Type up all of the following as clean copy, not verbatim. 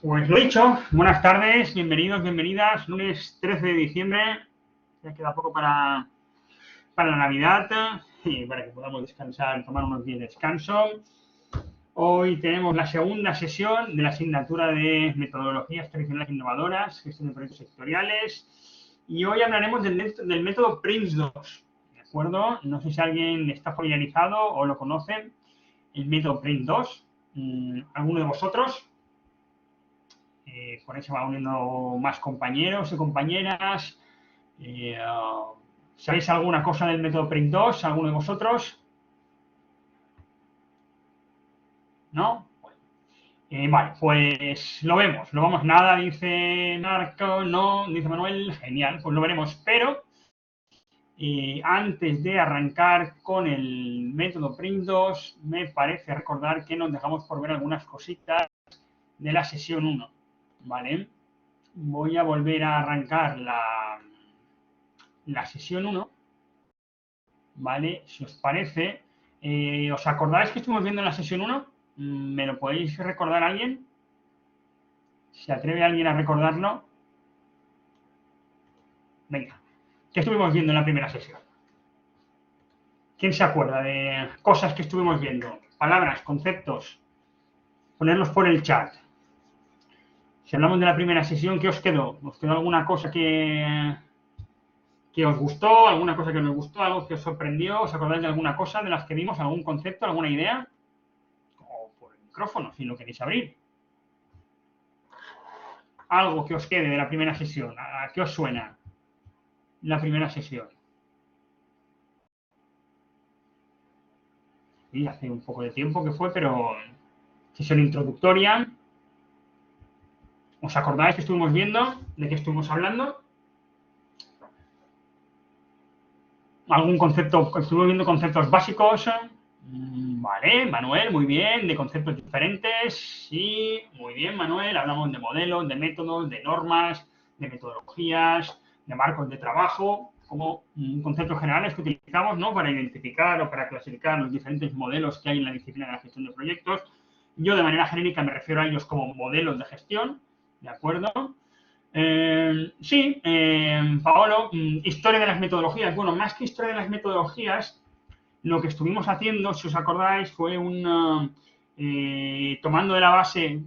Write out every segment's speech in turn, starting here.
Pues lo dicho, buenas tardes, bienvenidos, bienvenidas. Lunes 13 de diciembre, ya queda poco para la Navidad y para que podamos descansar, tomar unos días de descanso. Hoy tenemos la segunda sesión de la asignatura de metodologías tradicionales innovadoras, gestión de proyectos sectoriales, y hoy hablaremos del método PRINCE2, ¿de acuerdo? No sé si alguien está familiarizado o lo conoce, el método PRINCE2. ¿Alguno de vosotros? Por ahí se van uniendo más compañeros y compañeras. ¿Sabéis alguna cosa del método PRINCE2? ¿Alguno de vosotros? ¿No? Vale, pues lo vemos. No vamos nada, dice Marco, no, dice Manuel, genial, pues lo veremos. Pero antes de arrancar con el método PRINCE2, me parece recordar que nos dejamos por ver algunas cositas de la sesión 1, ¿vale? Voy a volver a arrancar la sesión 1, ¿vale? Si os parece, ¿os acordáis que estuvimos viendo en la sesión 1? ¿Me lo podéis recordar alguien? ¿Se atreve alguien a recordarlo? Venga, ¿qué estuvimos viendo en la primera sesión? ¿Quién se acuerda de cosas que estuvimos viendo? Palabras, conceptos. Ponerlos por el chat. Si hablamos de la primera sesión, ¿qué os quedó? ¿Os quedó alguna cosa que os gustó, alguna cosa que no os gustó, algo que os sorprendió? ¿Os acordáis de alguna cosa de las que vimos? ¿Algún concepto, alguna idea? O por el micrófono, si lo queréis abrir. Algo que os quede de la primera sesión. ¿A qué os suena la primera sesión? Sí, hace un poco de tiempo que fue, pero sesión introductoria. ¿Os acordáis que estuvimos viendo? ¿De qué estuvimos hablando? ¿Algún concepto? Estuvimos viendo conceptos básicos. Vale, Manuel, muy bien. ¿De conceptos diferentes? Sí, muy bien, Manuel. Hablamos de modelos, de métodos, de normas, de metodologías, de marcos de trabajo, como conceptos generales que utilizamos, ¿no? Para identificar o para clasificar los diferentes modelos que hay en la disciplina de la gestión de proyectos. Yo de manera genérica me refiero a ellos como modelos de gestión, ¿de acuerdo? Sí, Paolo, historia de las metodologías. Bueno, más que historia de las metodologías, lo que estuvimos haciendo, si os acordáis, fue tomando de la base,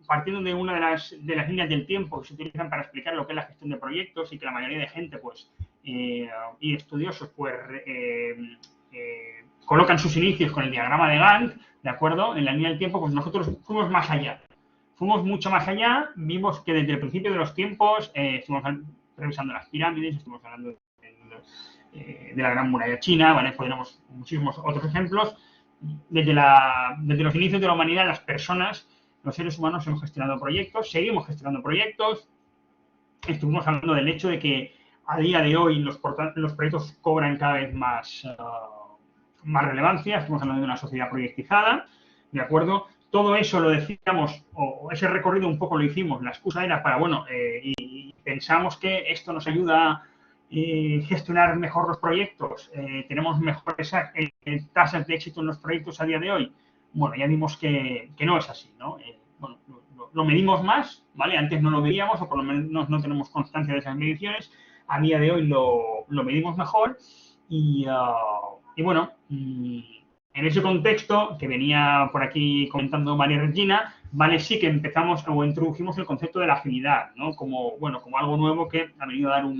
partiendo de una de las líneas del tiempo que se utilizan para explicar lo que es la gestión de proyectos y que la mayoría de gente, pues, y estudiosos, pues, colocan sus inicios con el diagrama de Gantt, ¿de acuerdo? En la línea del tiempo, pues nosotros fuimos más allá. Fuimos mucho más allá, vimos que desde el principio de los tiempos estuvimos revisando las pirámides, estuvimos hablando de la Gran Muralla China, ¿vale? Podríamos muchísimos otros ejemplos. Desde los inicios de la humanidad, las personas, los seres humanos hemos gestionado proyectos, seguimos gestionando proyectos. Estuvimos hablando del hecho de que a día de hoy los proyectos cobran cada vez más relevancia. Estamos hablando de una sociedad proyectizada, ¿de acuerdo? Todo eso lo decíamos, o ese recorrido un poco lo hicimos, la excusa era para, bueno, y pensamos que esto nos ayuda a gestionar mejor los proyectos, tenemos mejores tasas de éxito en los proyectos a día de hoy. Bueno, ya vimos que no es así, ¿no? Bueno, lo medimos más, ¿vale? Antes no lo veíamos, o por lo menos no tenemos constancia de esas mediciones. A día de hoy lo medimos mejor y bueno, en ese contexto que venía por aquí comentando María Regina, ¿vale? Sí que empezamos o introdujimos el concepto de la agilidad, ¿no? Como, bueno, como algo nuevo que ha venido a dar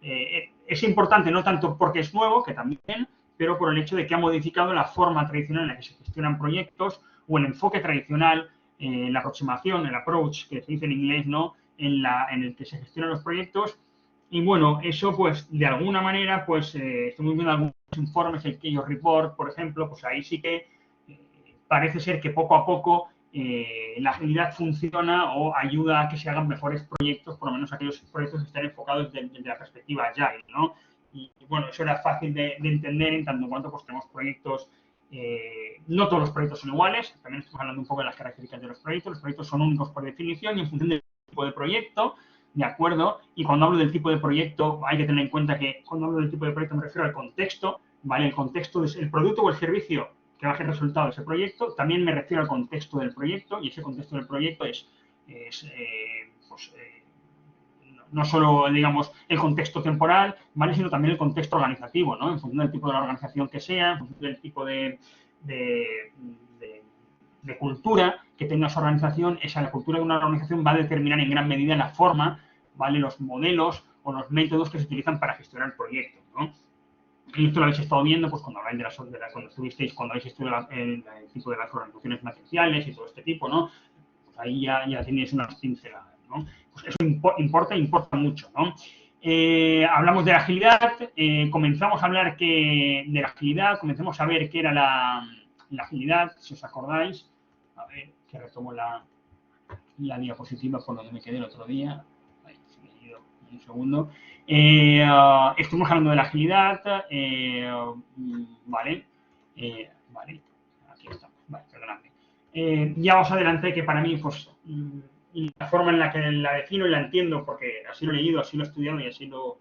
es importante no tanto porque es nuevo, que también, pero por el hecho de que ha modificado la forma tradicional en la que se gestionan proyectos o el enfoque tradicional, la aproximación, el approach, que se dice en inglés, ¿no? En el que se gestionan los proyectos. Y bueno, eso pues de alguna manera, pues estamos viendo algunos informes, el Keylor Report, por ejemplo, pues ahí sí que parece ser que poco a poco la agilidad funciona o ayuda a que se hagan mejores proyectos, por lo menos aquellos proyectos que están enfocados desde la perspectiva agile, ¿no? Y bueno, eso era fácil de entender en tanto en cuanto pues tenemos proyectos, no todos los proyectos son iguales, también estamos hablando un poco de las características de los proyectos son únicos por definición y en función del tipo de proyecto, ¿de acuerdo? Y cuando hablo del tipo de proyecto, hay que tener en cuenta que cuando hablo del tipo de proyecto me refiero al contexto, ¿vale? El contexto es el producto o el servicio que baje el resultado de ese proyecto. También me refiero al contexto del proyecto, y ese contexto del proyecto es no solo, digamos, el contexto temporal, ¿vale? Sino también el contexto organizativo, ¿no? En función del tipo de la organización que sea, en función del tipo de cultura que tenga esa organización, la cultura de una organización va a determinar en gran medida la forma, ¿vale? Los modelos o los métodos que se utilizan para gestionar proyectos, ¿no? Y esto lo habéis estado viendo pues, cuando habéis cuando habéis estudiado el tipo de las organizaciones matriciales y todo este tipo, ¿no? Pues ahí ya tenéis unas pinceladas, ¿no? Pues eso importa mucho, ¿no? Hablamos de la agilidad, comenzamos a hablar de la agilidad, comenzamos a ver qué era la agilidad, si os acordáis. A ver, que retomo la diapositiva por donde me quedé el otro día. Ahí, se me ha ido un segundo. Estuvimos hablando de la agilidad, vale, vale, aquí estamos, vale, perdonadme. Ya os adelanté que para mí, pues, la forma en la que la defino y la entiendo, porque así lo he leído, así lo he estudiado y así lo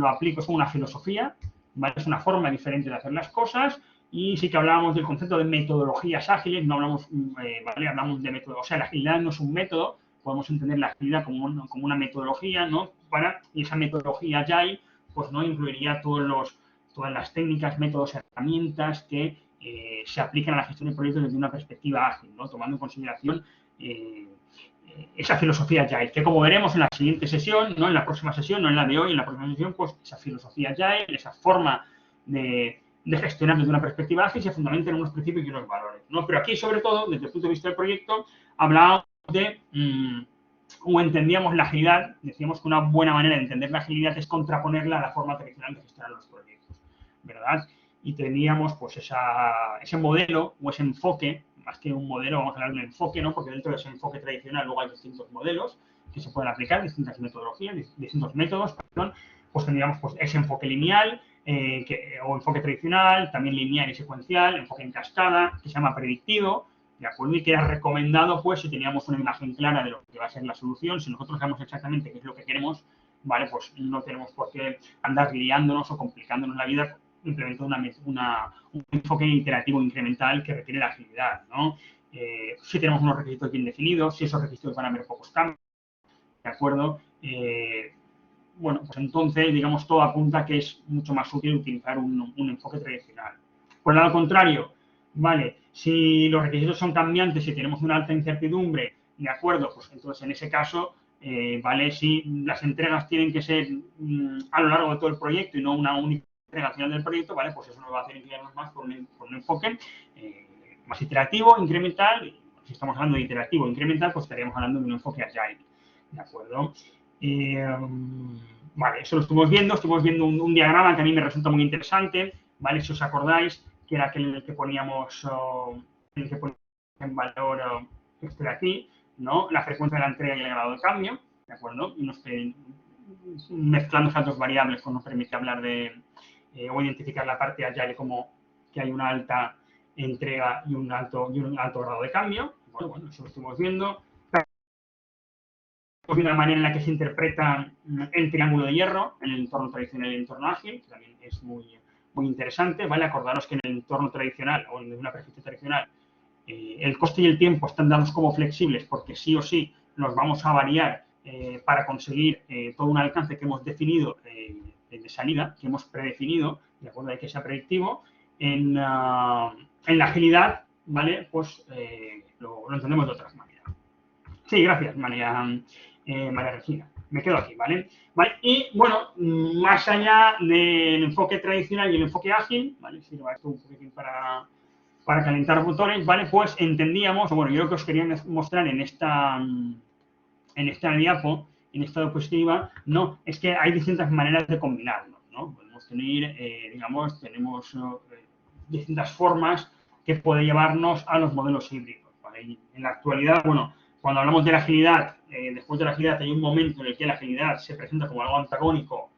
aplico, es una filosofía, ¿vale? Es una forma diferente de hacer las cosas. Y sí que hablábamos del concepto de metodologías ágiles, no hablamos, ¿vale? Hablamos de método, o sea, la agilidad no es un método, podemos entender la agilidad como una metodología, ¿no? Y esa metodología Agile, pues no incluiría todas las técnicas, métodos, herramientas que se aplican a la gestión de proyectos desde una perspectiva ágil, ¿no? Tomando en consideración esa filosofía Agile, que como veremos en la siguiente sesión, no en la próxima sesión, no en la de hoy, en la próxima sesión, pues esa filosofía Agile, esa forma de gestionar desde una perspectiva ágil se fundamenta en unos principios y unos valores, ¿no? Pero aquí, sobre todo, desde el punto de vista del proyecto, hablábamos de, o entendíamos la agilidad, decíamos que una buena manera de entender la agilidad es contraponerla a la forma tradicional de gestionar los proyectos, ¿verdad? Y teníamos, pues, ese modelo o ese enfoque, más que un modelo, vamos a hablar de un enfoque, ¿no? Porque dentro de ese enfoque tradicional luego hay distintos modelos que se pueden aplicar, distintas metodologías, distintos métodos, perdón. Pues tendríamos pues, ese enfoque lineal, o enfoque tradicional, también lineal y secuencial, enfoque en cascada, que se llama predictivo, ¿de acuerdo? Y que era recomendado, pues, si teníamos una imagen clara de lo que va a ser la solución, si nosotros sabemos exactamente qué es lo que queremos, ¿vale? Pues no tenemos por qué andar liándonos o complicándonos la vida implementando un enfoque iterativo incremental que requiere la agilidad, ¿no? Si tenemos unos requisitos bien definidos, si esos requisitos van a haber pocos cambios, ¿de acuerdo? Bueno, pues entonces, digamos, todo apunta a que es mucho más útil utilizar un enfoque tradicional. Por el lado contrario, ¿vale? Si los requisitos son cambiantes, si tenemos una alta incertidumbre, ¿de acuerdo? Pues entonces, en ese caso, ¿vale? Si las entregas tienen que ser a lo largo de todo el proyecto y no una única entrega al final del proyecto, ¿vale? Pues eso nos va a hacer inclinarnos más por un enfoque más iterativo, incremental. Si estamos hablando de iterativo, incremental, pues estaríamos hablando de un enfoque agile, ¿de acuerdo? Vale, eso lo estuvimos viendo un diagrama que a mí me resulta muy interesante, ¿vale? Si os acordáis, que era aquel en el que poníamos en valor este de aquí, ¿no? La frecuencia de la entrega y el grado de cambio, ¿de acuerdo? Y mezclando esas dos variables pues nos permite hablar o identificar la parte agile como que hay una alta entrega y un alto grado de cambio. Bueno, eso lo estuvimos viendo. De una manera en la que se interpreta el triángulo de hierro en el entorno tradicional y el entorno ágil, que también es muy interesante, ¿vale? Acordaros que en el entorno tradicional o en una perspectiva tradicional el coste y el tiempo están dados como flexibles porque sí o sí los vamos a variar para conseguir todo un alcance que hemos definido de salida, que hemos predefinido, de acuerdo a que sea predictivo. En la agilidad, ¿vale? Pues lo entendemos de otras maneras. Sí, gracias, María Regina. Me quedo aquí, ¿vale? Y, bueno, más allá del enfoque tradicional y el enfoque ágil, ¿vale? Sirva esto un poquitín para calentar motores, ¿vale? Pues entendíamos, bueno, yo lo que os quería mostrar en esta diapo, en esta diapositiva, no, es que hay distintas maneras de combinarlos, ¿no? Podemos tener, digamos, tenemos distintas formas que puede llevarnos a los modelos híbridos, ¿vale? Y en la actualidad, bueno, cuando hablamos de la agilidad, después de la agilidad hay un momento en el que la agilidad se presenta como algo antagónico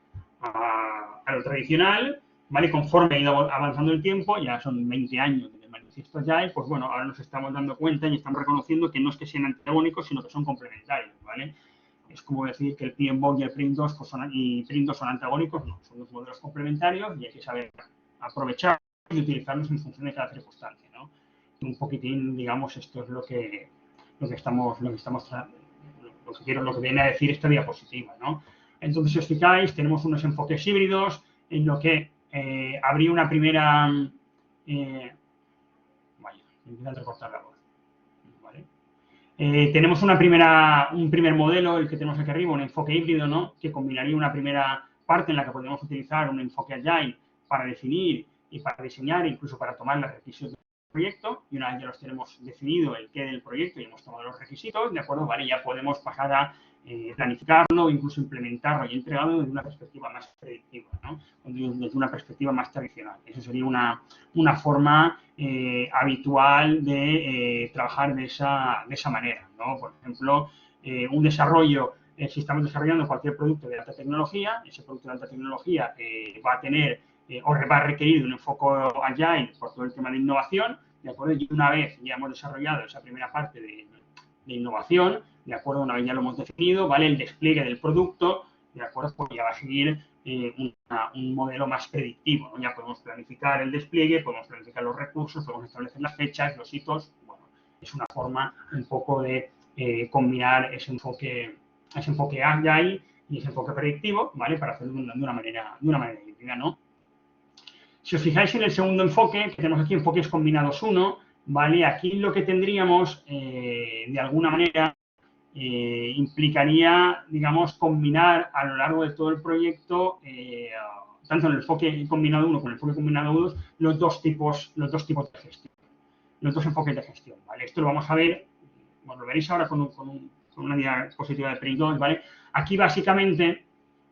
a lo tradicional, ¿vale? Conforme ha ido avanzando el tiempo, ya son 20 años del manifiesto Agile, pues bueno, ahora nos estamos dando cuenta y estamos reconociendo que no es que sean antagónicos, sino que son complementarios, ¿vale? Es como decir que el PMBOK y el PRINT2 pues son antagónicos, no, son dos modelos complementarios y hay que saber aprovechar y utilizarlos en función de cada circunstancia, ¿no? un poquitín, digamos, esto es lo que viene a decir esta diapositiva, ¿no? Entonces, si os fijáis, tenemos unos enfoques híbridos en lo que habría una primera... vaya, me empieza a recortar la voz. ¿Vale? Tenemos un primer modelo, el que tenemos aquí arriba, un enfoque híbrido, ¿no? Que combinaría una primera parte en la que podemos utilizar un enfoque agile para definir y para diseñar, incluso para tomar los requisitos del proyecto. Y una vez ya los tenemos definido el qué del proyecto y hemos tomado los requisitos, ¿de acuerdo? Vale, ya podemos pasar a planificarlo, incluso implementarlo y entregarlo desde una perspectiva más predictiva, ¿no? Desde una perspectiva más tradicional. Eso sería una forma habitual de trabajar de esa manera, ¿no? Por ejemplo, un desarrollo, si estamos desarrollando cualquier producto de alta tecnología, ese producto de alta tecnología va a tener o va a requerir un enfoque agile por todo el tema de innovación, ¿de acuerdo? Y una vez ya hemos desarrollado esa primera parte de innovación, ¿de acuerdo? Una vez ya lo hemos definido, ¿vale? El despliegue del producto, ¿de acuerdo? Pues ya va a seguir un modelo más predictivo, ¿no? Ya podemos planificar el despliegue, podemos planificar los recursos, podemos establecer las fechas, los hitos. Bueno, es una forma un poco de combinar ese enfoque agile y ese enfoque predictivo, ¿vale? Para hacerlo de una manera híbrida, ¿no? Si os fijáis en el segundo enfoque, que tenemos aquí enfoques combinados 1, ¿vale? Aquí lo que tendríamos, de alguna manera, implicaría, digamos, combinar a lo largo de todo el proyecto, tanto en el enfoque combinado 1 como en el enfoque combinado 2, los dos tipos de gestión, los dos enfoques de gestión, ¿vale? Esto lo vamos a ver, bueno, lo veréis ahora con una diapositiva de Print 2, ¿vale? Aquí, básicamente,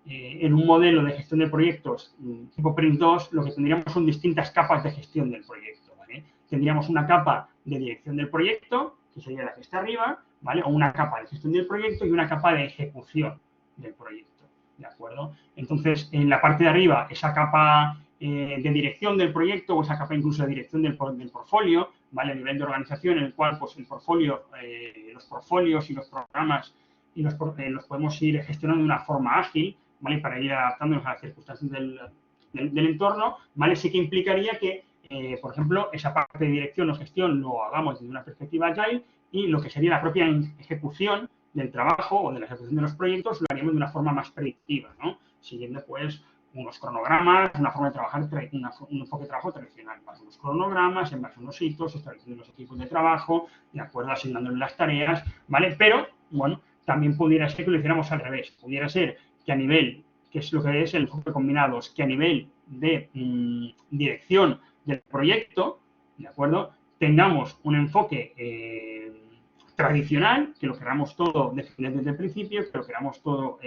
en un modelo de gestión de proyectos tipo Print 2, lo que tendríamos son distintas capas de gestión del proyecto, ¿vale? Tendríamos una capa de dirección del proyecto, que sería la que está arriba, ¿vale? O una capa de gestión del proyecto y una capa de ejecución del proyecto, ¿de acuerdo? Entonces, en la parte de arriba, esa capa de dirección del proyecto o esa capa incluso de dirección del portfolio, ¿vale? A nivel de organización, en el cual, pues, el portfolio, los portfolios y los programas los podemos ir gestionando de una forma ágil, ¿vale? Para ir adaptándonos a las circunstancias del entorno, ¿vale? Sí que implicaría que, por ejemplo, esa parte de dirección o gestión lo hagamos desde una perspectiva agile y lo que sería la propia ejecución del trabajo o de la ejecución de los proyectos lo haríamos de una forma más predictiva, ¿no? Siguiendo, pues, unos cronogramas, una forma de trabajar, un enfoque de trabajo tradicional, en base a unos cronogramas, en base a unos hitos, estableciendo los equipos de trabajo, de acuerdo, asignándole las tareas, ¿vale? Pero, bueno, también pudiera ser que lo hiciéramos al revés, pudiera ser que a nivel, que es lo que es el enfoque combinado, que a nivel de dirección del proyecto, ¿de acuerdo?, tengamos un enfoque tradicional, que lo queramos todo definir desde el principio, que lo queramos todo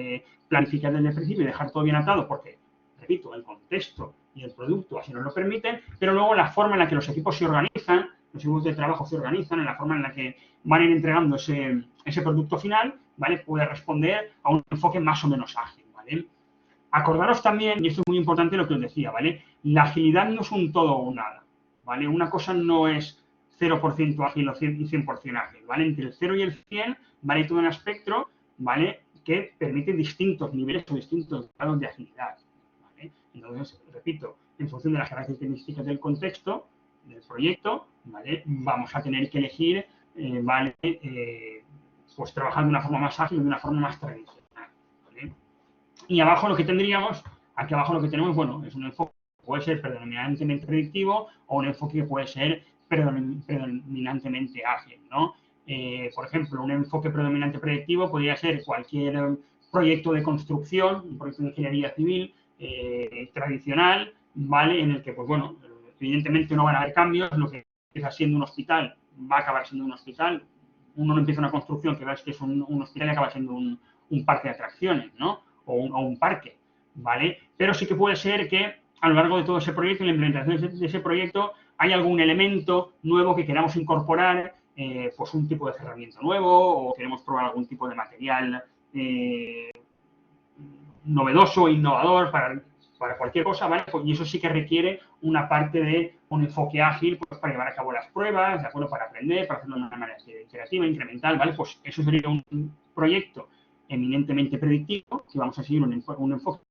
planificar desde el principio y dejar todo bien atado, porque, repito, el contexto y el producto así nos lo permiten, pero luego la forma en la que los equipos se organizan, los equipos de trabajo se organizan, en la forma en la que van a ir entregando ese producto final, ¿vale?, puede responder a un enfoque más o menos ágil, ¿vale? Acordaros también, y esto es muy importante lo que os decía, ¿vale? La agilidad no es un todo o nada, ¿vale? Una cosa no es 0% ágil o 100% ágil, ¿vale? Entre el 0 y el 100, ¿vale? Hay todo un espectro, ¿vale?, que permite distintos niveles o distintos grados de agilidad, ¿vale? Entonces, repito, en función de las características del contexto, del proyecto, ¿vale?, vamos a tener que elegir, ¿vale?, pues trabajar de una forma más ágil o de una forma más tradicional, ¿vale? Y abajo lo que tendríamos, aquí abajo lo que tenemos, bueno, es un enfoque que puede ser predominantemente predictivo o un enfoque que puede ser predominantemente ágil, ¿no? Por ejemplo, un enfoque predominante predictivo podría ser cualquier proyecto de construcción, un proyecto de ingeniería civil tradicional, ¿vale?, en el que, pues bueno, evidentemente no van a haber cambios, lo que empieza siendo un hospital va a acabar siendo un hospital, uno no empieza una construcción que ves que es un hospital y acaba siendo un parque de atracciones, ¿no?, o un parque, ¿vale? Pero sí que puede ser que a lo largo de todo ese proyecto, en la implementación de ese proyecto, hay algún elemento nuevo que queramos incorporar, pues un tipo de cerramiento nuevo o queremos probar algún tipo de material novedoso, innovador para cualquier cosa, ¿vale? Pues, y eso sí que requiere una parte de un enfoque ágil, pues, para llevar a cabo las pruebas, ¿de acuerdo?, para aprender, para hacerlo de una manera iterativa, incremental, ¿vale? Pues eso sería un proyecto eminentemente predictivo, que vamos a seguir un enfoque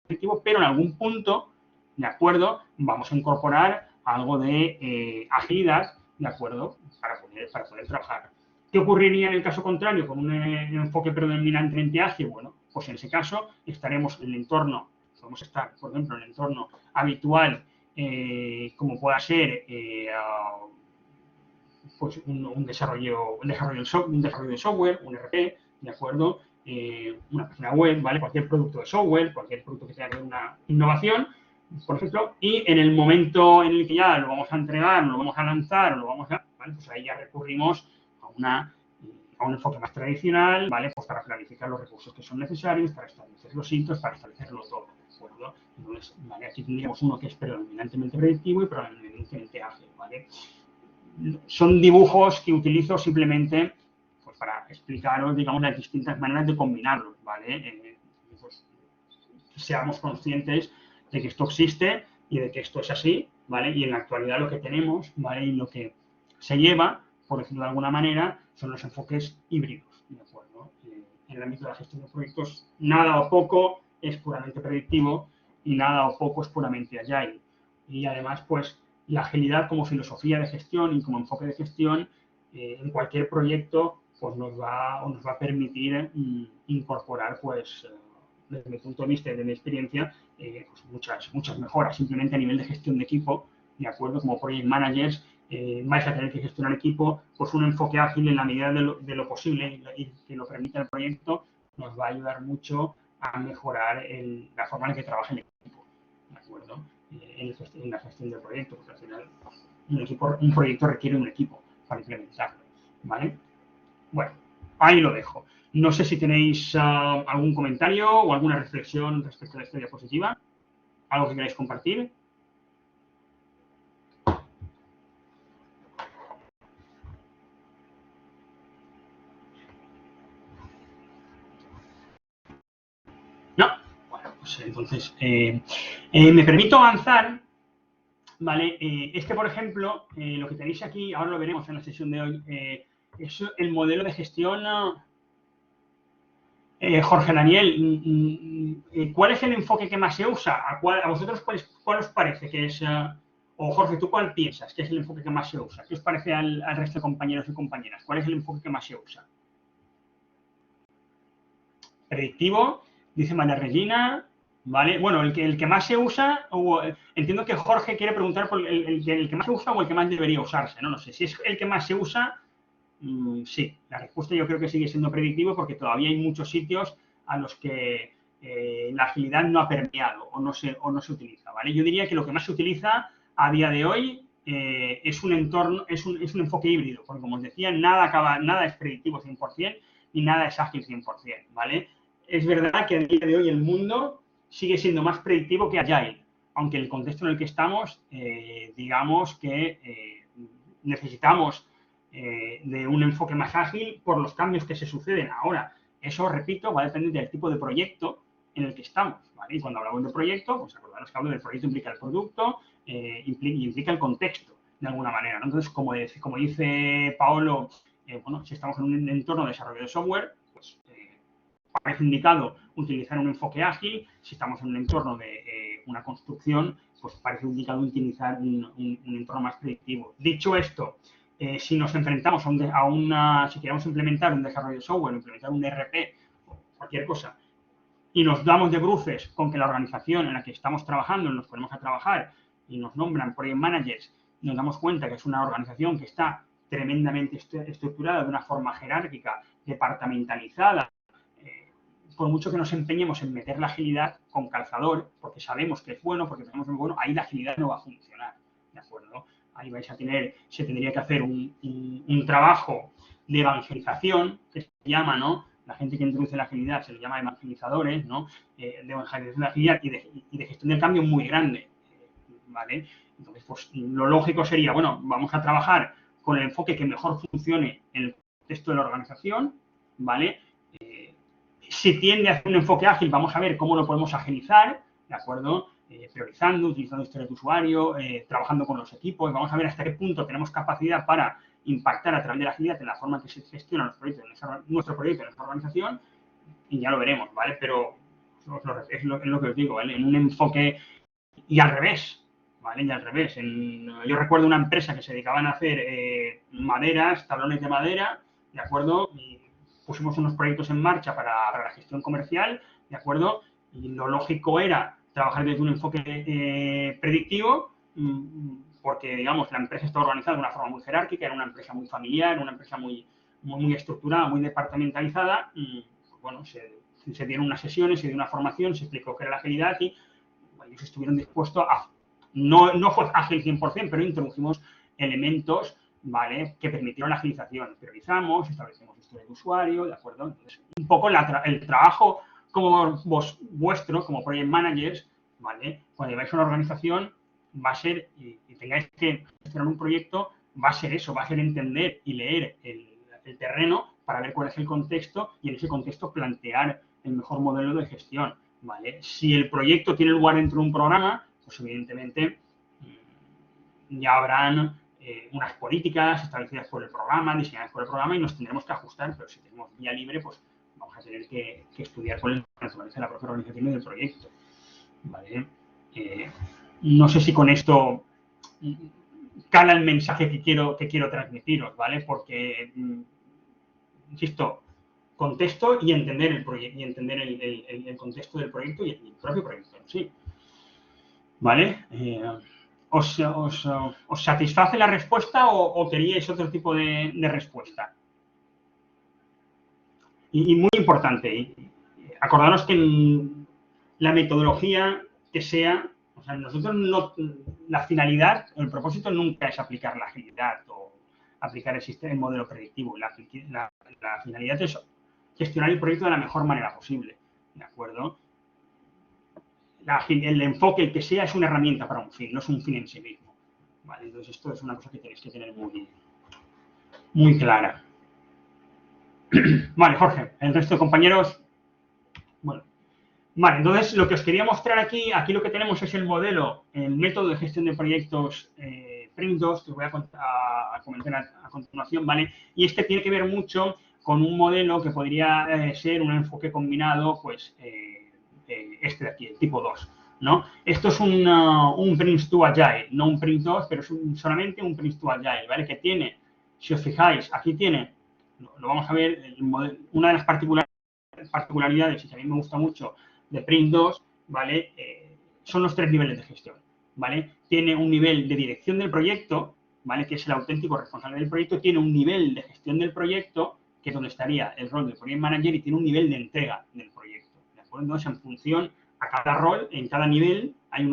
predictivo, pero en algún punto, ¿de acuerdo?, vamos a incorporar algo de agilidad, ¿de acuerdo? Para poder trabajar. ¿Qué ocurriría en el caso contrario con un enfoque predominantemente ágil? Bueno, pues en ese caso estaremos en el entorno, podemos estar, por ejemplo, en el entorno habitual, como pueda ser pues un desarrollo de software, un RP, ¿de acuerdo? Una página web, ¿vale? Cualquier producto de software, cualquier producto que tenga que ver una innovación, por ejemplo, y en el momento en el que ya lo vamos a entregar, lo vamos a lanzar, lo vamos a, ¿vale? Pues ahí ya recurrimos a un enfoque más tradicional, ¿vale? Pues para planificar los recursos que son necesarios, para establecer los hitos, para establecerlo todo, ¿de acuerdo? Entonces, ¿vale? Aquí tendríamos uno que es predominantemente predictivo y predominantemente ágil, ¿vale? Son dibujos que utilizo simplemente pues, para explicaros, digamos, las distintas maneras de combinarlos, ¿vale? Pues, seamos conscientes de que esto existe y de que esto es así, ¿vale? Y en la actualidad lo que tenemos, ¿vale? Y lo que se lleva, por decirlo de alguna manera, son los enfoques híbridos, ¿de acuerdo? En el ámbito de la gestión de proyectos, nada o poco es puramente predictivo y nada o poco es puramente agile. Y además, pues, la agilidad como filosofía de gestión y como enfoque de gestión en cualquier proyecto pues nos va a permitir incorporar pues desde mi punto de vista y de mi experiencia pues muchas mejoras simplemente a nivel de gestión de equipo, de acuerdo, como project managers vais a tener que gestionar equipo, pues un enfoque ágil en la medida de lo posible y que lo permita el proyecto nos va a ayudar mucho a mejorar la forma en que trabaja el equipo, de acuerdo, en la gestión del proyecto, porque al final un proyecto requiere un equipo para implementarlo, ¿vale? Bueno, ahí lo dejo. No sé si tenéis algún comentario o alguna reflexión respecto a esta diapositiva, algo que queráis compartir. No, bueno, pues entonces me permito avanzar, ¿vale? Por ejemplo, lo que tenéis aquí, ahora lo veremos en la sesión de hoy, es el modelo de gestión. Jorge Daniel, ¿cuál es el enfoque que más se usa? ¿A vosotros cuál os parece que es? O Jorge, ¿tú cuál piensas que es el enfoque que más se usa? ¿Qué os parece al resto de compañeros y compañeras? ¿Cuál es el enfoque que más se usa? Predictivo, dice María Regina, ¿vale? Bueno, el que más se usa, entiendo que Jorge quiere preguntar por el que más se usa o el que más debería usarse, ¿no? No sé, si es el que más se usa, sí, la respuesta yo creo que sigue siendo predictivo porque todavía hay muchos sitios a los que la agilidad no ha permeado o no se utiliza, ¿vale? Yo diría que lo que más se utiliza a día de hoy es un entorno, es un enfoque híbrido, porque como os decía, nada es predictivo 100% y nada es ágil 100%, ¿vale? Es verdad que a día de hoy el mundo sigue siendo más predictivo que agile, aunque el contexto en el que estamos, digamos que necesitamos de un enfoque más ágil por los cambios que se suceden ahora. Eso, repito, va a depender del tipo de proyecto en el que estamos, ¿vale? Y cuando hablamos de proyecto, pues acordaros que hablo del proyecto implica el producto, implica el contexto, de alguna manera, ¿no? Entonces, como dice Paolo, bueno, si estamos en un entorno de desarrollo de software, pues parece indicado utilizar un enfoque ágil. Si estamos en un entorno de una construcción, pues parece indicado utilizar un entorno más predictivo. Dicho esto, si nos enfrentamos si queremos implementar un desarrollo de software, implementar un ERP o cualquier cosa, y nos damos de bruces con que la organización en la que estamos trabajando, nos ponemos a trabajar y nos nombran project managers, nos damos cuenta que es una organización que está tremendamente estructurada de una forma jerárquica, departamentalizada, por mucho que nos empeñemos en meter la agilidad con calzador, porque sabemos que es bueno, porque sabemos que es bueno, ahí la agilidad no va a funcionar, ¿de acuerdo? Ahí se tendría que hacer un trabajo de evangelización, que se llama, ¿no? La gente que introduce la agilidad se le llama evangelizadores, ¿no? De evangelización de la agilidad y de gestión del cambio muy grande, ¿vale? Entonces, pues lo lógico sería, bueno, vamos a trabajar con el enfoque que mejor funcione en el contexto de la organización, ¿vale? Si tiende a hacer un enfoque ágil, vamos a ver cómo lo podemos agilizar, ¿de acuerdo? Priorizando, utilizando historias de usuario, trabajando con los equipos, vamos a ver hasta qué punto tenemos capacidad para impactar a través de la agilidad en la forma en que se gestionan los proyectos nuestro proyecto en nuestra organización, y ya lo veremos, ¿vale? Pero es lo que os digo, ¿vale? En un enfoque y al revés, ¿vale? Y al revés. Yo recuerdo una empresa que se dedicaban a hacer maderas, tablones de madera, ¿de acuerdo? Y pusimos unos proyectos en marcha para la gestión comercial, ¿de acuerdo? Y lo lógico era trabajar desde un enfoque predictivo, porque, digamos, la empresa está organizada de una forma muy jerárquica, era una empresa muy familiar, una empresa muy estructurada, muy departamentalizada. Bueno, se dieron unas sesiones, se dio una formación, se explicó qué era la agilidad y ellos estuvieron dispuestos a... No fue ágil 100%, pero introdujimos elementos, ¿vale?, que permitieron la agilización. Priorizamos, establecemos historia de usuario, ¿de acuerdo? Entonces, un poco el trabajo como vuestro, como project managers, ¿vale?, cuando lleváis una organización, va a ser, y tengáis que gestionar un proyecto, va a ser eso, va a ser entender y leer el terreno para ver cuál es el contexto y en ese contexto plantear el mejor modelo de gestión, ¿vale? Si el proyecto tiene lugar dentro de un programa, pues evidentemente ya habrán unas políticas establecidas por el programa, diseñadas por el programa y nos tendremos que ajustar, pero si tenemos vía libre, pues vamos a tener que estudiar cuál es la naturaleza de la propia organización y del proyecto, ¿vale? No sé si con esto cala el mensaje que quiero transmitiros, ¿vale? Porque, insisto, contexto y entender el proyecto y entender el contexto del proyecto y el propio proyecto en sí, ¿vale? ¿Os satisface la respuesta o queríais otro tipo de respuesta? Y muy importante, acordaros que la metodología que sea, o sea, nosotros no, la finalidad o el propósito nunca es aplicar la agilidad o aplicar el modelo predictivo. La finalidad es gestionar el proyecto de la mejor manera posible, ¿de acuerdo? El enfoque, el que sea, es una herramienta para un fin, no es un fin en sí mismo, ¿vale? Entonces, esto es una cosa que tenéis que tener muy clara. Vale, Jorge, el resto de compañeros, bueno. Vale, entonces lo que os quería mostrar aquí lo que tenemos es el modelo, el método de gestión de proyectos PRINCE2, que os voy a comentar a continuación, ¿vale? Y este tiene que ver mucho con un modelo que podría ser un enfoque combinado, pues, este de aquí, el tipo 2, ¿no? Esto es un PRINCE2 Agile, no un PRINCE2, pero es solamente un PRINCE2 Agile, ¿vale? Que tiene, si os fijáis, aquí tiene, lo vamos a ver, una de las particularidades, y que a mí me gusta mucho, de PRINCE2, ¿vale? Son los 3 niveles de gestión, ¿vale? Tiene un nivel de dirección del proyecto, ¿vale?, que es el auténtico responsable del proyecto, tiene un nivel de gestión del proyecto, que es donde estaría el rol del Project Manager, y tiene un nivel de entrega del proyecto, ¿de acuerdo? Entonces, en función a cada rol, en cada nivel, hay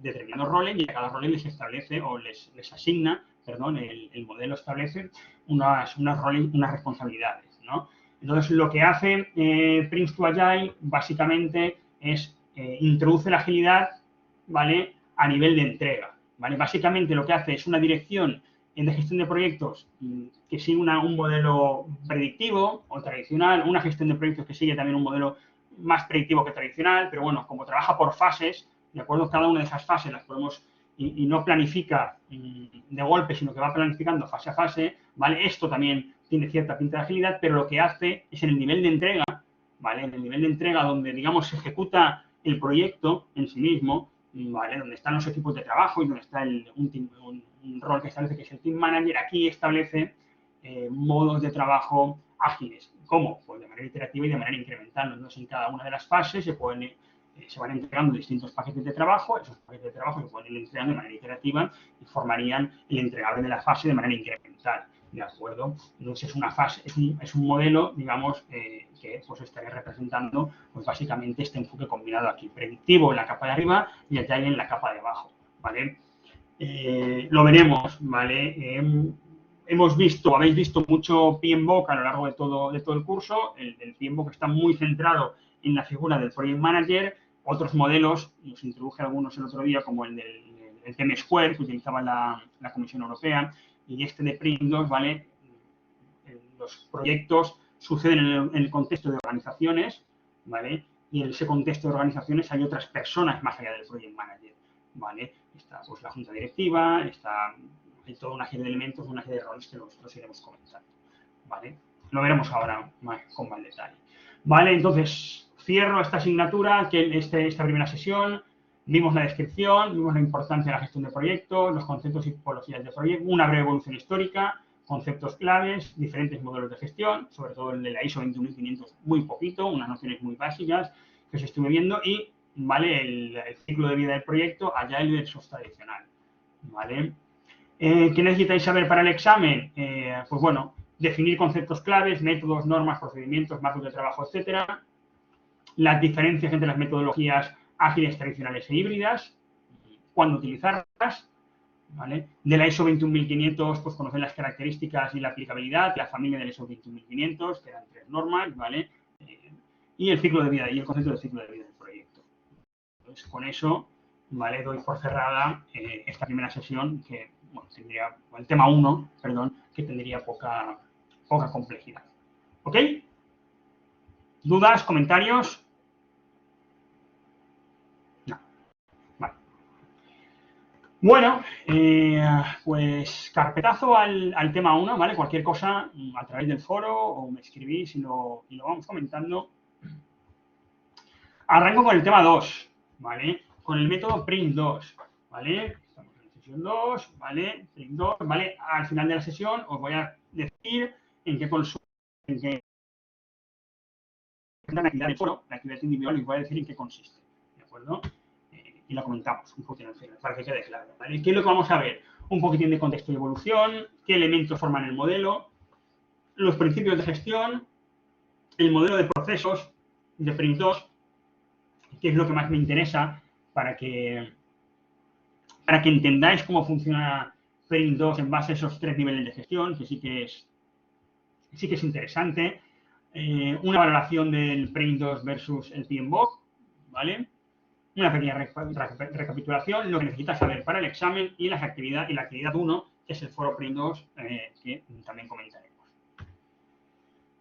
determinados roles y a cada rol les establece o les asigna, perdón, el modelo establece unas responsabilidades, ¿no? Entonces, lo que hace PRINCE2 Agile, básicamente, es introduce la agilidad, ¿vale?, a nivel de entrega, ¿vale? Básicamente lo que hace es una dirección de gestión de proyectos que sigue un modelo predictivo o tradicional, una gestión de proyectos que sigue también un modelo más predictivo que tradicional, pero bueno, como trabaja por fases, ¿de acuerdo? Cada una de esas fases las podemos y no planifica de golpe, sino que va planificando fase a fase, ¿vale? Esto también tiene cierta pinta de agilidad, pero lo que hace es en el nivel de entrega, ¿vale? En el nivel de entrega donde, digamos, se ejecuta el proyecto en sí mismo, ¿vale? Donde están los equipos de trabajo y donde está un rol que establece que es el Team Manager, aquí establece modos de trabajo ágiles. ¿Cómo? Pues de manera iterativa y de manera incremental. Entonces, en cada una de las fases se van entregando distintos paquetes de trabajo, esos paquetes de trabajo se pueden ir entregando de manera iterativa y formarían el entregable de la fase de manera incremental, ¿de acuerdo? Entonces es una fase, es un modelo, digamos, que pues estaría representando pues básicamente este enfoque combinado aquí, predictivo en la capa de arriba y agile en la capa de abajo, ¿vale? Lo veremos, ¿vale? Habéis visto mucho PMBOK a lo largo de todo el curso. El PMBOK está muy centrado en la figura del Project Manager. Otros modelos, nos introduje algunos el otro día, como el del TM Square, que utilizaba la Comisión Europea, y este de PRINCE2, ¿vale? Los proyectos suceden en el contexto de organizaciones, ¿vale? Y en ese contexto de organizaciones hay otras personas más allá del Project Manager, ¿vale? Está pues la junta directiva, hay toda una serie de elementos, una serie de roles que nosotros iremos comentando, ¿vale? Lo veremos ahora con más detalle. Vale, entonces cierro esta asignatura, esta primera sesión. Vimos la descripción, vimos la importancia de la gestión de proyectos, los conceptos y tipologías de proyectos, una breve evolución histórica, conceptos claves, diferentes modelos de gestión, sobre todo el de la ISO 21500 muy poquito, unas nociones muy básicas que os estuve viendo y, ¿vale? El ciclo de vida del proyecto, Agile versus tradicional, ¿vale? ¿Qué necesitáis saber para el examen? Pues bueno, definir conceptos claves, métodos, normas, procedimientos, marcos de trabajo, etcétera. Las diferencias entre las metodologías ágiles, tradicionales e híbridas, cuándo utilizarlas, ¿vale? De la ISO 21500, pues conocer las características y la aplicabilidad, la familia de la ISO 21500, que eran 3 normas, ¿vale? Y el ciclo de vida, y el concepto del ciclo de vida del proyecto. Entonces, con eso, ¿vale? Doy por cerrada esta primera sesión que, bueno, tendría, el tema 1, perdón, que tendría poca complejidad. ¿Ok? ¿Dudas, comentarios? No. Vale. Bueno, pues carpetazo al tema 1, ¿vale? Cualquier cosa a través del foro o me escribís y lo vamos comentando. Arranco con el tema 2, ¿vale? Con el método PRINCE2, ¿vale? Estamos en la sesión 2, ¿vale? PRINCE2, ¿vale? Al final de la sesión os voy a decir en qué consiste, la actividad del foro, la actividad individual, y os voy a decir en qué consiste, ¿de acuerdo? Y lo comentamos un poquito al final, para que quede claro, ¿vale? ¿Qué es lo que vamos a ver? Un poquitín de contexto y evolución, qué elementos forman el modelo, los principios de gestión, el modelo de procesos de PRINCE2, que es lo que más me interesa para que entendáis cómo funciona PRINCE2 en base a esos 3 niveles de gestión, que sí que es interesante. Una valoración del PRINCE2 versus el PMBOK, ¿vale? Una pequeña recapitulación, lo que necesitas saber para el examen y la actividad 1, que es el foro PRINCE2, que también comentaremos.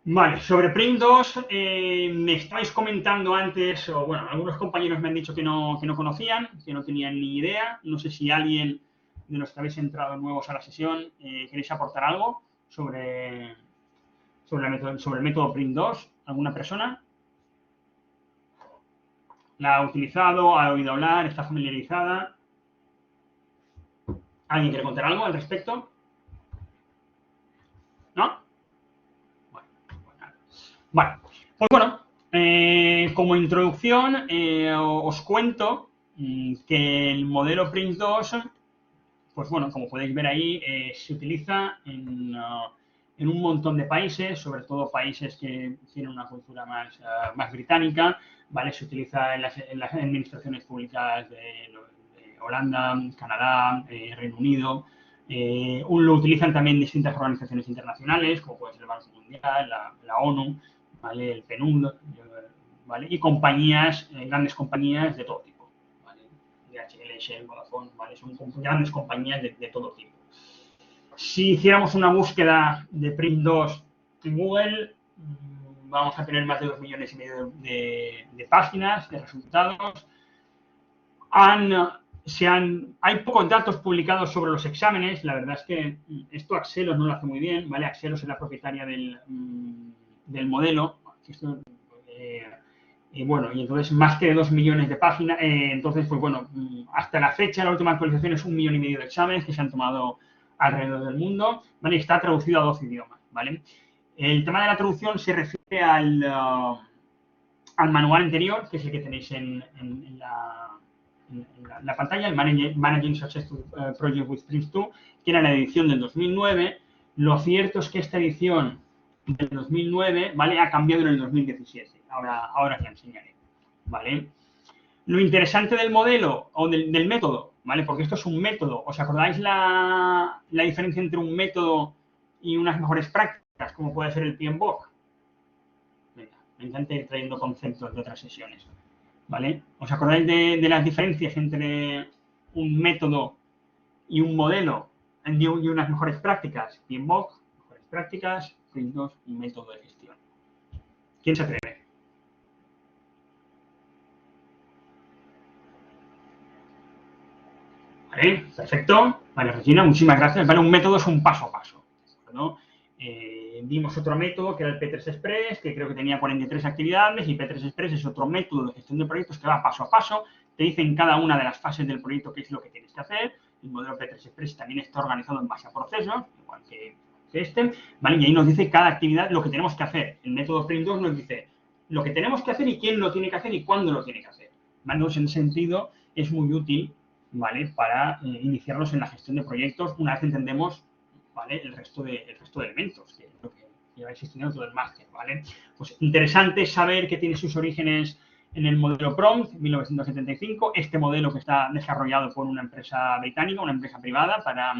Vale, sobre PRINCE2, me estabais comentando antes, o bueno, algunos compañeros me han dicho que no conocían, que no tenían ni idea. No sé si alguien de los que habéis entrado nuevos a la sesión queréis aportar algo sobre el método PRINCE2. ¿Alguna persona? ¿La ha utilizado? ¿Ha oído hablar? ¿Está familiarizada? ¿Alguien quiere contar algo al respecto? ¿No? Vale. Pues bueno, como introducción os cuento que el modelo PRINCE2, pues bueno, como podéis ver ahí, se utiliza en un montón de países, sobre todo países que tienen una cultura más británica, ¿vale? Se utiliza en las administraciones públicas de Holanda, Canadá, Reino Unido. Lo utilizan también distintas organizaciones internacionales, como puede ser el Banco Mundial, la ONU, ¿vale? El PNUD, ¿vale? Y compañías, grandes compañías de todo tipo, ¿vale? DHL, Shell, Vodafone, ¿vale? Son grandes compañías de todo tipo. Si hiciéramos una búsqueda de PRINCE2 en Google, vamos a tener más de 2,5 millones de páginas, de resultados. Hay pocos datos publicados sobre los exámenes. La verdad es que esto Axelos no lo hace muy bien, ¿vale? Axelos es la propietaria del modelo. Bueno, y entonces más que 2 millones de páginas. Entonces, pues bueno, hasta la fecha, la última actualización es 1,5 millones de exámenes que se han tomado alrededor del mundo, ¿vale? Y está traducido a 12 idiomas, ¿vale? El tema de la traducción se refiere al manual anterior, que es el que tenéis en la pantalla, el Managing Successful Project with PRINCE2, que era la edición del 2009. Lo cierto es que esta edición del 2009, ¿vale? Ha cambiado en el 2017. Ahora os la enseñaré, ¿vale? Lo interesante del modelo o del método, ¿vale? Porque esto es un método. ¿Os acordáis la diferencia entre un método y unas mejores prácticas, como puede ser el PMBOK? Venga, me encanta ir trayendo conceptos de otras sesiones, ¿vale? ¿Os acordáis de las diferencias entre un método y un modelo y unas mejores prácticas? PMBOK, mejores prácticas, PRINCE2, un método de gestión. ¿Quién se atreve? ¿Vale? Perfecto. Vale, Regina, muchísimas gracias. Vale, un método es un paso a paso, ¿no? Vimos otro método que era el P3 Express, que creo que tenía 43 actividades, y P3 Express es otro método de gestión de proyectos que va paso a paso, te dicen cada una de las fases del proyecto qué es lo que tienes que hacer. El modelo P3 Express también está organizado en base a procesos, igual que este, ¿vale? Y ahí nos dice cada actividad lo que tenemos que hacer. El método PRINCE2 nos dice lo que tenemos que hacer y quién lo tiene que hacer y cuándo lo tiene que hacer. ¿Vale? Entonces, en ese sentido, es muy útil, ¿vale? Para iniciarnos en la gestión de proyectos una vez entendemos, ¿vale? el resto de elementos, que es lo que lleváis estudiando todo el máster, ¿vale? Pues interesante saber que tiene sus orígenes en el modelo PROMPT, 1975, este modelo que está desarrollado por una empresa británica, una empresa privada para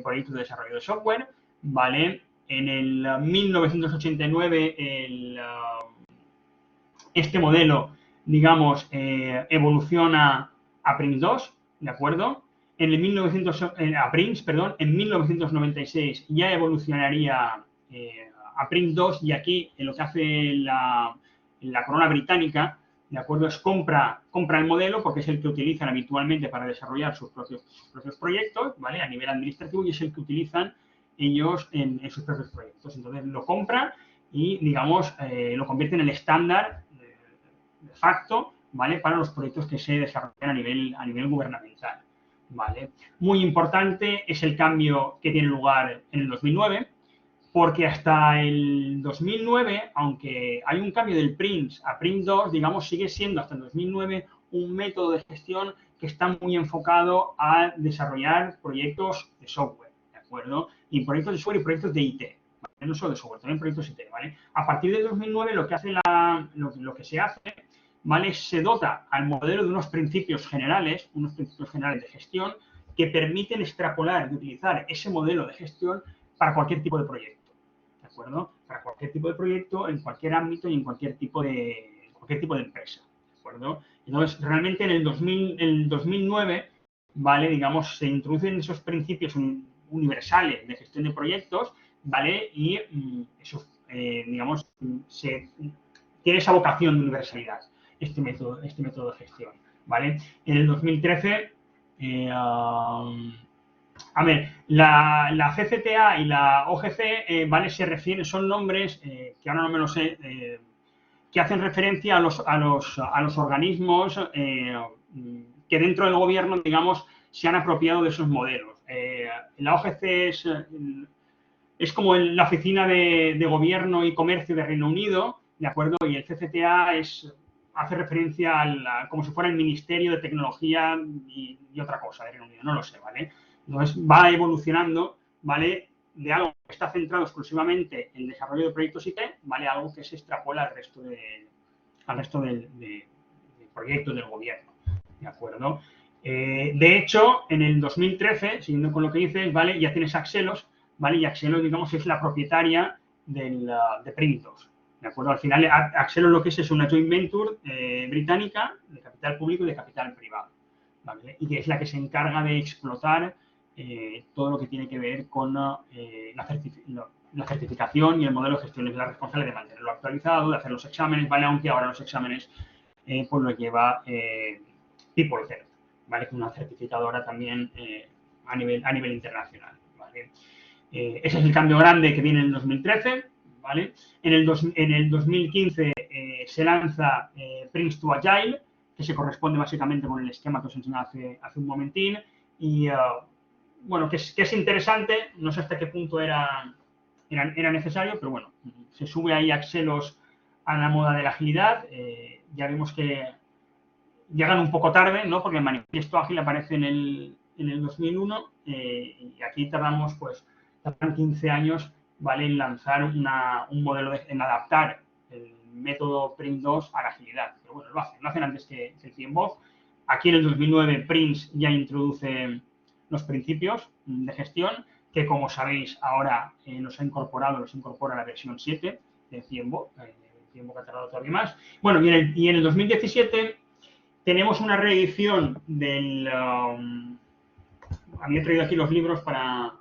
proyectos de desarrollo de software, ¿vale? En el 1989 este modelo, digamos, evoluciona a PRINCE2, ¿de acuerdo? En el 1996 ya evolucionaría a PRINCE2 y aquí lo que hace la corona británica, ¿de acuerdo? Es compra el modelo porque es el que utilizan habitualmente para desarrollar sus propios proyectos, ¿vale? A nivel administrativo y es el que utilizan ellos en sus propios proyectos. Entonces lo compran y, digamos, lo convierten en el estándar de facto, ¿vale? Para los proyectos que se desarrollan a nivel gubernamental, ¿vale? Muy importante es el cambio que tiene lugar en el 2009, porque hasta el 2009, aunque hay un cambio del PRINCE a PRINCE2, digamos, sigue siendo hasta el 2009 un método de gestión que está muy enfocado a desarrollar proyectos de software, ¿de acuerdo? Y proyectos de software y proyectos de IT, ¿vale? No solo de software, también proyectos IT, ¿vale? A partir del 2009 lo que se hace, ¿vale? Se dota al modelo de unos principios generales de gestión que permiten extrapolar y utilizar ese modelo de gestión para cualquier tipo de proyecto. ¿De acuerdo? Para cualquier tipo de proyecto, en cualquier ámbito y en cualquier tipo de empresa. ¿De acuerdo? Entonces, realmente en el 2009, ¿vale? Digamos, se introducen esos principios universales de gestión de proyectos, ¿vale? Y eso, digamos, tiene esa vocación de universalidad, este método de gestión, ¿vale? En el 2013, a ver, la CCTA y la OGC, ¿vale? Se refieren, son nombres, que ahora no me lo sé, que hacen referencia a los organismos que dentro del gobierno, digamos, se han apropiado de esos modelos. La OGC es como la Oficina de Gobierno y Comercio de Reino Unido, ¿de acuerdo? Y el CCTA hace referencia como si fuera el Ministerio de Tecnología y otra cosa de Reino Unido, no lo sé, ¿vale? Entonces va evolucionando, ¿vale? De algo que está centrado exclusivamente en el desarrollo de proyectos IT, ¿vale? Algo que se extrapola al resto de proyectos del gobierno, ¿de acuerdo? De hecho, en el 2013, siguiendo con lo que dices, ¿vale? Ya tienes Axelos, ¿vale? Y Axelos, digamos, es la propietaria de PRINCE2, ¿de acuerdo? Al final, Axelos lo que es una joint venture británica de capital público y de capital privado, ¿vale? Y que es la que se encarga de explotar todo lo que tiene que ver con la certificación y el modelo de gestión. Es la responsable de mantenerlo actualizado, de hacer los exámenes, ¿vale? Aunque ahora los exámenes pues los lleva PeopleCert, ¿vale? Que es una certificadora también a nivel internacional, ¿vale? Ese es el cambio grande que viene en el 2013, ¿vale? En el 2015 se lanza PRINCE2 Agile, que se corresponde básicamente con el esquema que os enseñé hace un momentín y, bueno, que es interesante, no sé hasta qué punto era necesario, pero bueno, se sube ahí Axelos a la moda de la agilidad, ya vemos que llegan un poco tarde, ¿no? Porque el manifiesto ágil aparece en el 2001 y aquí tardan 15 años, ¿vale? En lanzar un modelo, en adaptar el método PRINCE2 a la agilidad. Pero bueno, lo hacen antes que el PMBOK. Aquí en el 2009 PRINCE ya introduce los principios de gestión, que como sabéis ahora los incorpora la versión 7 de PMBOK. PMBOK ha tardado todavía más. Bueno, y en el 2017 tenemos una reedición del... había traído aquí los libros para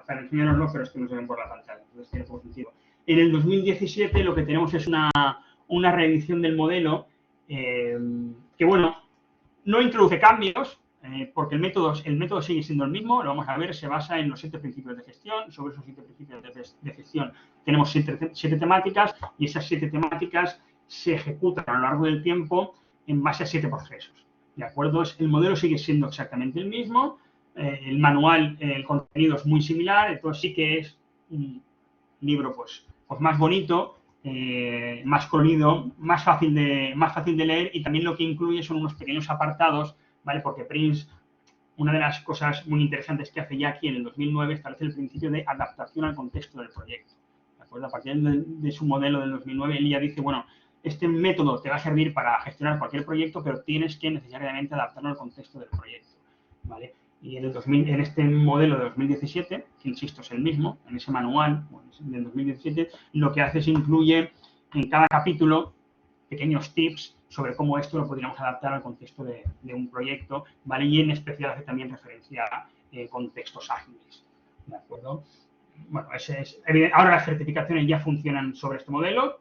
enseñaroslo, pero es que no se ven por la pantalla, entonces tiene poco sentido. En el 2017 lo que tenemos es una reedición del modelo que, bueno, no introduce cambios, porque el método sigue siendo el mismo, lo vamos a ver, se basa en los 7 principios de gestión. Sobre esos 7 principios de gestión tenemos 7 temáticas y esas 7 temáticas se ejecutan a lo largo del tiempo en base a 7 procesos. ¿De acuerdo? El modelo sigue siendo exactamente el mismo, el manual, el contenido es muy similar, entonces sí que es un libro pues más bonito, más colorido, más fácil de leer, y también lo que incluye son unos pequeños apartados, ¿vale? Porque Prince, una de las cosas muy interesantes que hace ya aquí en el 2009, establece el principio de adaptación al contexto del proyecto. ¿De acuerdo? A partir de su modelo del 2009, él ya dice, bueno, este método te va a servir para gestionar cualquier proyecto, pero tienes que necesariamente adaptarlo al contexto del proyecto, ¿vale? Y en este modelo de 2017, que insisto es el mismo, en ese manual del 2017, lo que hace es incluye en cada capítulo pequeños tips sobre cómo esto lo podríamos adaptar al contexto de un proyecto, ¿vale? Y en especial hace también referencia a contextos ágiles, ¿de acuerdo? Bueno, ahora las certificaciones ya funcionan sobre este modelo,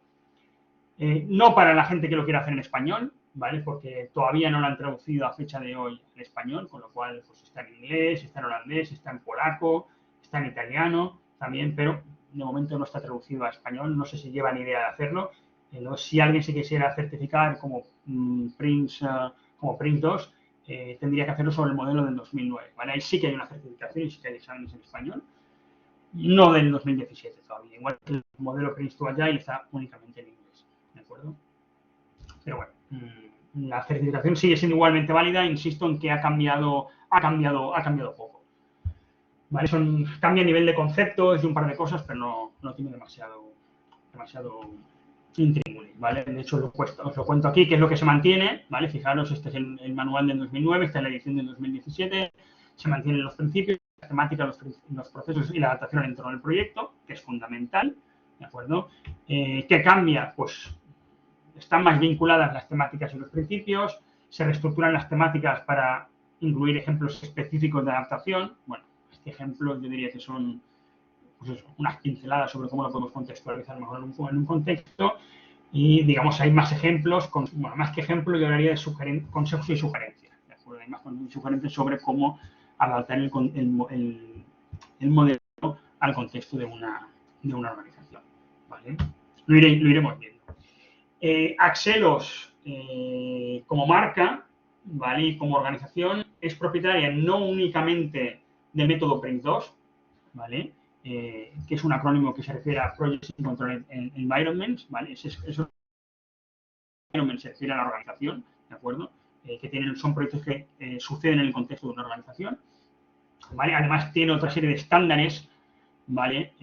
no para la gente que lo quiera hacer en español, ¿vale? Porque todavía no lo han traducido a fecha de hoy en español, con lo cual pues, está en inglés, está en holandés, está en polaco, está en italiano también, pero de momento no está traducido a español, no sé si llevan idea de hacerlo. Si alguien se quisiera certificar como Prince 2, tendría que hacerlo sobre el modelo del 2009, ¿vale? Ahí sí que hay una certificación y sí que hay exámenes en español, no del 2017 todavía, igual que el modelo Prince 2 Agile está únicamente en inglés, ¿de acuerdo? Pero bueno, la certificación sigue siendo igualmente válida, insisto en que ha cambiado poco. ¿Vale? Cambia a nivel de conceptos y un par de cosas, pero no tiene demasiado intríngulis, ¿vale? De hecho, os lo cuento aquí, que es lo que se mantiene, ¿vale? Fijaros, este es el manual del 2009, esta es la edición del 2017, se mantienen los principios, las temáticas, los procesos y la adaptación al entorno del proyecto, que es fundamental, ¿de acuerdo? ¿Qué cambia? Pues están más vinculadas las temáticas y los principios, se reestructuran las temáticas para incluir ejemplos específicos de adaptación. Bueno, este ejemplo yo diría que son pues eso, unas pinceladas sobre cómo lo podemos contextualizar mejor en un contexto, y digamos hay más ejemplos, bueno, más que ejemplos yo hablaría de consejos y sugerencias, ¿de acuerdo? Hay más sugerencias sobre cómo adaptar el modelo al contexto de una organización, ¿vale? Lo iremos viendo. Axelos, como marca, ¿vale? Y como organización, es propietaria no únicamente del método Print2, ¿vale? Que es un acrónimo que se refiere a Projects and Control Environments, ¿vale? Eso se refiere a la organización, ¿de acuerdo? Son proyectos que suceden en el contexto de una organización, ¿vale? Además, tiene otra serie de estándares, ¿vale?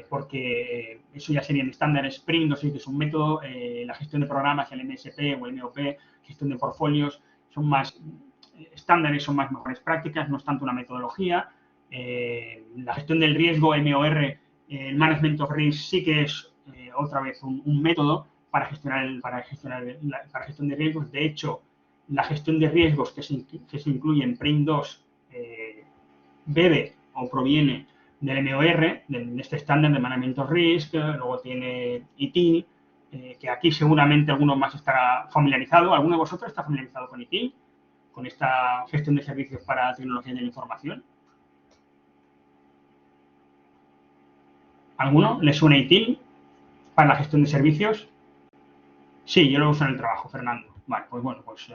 Porque eso ya serían estándares Sprint, no sé, que es un método, la gestión de programas, el MSP o el MOP, gestión de portfolios, son más estándares, son más mejores prácticas, no es tanto una metodología. La gestión del riesgo, MOR, el Management of Risk, sí que es otra vez un método para gestionar para gestión de riesgos. De hecho, la gestión de riesgos que se incluye en Print 2 bebe o proviene del MOR, de este estándar de Management of Risk. Luego tiene ITIL, que aquí seguramente alguno más está familiarizado. ¿Alguno de vosotros está familiarizado con ITIL? Con esta gestión de servicios para tecnología de la información. ¿Alguno le suena ITIL para la gestión de servicios? Sí, yo lo uso en el trabajo, Fernando. Vale, pues bueno, pues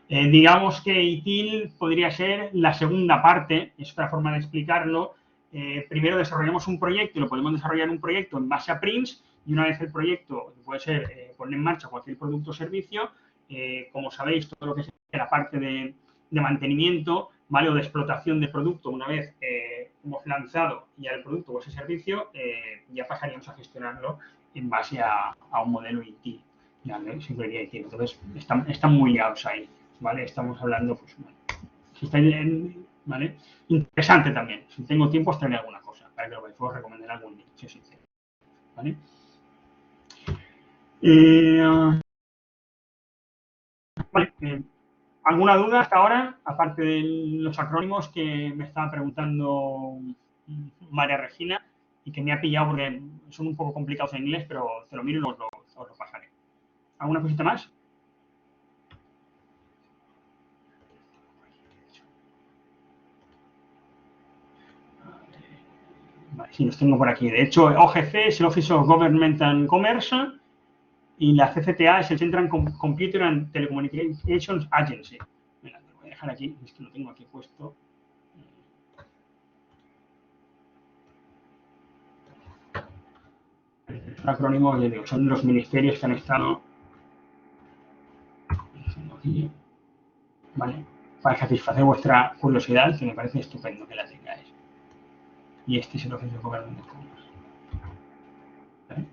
digamos que ITIL podría ser la segunda parte, es otra forma de explicarlo. Primero desarrollamos un proyecto y lo podemos desarrollar un proyecto en base a Prince, y una vez el proyecto puede ser poner en marcha cualquier producto o servicio, como sabéis, todo lo que es la parte de mantenimiento, ¿vale? O de explotación de producto, una vez hemos lanzado ya el producto o ese servicio, ya pasaríamos a gestionarlo en base a un modelo ITIL, ¿vale? Sincronía ITIL. Entonces, están muy ligados ahí, ¿vale? Estamos hablando, pues, bueno, si estáis, ¿vale? Interesante también. Si tengo tiempo, os traeré alguna cosa para que lo veáis. Os recomendaré algún link, si os sincero, ¿vale? Vale, ¿alguna duda hasta ahora? Aparte de los acrónimos que me estaba preguntando María Regina y que me ha pillado porque son un poco complicados en inglés, pero te lo miro y os lo pasaré. ¿Alguna cosita más? Vale, sí, los tengo por aquí. De hecho, OGC es el Office of Government and Commerce. y la CCTA es el Central Computer and Telecommunications Agency. Mira, lo voy a dejar aquí, es que lo tengo aquí puesto. Un acrónimo, ya digo, son los ministerios que han estado, ¿vale? Para satisfacer vuestra curiosidad, que me parece estupendo que la tengáis. Y este es el Office of Government Affairs. ¿Vale?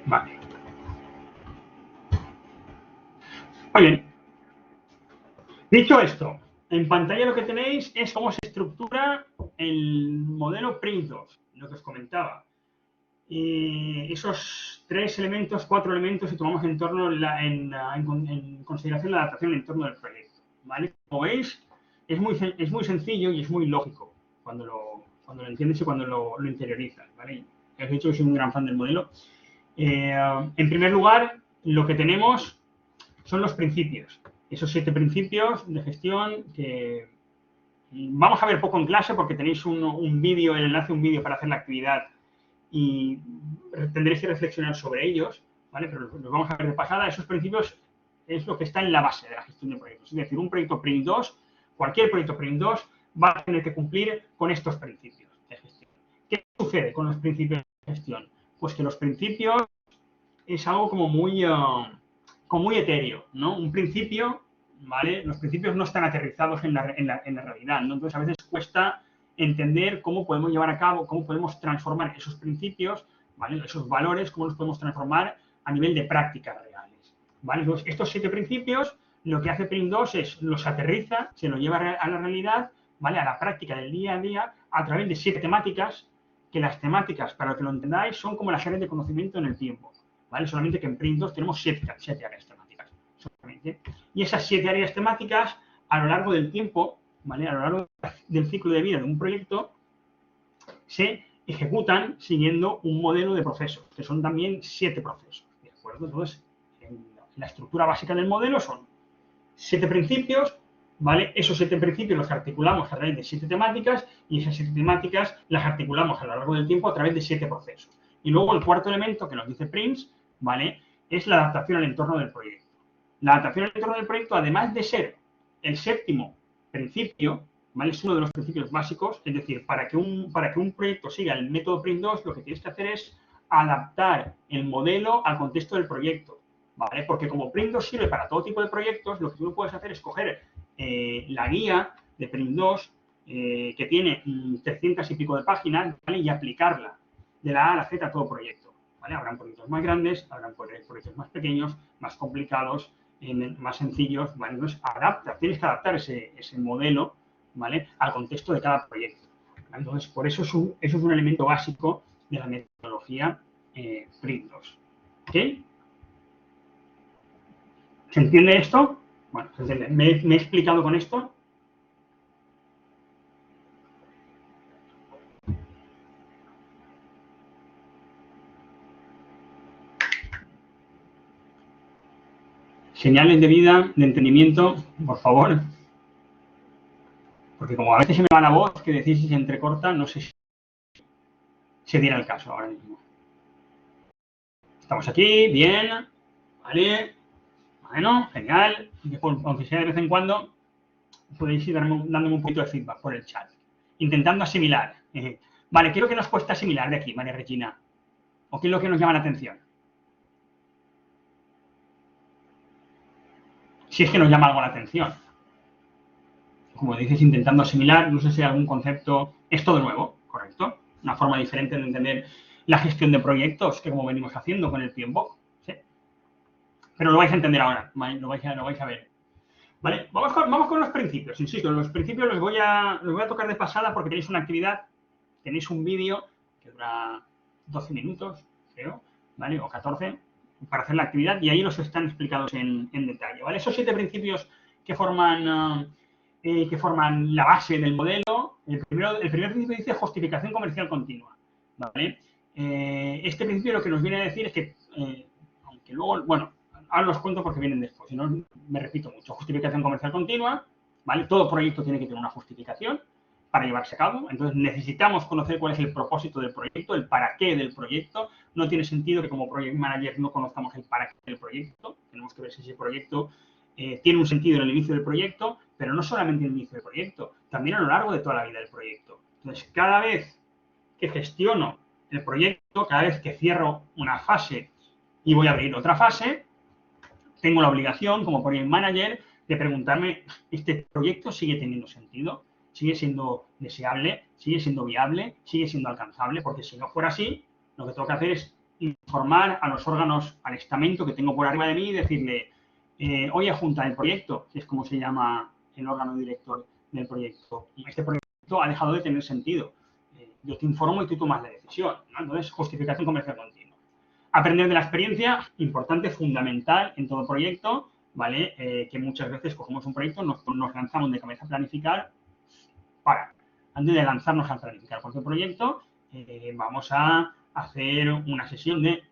Vale. Muy bien. Dicho esto, en pantalla lo que tenéis es cómo se estructura el modelo PRINCE2, lo que os comentaba. Y esos 4 elementos, si tomamos en consideración la adaptación al entorno del proyecto. ¿Vale? Como veis, es muy sencillo y es muy lógico cuando lo entiendes y cuando lo interiorizas. ¿Vale? Ya os he dicho que soy un gran fan del modelo. En primer lugar, lo que tenemos son los principios. Esos 7 principios de gestión que vamos a ver poco en clase porque tenéis un vídeo, el enlace a un vídeo para hacer la actividad y tendréis que reflexionar sobre ellos, ¿vale? Pero los vamos a ver de pasada. Esos principios es lo que está en la base de la gestión de proyectos. Es decir, un proyecto PRINCE2, cualquier proyecto PRINCE2 va a tener que cumplir con estos principios de gestión. ¿Qué sucede con los principios de gestión? Pues que los principios es algo como muy etéreo, ¿no? Un principio, ¿vale? Los principios no están aterrizados en la realidad, ¿no? Entonces, a veces cuesta entender cómo podemos llevar a cabo, cómo podemos transformar esos principios, ¿vale? Esos valores, cómo los podemos transformar a nivel de prácticas reales, ¿vale? Entonces, estos 7 principios, lo que hace PRINCE2 es los aterriza, se los lleva a la realidad, ¿vale? A la práctica del día a día, a través de 7 temáticas, que las temáticas, para que lo entendáis, son como las áreas de conocimiento en el tiempo, ¿vale? Solamente que en PRINCE2 tenemos 7 áreas temáticas, solamente. Y esas 7 áreas temáticas, a lo largo del tiempo, ¿vale? A lo largo del ciclo de vida de un proyecto, se ejecutan siguiendo un modelo de procesos, que son también 7 procesos, ¿de acuerdo? Entonces, la estructura básica del modelo son 7 principios, ¿vale? Esos 7 principios los articulamos a través de 7 temáticas y esas 7 temáticas las articulamos a lo largo del tiempo a través de 7 procesos. Y luego el cuarto elemento que nos dice PRINCE, ¿vale? Es la adaptación al entorno del proyecto. La adaptación al entorno del proyecto, además de ser el 7º principio, ¿vale? Es uno de los principios básicos, es decir, para que un proyecto siga el método PRINCE2, lo que tienes que hacer es adaptar el modelo al contexto del proyecto, ¿vale? Porque como PRINCE2 sirve para todo tipo de proyectos, lo que tú puedes hacer es coger la guía de PRINCE2, que tiene 300 y pico de páginas, ¿vale? Y aplicarla de la A a la Z a todo proyecto, ¿vale? Habrán proyectos más grandes, habrán proyectos más pequeños, más complicados, más sencillos, ¿vale? Entonces, tienes que adaptar ese modelo, ¿vale? Al contexto de cada proyecto, ¿vale? Entonces, por eso eso es un elemento básico de la metodología PRINCE2, ¿ok? ¿Se entiende esto? Bueno, ¿se entiende? ¿Me he explicado con esto? Señales de vida, de entendimiento, por favor. Porque como a veces se me va la voz, que decís si se entrecorta, no sé si se diera el caso ahora mismo. Estamos aquí, bien, ¿vale? Bueno, genial. Aunque sea de vez en cuando, podéis ir dándome un poquito de feedback por el chat. Intentando asimilar. Vale, ¿qué es lo que nos cuesta asimilar de aquí, María Regina? ¿O qué es lo que nos llama la atención? Si es que nos llama algo la atención. Como dices, intentando asimilar, no sé si hay algún concepto, es todo nuevo, ¿correcto? Una forma diferente de entender la gestión de proyectos que como venimos haciendo con el tiempo, ¿sí? Pero lo vais a entender ahora, ¿vale? Lo vais a ver. ¿Vale? Vamos con los principios, insisto, los principios los voy a tocar de pasada porque tenéis una actividad, tenéis un vídeo que dura 12 minutos, creo, ¿vale? O 14, para hacer la actividad y ahí los están explicados en detalle, ¿vale? Esos 7 principios que forman la base del modelo. El primer principio dice justificación comercial continua, ¿vale? Este principio lo que nos viene a decir es que, aunque luego, bueno, ahora los cuento porque vienen después, si no me repito mucho. Justificación comercial continua, ¿vale? Todo proyecto tiene que tener una justificación. para llevarse a cabo. Entonces, necesitamos conocer cuál es el propósito del proyecto, el para qué del proyecto. No tiene sentido que como Project Manager no conozcamos el para qué del proyecto. Tenemos que ver si ese proyecto tiene un sentido en el inicio del proyecto, pero no solamente en el inicio del proyecto, también a lo largo de toda la vida del proyecto. Entonces, cada vez que gestiono el proyecto, cada vez que cierro una fase y voy a abrir otra fase, tengo la obligación, como Project Manager, de preguntarme, ¿este proyecto sigue teniendo sentido? ¿Sigue siendo deseable? ¿Sigue siendo viable? ¿Sigue siendo alcanzable? Porque si no fuera así, lo que tengo que hacer es informar a los órganos, al estamento que tengo por arriba de mí y decirle, oye, junta del proyecto, que es como se llama el órgano director del proyecto, este proyecto ha dejado de tener sentido. Yo te informo y tú tomas la decisión, ¿no? Entonces, justificación comercial continua. Aprender de la experiencia, importante, fundamental en todo proyecto, ¿vale? Que muchas veces cogemos un proyecto, nos lanzamos de cabeza a planificar. Antes de lanzarnos a planificar cualquier proyecto, vamos a hacer una sesión de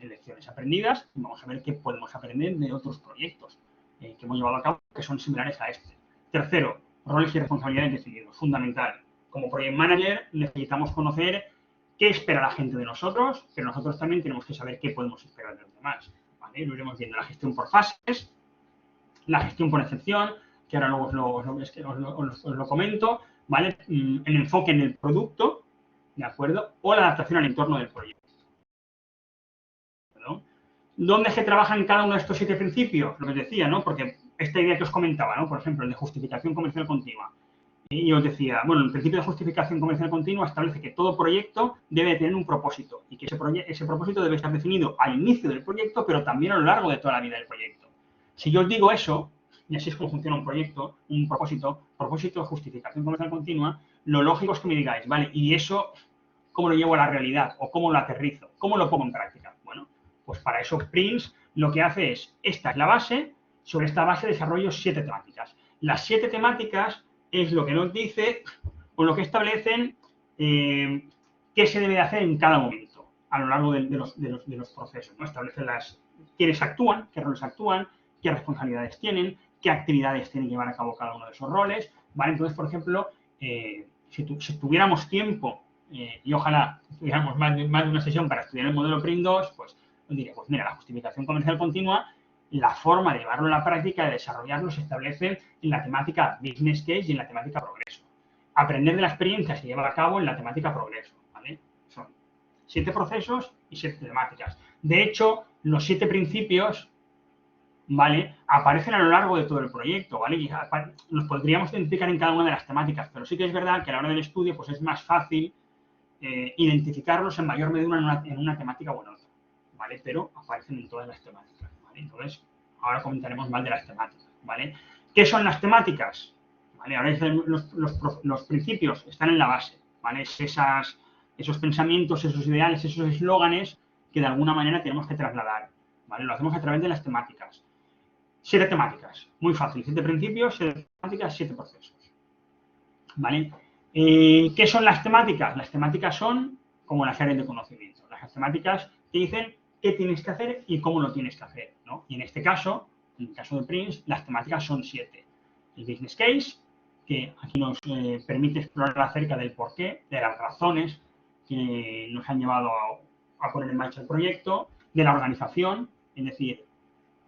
lecciones aprendidas y vamos a ver qué podemos aprender de otros proyectos que hemos llevado a cabo que son similares a este. Tercero, roles y responsabilidades definidos, fundamental. Como Project Manager necesitamos conocer qué espera la gente de nosotros, pero nosotros también tenemos que saber qué podemos esperar de los demás. ¿Vale? Lo iremos viendo. La gestión por fases, la gestión por excepción, que ahora luego os lo comento, ¿vale? El enfoque en el producto, ¿de acuerdo? O la adaptación al entorno del proyecto. ¿No? ¿Dónde se trabaja en cada uno de estos 7 principios? Lo que os decía, ¿no? Porque esta idea que os comentaba, ¿no? Por ejemplo, el de justificación comercial continua. Y os decía, bueno, el principio de justificación comercial continua establece que todo proyecto debe tener un propósito y que ese propósito debe estar definido al inicio del proyecto, pero también a lo largo de toda la vida del proyecto. Si yo os digo eso, y así es como funciona un proyecto, un propósito de justificación comercial continua, lo lógico es que me digáis, vale, ¿y eso cómo lo llevo a la realidad? ¿O cómo lo aterrizo? ¿Cómo lo pongo en práctica? Bueno, pues para eso Prince lo que hace es, esta es la base, sobre esta base desarrollo 7 temáticas. Las 7 temáticas es lo que nos dice o lo que establecen qué se debe hacer en cada momento a lo largo de los procesos, ¿no? Establecen quiénes actúan, qué roles actúan, qué responsabilidades tienen, qué actividades tienen que llevar a cabo cada uno de esos roles, ¿vale? Entonces, por ejemplo, si tuviéramos tiempo y ojalá tuviéramos más de una sesión para estudiar el modelo PRINCE 2, pues diría, pues mira, la justificación comercial continua, la forma de llevarlo a la práctica, de desarrollarlo, se establece en la temática Business Case y en la temática Progreso. Aprender de la experiencia se lleva a cabo en la temática Progreso, ¿vale? Son 7 procesos y 7 temáticas. De hecho, los 7 principios, ¿vale? Aparecen a lo largo de todo el proyecto, ¿vale? Y nos podríamos identificar en cada una de las temáticas, pero sí que es verdad que a la hora del estudio pues es más fácil identificarlos en mayor medida en una temática o en otra, ¿vale? Pero aparecen en todas las temáticas, ¿vale? Entonces, ahora comentaremos más de las temáticas, ¿vale? ¿Qué son las temáticas? ¿Vale? Ahora los principios están en la base, ¿vale? Esos pensamientos, esos ideales, esos eslóganes que de alguna manera tenemos que trasladar, ¿vale? Lo hacemos a través de las temáticas. 7 temáticas, muy fácil, 7 principios, 7 temáticas, 7 procesos, ¿vale? ¿Qué son las temáticas? Las temáticas son como las áreas de conocimiento. Las temáticas te dicen qué tienes que hacer y cómo lo tienes que hacer, ¿no? Y en este caso, en el caso de Prince, las temáticas son 7. El business case, que aquí nos permite explorar acerca del porqué, de las razones que nos han llevado a poner en marcha el proyecto, de la organización, es decir,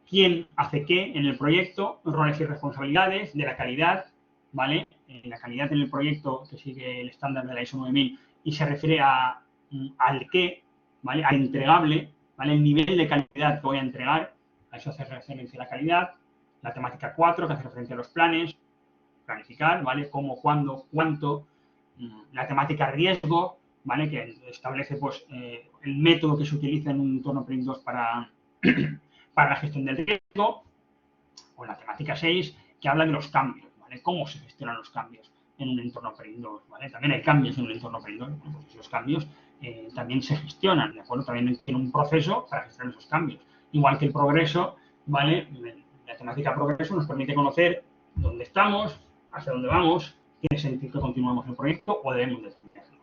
quién hace qué en el proyecto, roles y responsabilidades, de la calidad, ¿vale? La calidad en el proyecto que sigue el estándar de la ISO 9000 y se refiere al qué, ¿vale? Al entregable, ¿vale? El nivel de calidad que voy a entregar, a eso hace referencia a la calidad. La temática 4, que hace referencia a los planes, planificar, ¿vale? Cómo, cuándo, cuánto. La temática riesgo, ¿vale? Que establece, pues, el método que se utiliza en un entorno PRINCE 2 para la gestión del riesgo. O la temática 6, que habla de los cambios, ¿vale? Cómo se gestionan los cambios en un entorno PRINCE 2, ¿vale? También hay cambios en un entorno PRINCE 2, pues esos cambios también se gestionan, ¿de acuerdo? También tiene un proceso para gestionar esos cambios. Igual que el progreso, ¿vale? La temática progreso nos permite conocer dónde estamos, hacia dónde vamos, tiene sentido que continuemos el proyecto o debemos detenerlo,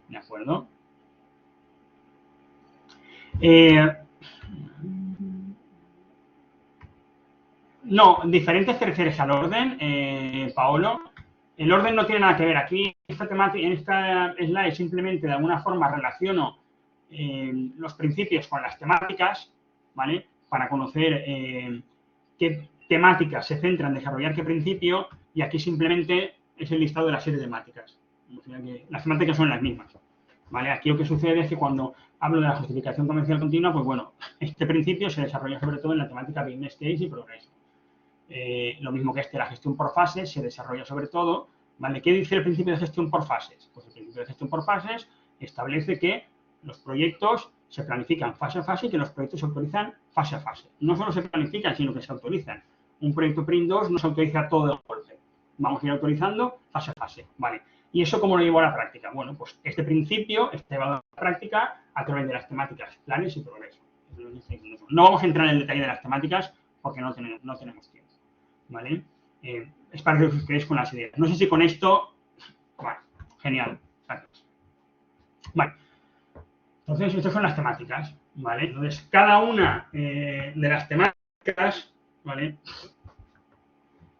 ¿de acuerdo? No, diferentes te refieres al orden, Paolo. El orden no tiene nada que ver. Aquí, en esta slide simplemente de alguna forma relaciono los principios con las temáticas, ¿vale? Para conocer qué temáticas se centran en desarrollar qué principio, y aquí simplemente es el listado de la serie de temáticas. O sea que las temáticas son las mismas, ¿vale? Aquí lo que sucede es que cuando hablo de la justificación comercial continua, pues bueno, este principio se desarrolla sobre todo en la temática business case y progreso. Lo mismo que la gestión por fases se desarrolla sobre todo, ¿vale? ¿Qué dice el principio de gestión por fases? Pues el principio de gestión por fases establece que los proyectos se planifican fase a fase y que los proyectos se autorizan fase a fase. No solo se planifican, sino que se autorizan. Un proyecto PRIN 2 no se autoriza todo de golpe. Vamos a ir autorizando fase a fase, ¿vale? ¿Y eso cómo lo llevo a la práctica? Bueno, pues este principio está llevado a la práctica a través de las temáticas, planes y progreso. No vamos a entrar en el detalle de las temáticas porque no tenemos tiempo, ¿vale? Es para que os quedéis con las ideas. No sé si con esto... Bueno, genial. Gracias. Vale. Entonces, estas son las temáticas, ¿vale? Entonces, cada una de las temáticas, ¿vale?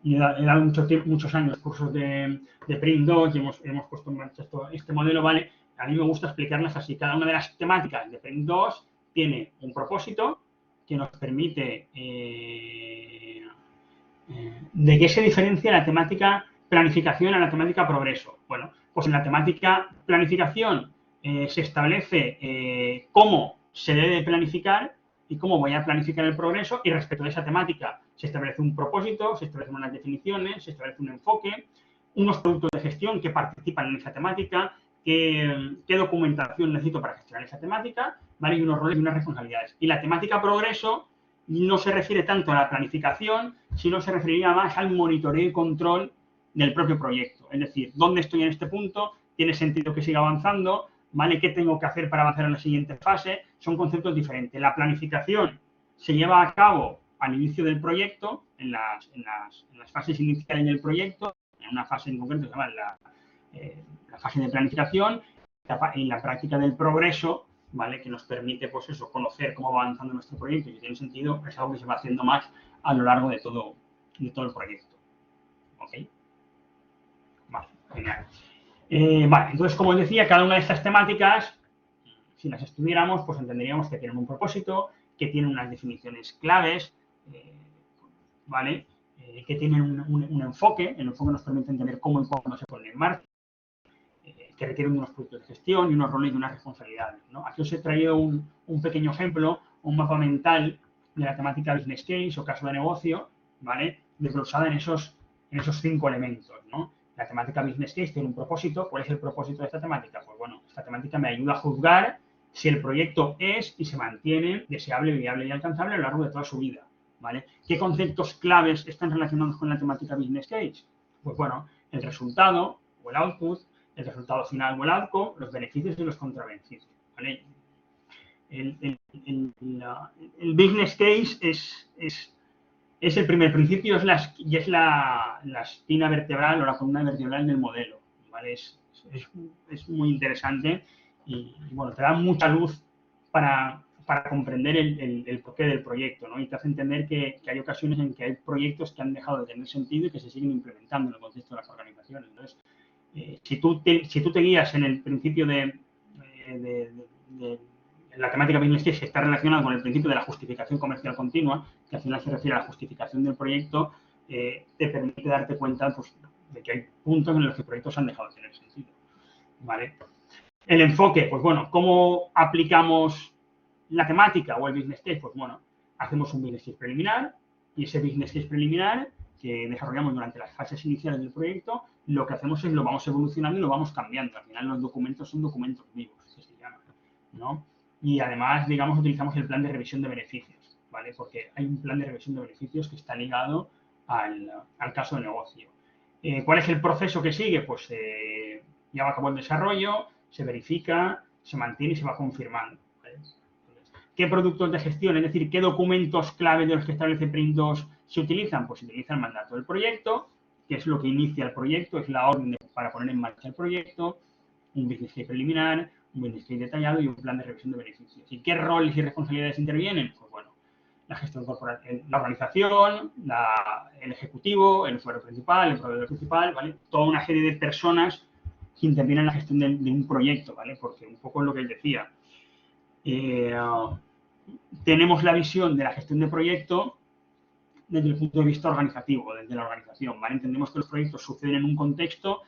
Y he dado muchos años cursos de PRINT 2 y hemos puesto en marcha este modelo, ¿vale? A mí me gusta explicarlas así. Cada una de las temáticas de PRINT 2 tiene un propósito que nos permite ¿de qué se diferencia la temática planificación a la temática progreso? Bueno, pues en la temática planificación se establece cómo se debe planificar y cómo voy a planificar el progreso, y respecto de esa temática se establece un propósito, se establecen unas definiciones, se establece un enfoque, unos productos de gestión que participan en esa temática, qué documentación necesito para gestionar esa temática, ¿vale? Y unos roles y unas responsabilidades. Y la temática progreso no se refiere tanto a la planificación, sino se referiría más al monitoreo y control del propio proyecto. Es decir, ¿dónde estoy en este punto? ¿Tiene sentido que siga avanzando? ¿Vale? ¿Qué tengo que hacer para avanzar en la siguiente fase? Son conceptos diferentes. La planificación se lleva a cabo al inicio del proyecto, en las fases iniciales del proyecto, en una fase en concreto se llama la fase de planificación, en la práctica del progreso, ¿vale? Que nos permite, pues eso, conocer cómo va avanzando nuestro proyecto y que tiene sentido, es algo que se va haciendo más a lo largo de todo el proyecto. ¿Ok? Vale, genial. Vale, entonces, como os decía, cada una de estas temáticas, si las estudiáramos, pues entenderíamos que tienen un propósito, que tienen unas definiciones claves, ¿vale? Que tienen un enfoque. El enfoque nos permite entender cómo y cuándo se ponen en marcha, que requieren unos productos de gestión y unos roles y unas responsabilidades, ¿no? Aquí os he traído un pequeño ejemplo, un mapa mental de la temática business case o caso de negocio, ¿vale? Desglosada en esos 5 elementos, ¿no? La temática business case tiene un propósito. ¿Cuál es el propósito de esta temática? Pues bueno, esta temática me ayuda a juzgar si el proyecto es y se mantiene deseable, viable y alcanzable a lo largo de toda su vida, ¿vale? ¿Qué conceptos claves están relacionados con la temática business case? Pues bueno, el resultado o el output, el resultado final o el outcome, los beneficios y los contrabeneficios, ¿vale? El business case es el primer principio, es la espina vertebral o la columna vertebral del modelo, ¿vale? Es muy interesante y, bueno, te da mucha luz para comprender el porqué del proyecto, ¿no? Y te hace entender que hay ocasiones en que hay proyectos que han dejado de tener sentido y que se siguen implementando en el contexto de las organizaciones. Entonces, si tú te guías en el principio de la temática business case, que está relacionada con el principio de la justificación comercial continua, que al final se refiere a la justificación del proyecto, te permite darte cuenta, pues, de que hay puntos en los que proyectos han dejado de tener sentido, ¿vale? El enfoque, pues bueno, ¿cómo aplicamos la temática o el business case? Pues bueno, hacemos un business case preliminar, y ese business case preliminar que desarrollamos durante las fases iniciales del proyecto, lo que hacemos es lo vamos evolucionando y lo vamos cambiando. Al final los documentos son documentos vivos, que se llaman, ¿no? Y además, digamos, utilizamos el plan de revisión de beneficios, ¿vale? Porque hay un plan de revisión de beneficios que está ligado al caso de negocio. ¿Cuál es el proceso que sigue? Pues lleva a cabo el desarrollo, se verifica, se mantiene y se va confirmando, ¿vale? ¿Qué productos de gestión, es decir, qué documentos clave de los que establece PRINT 2 se utilizan? Pues se utiliza el mandato del proyecto, que es lo que inicia el proyecto, es la orden para poner en marcha el proyecto, un business case preliminar, un business case detallado y un plan de revisión de beneficios. ¿Y qué roles y responsabilidades intervienen? Pues bueno, la gestión corporal, la organización, el ejecutivo, el usuario principal, el proveedor principal, ¿vale? Toda una serie de personas que intervienen en la gestión de un proyecto, ¿vale? Porque un poco es lo que él decía. Tenemos la visión de la gestión de proyecto desde el punto de vista organizativo, desde la organización, ¿vale? Entendemos que los proyectos suceden en un contexto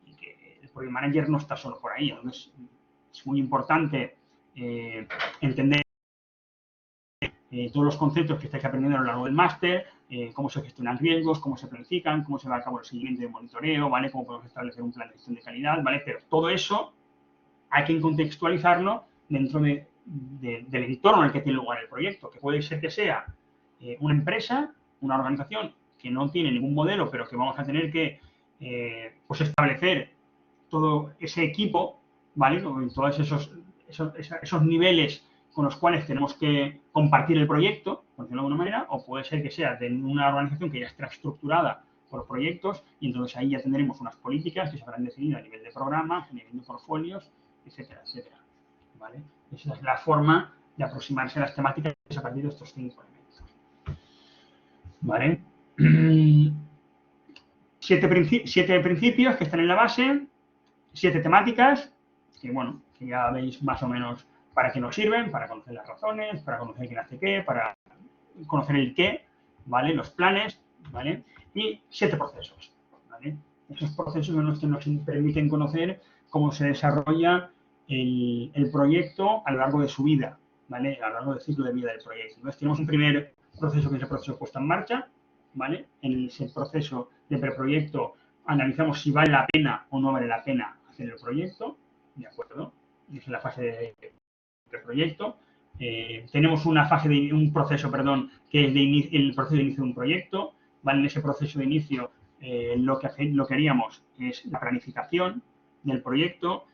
y que el project manager no está solo por ahí. Entonces, es muy importante entender todos los conceptos que estáis aprendiendo a lo largo del máster, cómo se gestionan riesgos, cómo se planifican, cómo se va a cabo el seguimiento de monitoreo, ¿vale? Cómo podemos establecer un plan de gestión de calidad, ¿vale? Pero todo eso hay que contextualizarlo dentro del entorno en el que tiene lugar el proyecto, que puede ser que sea una empresa, una organización que no tiene ningún modelo, pero que vamos a tener que pues establecer todo ese equipo, ¿vale? Todos esos niveles con los cuales tenemos que compartir el proyecto, por decirlo de alguna manera, o puede ser que sea de una organización que ya está estructurada por proyectos y entonces ahí ya tendremos unas políticas que se habrán definido a nivel de programas, a nivel de portfolios, etcétera, etcétera, ¿vale? Esa es la forma de aproximarse a las temáticas a partir de estos 5 elementos, ¿vale? 7 principios que están en la base, 7 temáticas, que bueno, que ya veis más o menos para qué nos sirven, para conocer las razones, para conocer quién hace qué, para conocer el qué, ¿vale? Los planes, ¿vale? Y 7 procesos, ¿vale? Esos procesos son los que nos permiten conocer cómo se desarrolla el proyecto a lo largo de su vida, ¿vale? A lo largo del ciclo de vida del proyecto. Entonces, tenemos un primer proceso que es el proceso de puesta en marcha, ¿vale? En ese proceso de preproyecto analizamos si vale la pena o no vale la pena hacer el proyecto, ¿de acuerdo? Es la fase de preproyecto. Tenemos un proceso, que es el proceso de inicio de un proyecto, ¿vale? En ese proceso de inicio lo que haríamos es la planificación del proyecto.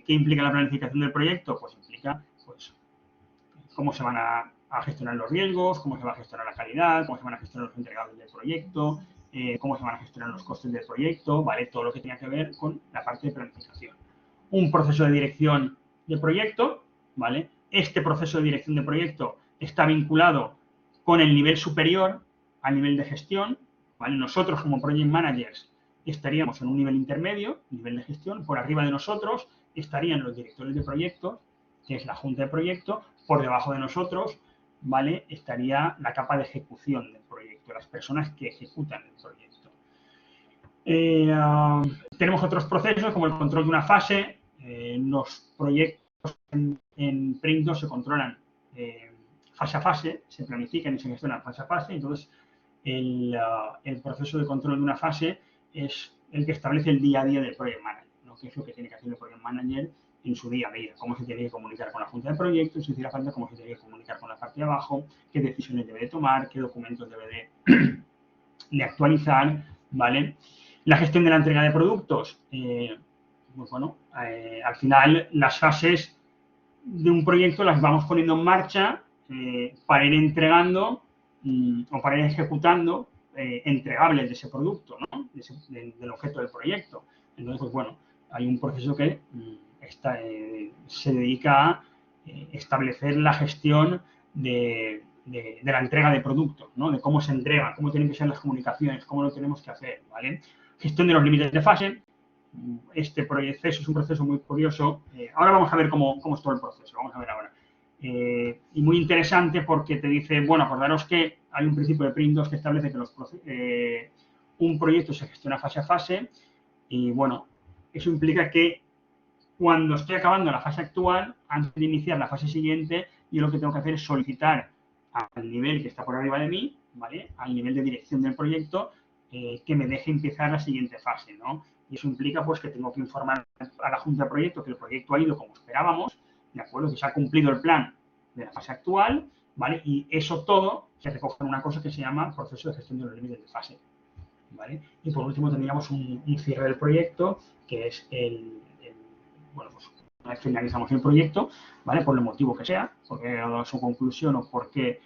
¿Qué implica la planificación del proyecto? Pues implica pues, cómo se van a gestionar los riesgos, cómo se va a gestionar la calidad, cómo se van a gestionar los entregables del proyecto, cómo se van a gestionar los costes del proyecto, ¿vale? Todo lo que tenga que ver con la parte de planificación. Un proceso de dirección de proyecto, ¿vale? Este proceso de dirección de proyecto está vinculado con el nivel superior al nivel de gestión, ¿vale? Nosotros como project managers estaríamos en un nivel intermedio, nivel de gestión, por arriba de nosotros estarían los directores de proyectos, que es la junta de proyecto, por debajo de nosotros, ¿vale? Estaría la capa de ejecución del proyecto, las personas que ejecutan el proyecto. Tenemos otros procesos como el control de una fase. Los proyectos en Print 2 se controlan fase a fase, se planifican y se gestionan fase a fase. Entonces, el proceso de control de una fase es el que establece el día a día del project manager, ¿no? ¿Qué es lo que tiene que hacer el project manager en su día a día? Cómo se tiene que comunicar con la junta de proyectos, si hiciera falta, cómo se tiene que comunicar con la parte de abajo, qué decisiones debe de tomar, qué documentos debe de actualizar, ¿vale? La gestión de la entrega de productos. Pues bueno, al final las fases de un proyecto las vamos poniendo en marcha para ir entregando o para ir ejecutando entregables de ese producto, ¿no? Del objeto del proyecto. Entonces, pues bueno, hay un proceso que se dedica a establecer la gestión de la entrega de productos, ¿no? De cómo se entrega, cómo tienen que ser las comunicaciones, cómo lo tenemos que hacer, ¿vale? Gestión de los límites de fase. Este proceso es un proceso muy curioso. Ahora vamos a ver cómo es todo el proceso, vamos a ver ahora. Y muy interesante porque te dice, bueno, acordaros que hay un principio de Print 2 que establece que un proyecto se gestiona fase a fase y, bueno, eso implica que cuando estoy acabando la fase actual, antes de iniciar la fase siguiente, yo lo que tengo que hacer es solicitar al nivel que está por arriba de mí, ¿vale? Al nivel de dirección del proyecto, que me deje empezar la siguiente fase, ¿no? Y eso implica pues que tengo que informar a la junta de proyecto que el proyecto ha ido como esperábamos, ¿de acuerdo? Que se ha cumplido el plan de la fase actual, ¿vale? Y eso todo se recoge en una cosa que se llama proceso de gestión de los límites de fase, ¿vale? Y por último tendríamos un cierre del proyecto, que es bueno, pues una vez finalizamos el proyecto, ¿vale? Por el motivo que sea, porque ha dado su conclusión o porque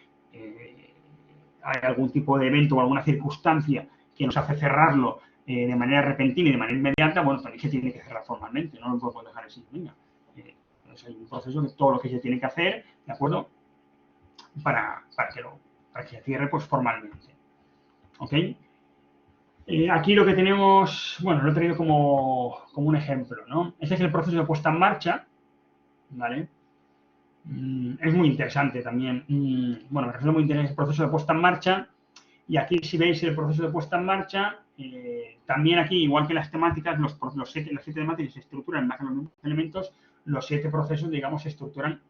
hay algún tipo de evento o alguna circunstancia que nos hace cerrarlo de manera repentina y de manera inmediata, bueno, también se tiene que cerrar formalmente, no lo podemos dejar así, venga. Entonces hay un proceso de todo lo que se tiene que hacer, ¿de acuerdo? para que se cierre pues, formalmente. ¿Ok? Aquí lo que tenemos, bueno, lo he traído como un ejemplo, ¿no? Este es el proceso de puesta en marcha, ¿vale? Es muy interesante también. Bueno, me resulta muy interesante el proceso de puesta en marcha. Y aquí, si veis el proceso de puesta en marcha, también aquí, igual que las temáticas, las siete temáticas se estructuran en base a los mismos elementos, los 7 procesos, digamos, se estructuran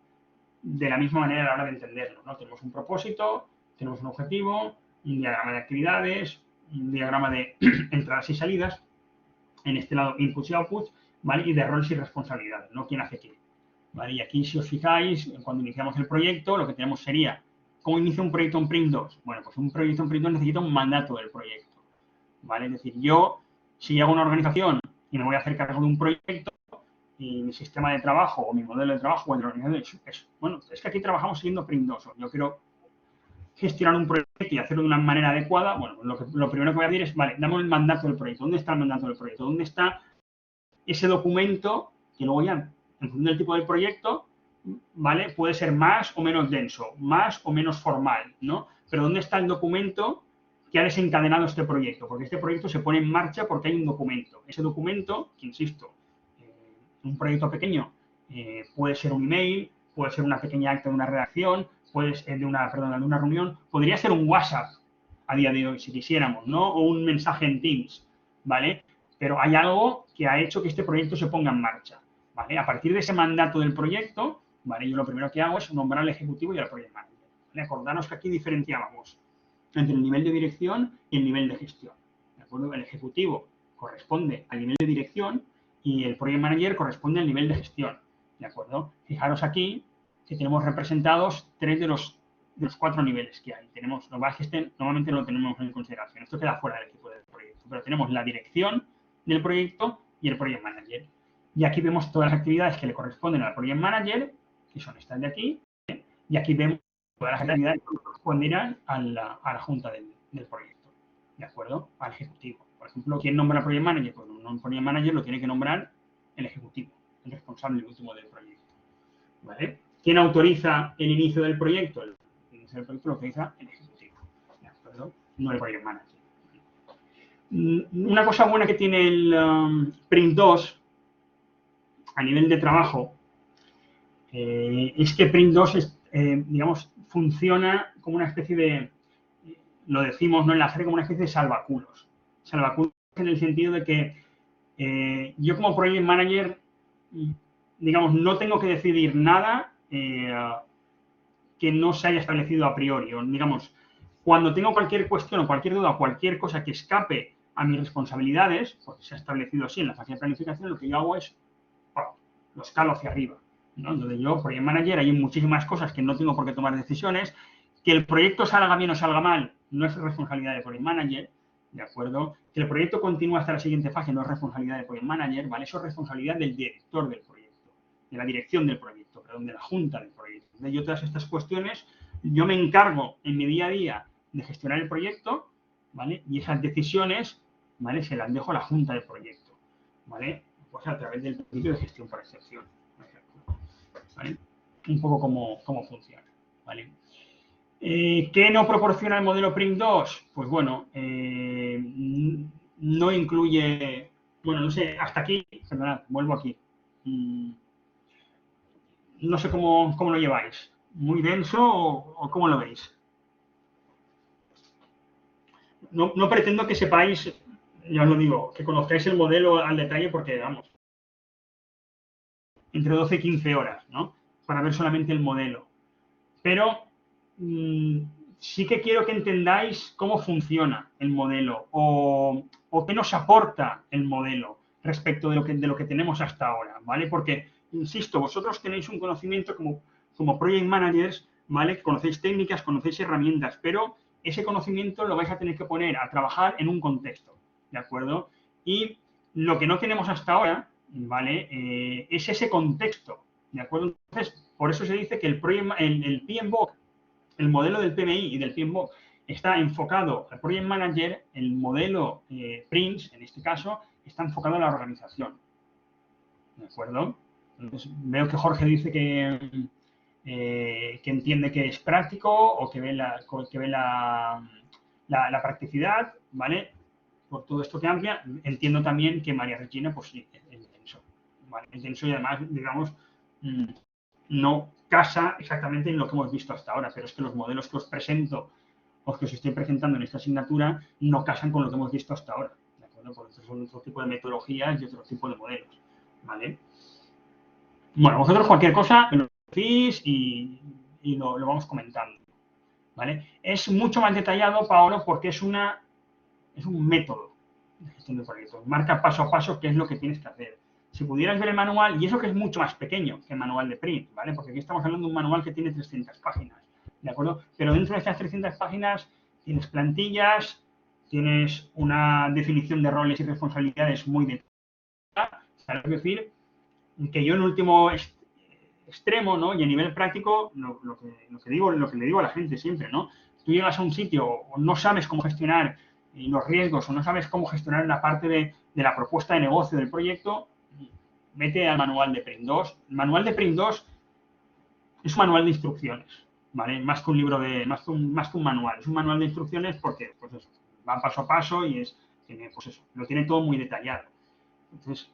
de la misma manera a la hora de entenderlo, ¿no? Tenemos un propósito, tenemos un objetivo, un diagrama de actividades, un diagrama de entradas y salidas, en este lado inputs y outputs, ¿vale? Y de roles y responsabilidades, ¿no? ¿Quién hace qué? ¿Vale? Y aquí, si os fijáis, cuando iniciamos el proyecto, lo que tenemos sería, ¿cómo inicia un proyecto en Print 2? Bueno, pues un proyecto en Print 2 necesita un mandato del proyecto, ¿vale? Es decir, yo, si hago una organización y me voy a hacer cargo de un proyecto, y mi sistema de trabajo o mi modelo de trabajo o de organización es, bueno, es que aquí trabajamos siguiendo Print 2. Yo quiero gestionar un proyecto y hacerlo de una manera adecuada. Bueno, lo primero que voy a decir es, vale, dame el mandato del proyecto. ¿Dónde está el mandato del proyecto? ¿Dónde está ese documento que luego ya, en función del tipo de proyecto, ¿vale? Puede ser más o menos denso, más o menos formal, ¿no? Pero ¿dónde está el documento que ha desencadenado este proyecto? Porque este proyecto se pone en marcha porque hay un documento. Ese documento, que insisto, un proyecto pequeño puede ser un email, puede ser una pequeña acta de una redacción, puede ser de una reunión, podría ser un WhatsApp a día de hoy, si quisiéramos, ¿no? O un mensaje en Teams, ¿vale? Pero hay algo que ha hecho que este proyecto se ponga en marcha, ¿vale? A partir de ese mandato del proyecto, ¿vale? Yo lo primero que hago es nombrar al ejecutivo y al project manager. ¿Vale? Acordaros que aquí diferenciábamos entre el nivel de dirección y el nivel de gestión, ¿de acuerdo? El ejecutivo corresponde al nivel de dirección y el project manager corresponde al nivel de gestión, ¿de acuerdo? Fijaros aquí que tenemos representados 3 de los 4 niveles que hay. Tenemos, lo que estén, normalmente no lo tenemos en consideración. Esto queda fuera del equipo del proyecto, pero tenemos la dirección del proyecto y el project manager. Y aquí vemos todas las actividades que le corresponden al project manager, que son estas de aquí, y aquí vemos todas las actividades que corresponderán a la junta del proyecto, ¿de acuerdo? Al ejecutivo. Por ejemplo, ¿quién nombra project manager? Pues un project manager lo tiene que nombrar el ejecutivo, el responsable último del proyecto, ¿vale? ¿Quién autoriza el inicio del proyecto? El inicio del proyecto lo autoriza el ejecutivo, ¿de acuerdo? No el project manager. Una cosa buena que tiene el Print 2 a nivel de trabajo es que Print 2 es, digamos, funciona como una especie de, lo decimos, ¿no? En la jerga, como una especie de salvaculos. Salvaculos en el sentido de que yo como project manager, digamos, no tengo que decidir nada que no se haya establecido a priori. O, digamos, cuando tengo cualquier cuestión o cualquier duda o cualquier cosa que escape a mis responsabilidades, porque se ha establecido así en la fase de planificación, lo que yo hago es, bueno, lo escalo hacia arriba, ¿no? Entonces yo, project manager, hay muchísimas cosas que no tengo por qué tomar decisiones. Que el proyecto salga bien o salga mal no es responsabilidad del project manager, ¿de acuerdo? Que el proyecto continúe hasta la siguiente fase no es responsabilidad del project manager, ¿vale? Eso es responsabilidad del director del proyecto, de la dirección del proyecto, perdón, de la junta del proyecto. Entonces, yo todas estas cuestiones, yo me encargo en mi día a día de gestionar el proyecto, ¿vale? Y esas decisiones, ¿vale? Se las dejo a la junta del proyecto, ¿vale? Pues a través del principio de gestión por excepción, por ejemplo, ¿vale? Un poco cómo funciona, ¿vale? ¿Qué no proporciona el modelo Print 2? Pues bueno, no incluye, bueno, no sé, hasta aquí, perdonad, vuelvo aquí. No sé cómo lo lleváis. ¿Muy denso o cómo lo veis? No pretendo que sepáis, ya os lo digo, que conozcáis el modelo al detalle porque, vamos, entre 12 y 15 horas, ¿no? Para ver solamente el modelo. Pero sí que quiero que entendáis cómo funciona el modelo o qué nos aporta el modelo respecto de lo que tenemos hasta ahora, ¿vale? Porque, insisto, vosotros tenéis un conocimiento como project managers, ¿vale? Conocéis técnicas, conocéis herramientas, pero ese conocimiento lo vais a tener que poner a trabajar en un contexto, ¿de acuerdo? Y lo que no tenemos hasta ahora, ¿vale? Es ese contexto, ¿de acuerdo? Entonces, por eso se dice que el PMBOK, el modelo del PMI y del PMBOK está enfocado al Project Manager, el modelo PRINCE, en este caso, está enfocado a la organización. ¿De acuerdo? Entonces, veo que Jorge dice que que entiende que es práctico o que ve la practicidad, ¿vale? Por todo esto que amplia, entiendo también que María Regina, pues sí, es denso, ¿vale? Es denso y además, digamos, no casa exactamente en lo que hemos visto hasta ahora, pero es que los modelos que os presento o que os estoy presentando en esta asignatura no casan con lo que hemos visto hasta ahora, ¿de acuerdo? Porque son otro tipo de metodologías y otro tipo de modelos, ¿vale? Bueno, vosotros cualquier cosa me lo decís y lo vamos comentando, ¿vale? Es mucho más detallado, Paolo, porque es un método de gestión de proyectos. Marca paso a paso qué es lo que tienes que hacer. Si pudieras ver el manual, y eso que es mucho más pequeño que el manual de Print, ¿vale? Porque aquí estamos hablando de un manual que tiene 300 páginas, ¿de acuerdo? Pero dentro de estas 300 páginas tienes plantillas, tienes una definición de roles y responsabilidades muy detallada, ¿sabes? Es decir, que yo en último extremo, ¿no? Y a nivel práctico, lo que le digo a la gente siempre, ¿no? Tú llegas a un sitio o no sabes cómo gestionar los riesgos o no sabes cómo gestionar la parte de la propuesta de negocio del proyecto, vete al manual de Print 2. El manual de Print 2 es un manual de instrucciones, ¿vale? Más que un libro más que un manual. Es un manual de instrucciones porque, pues eso, va paso a paso y pues eso, lo tiene todo muy detallado. Entonces,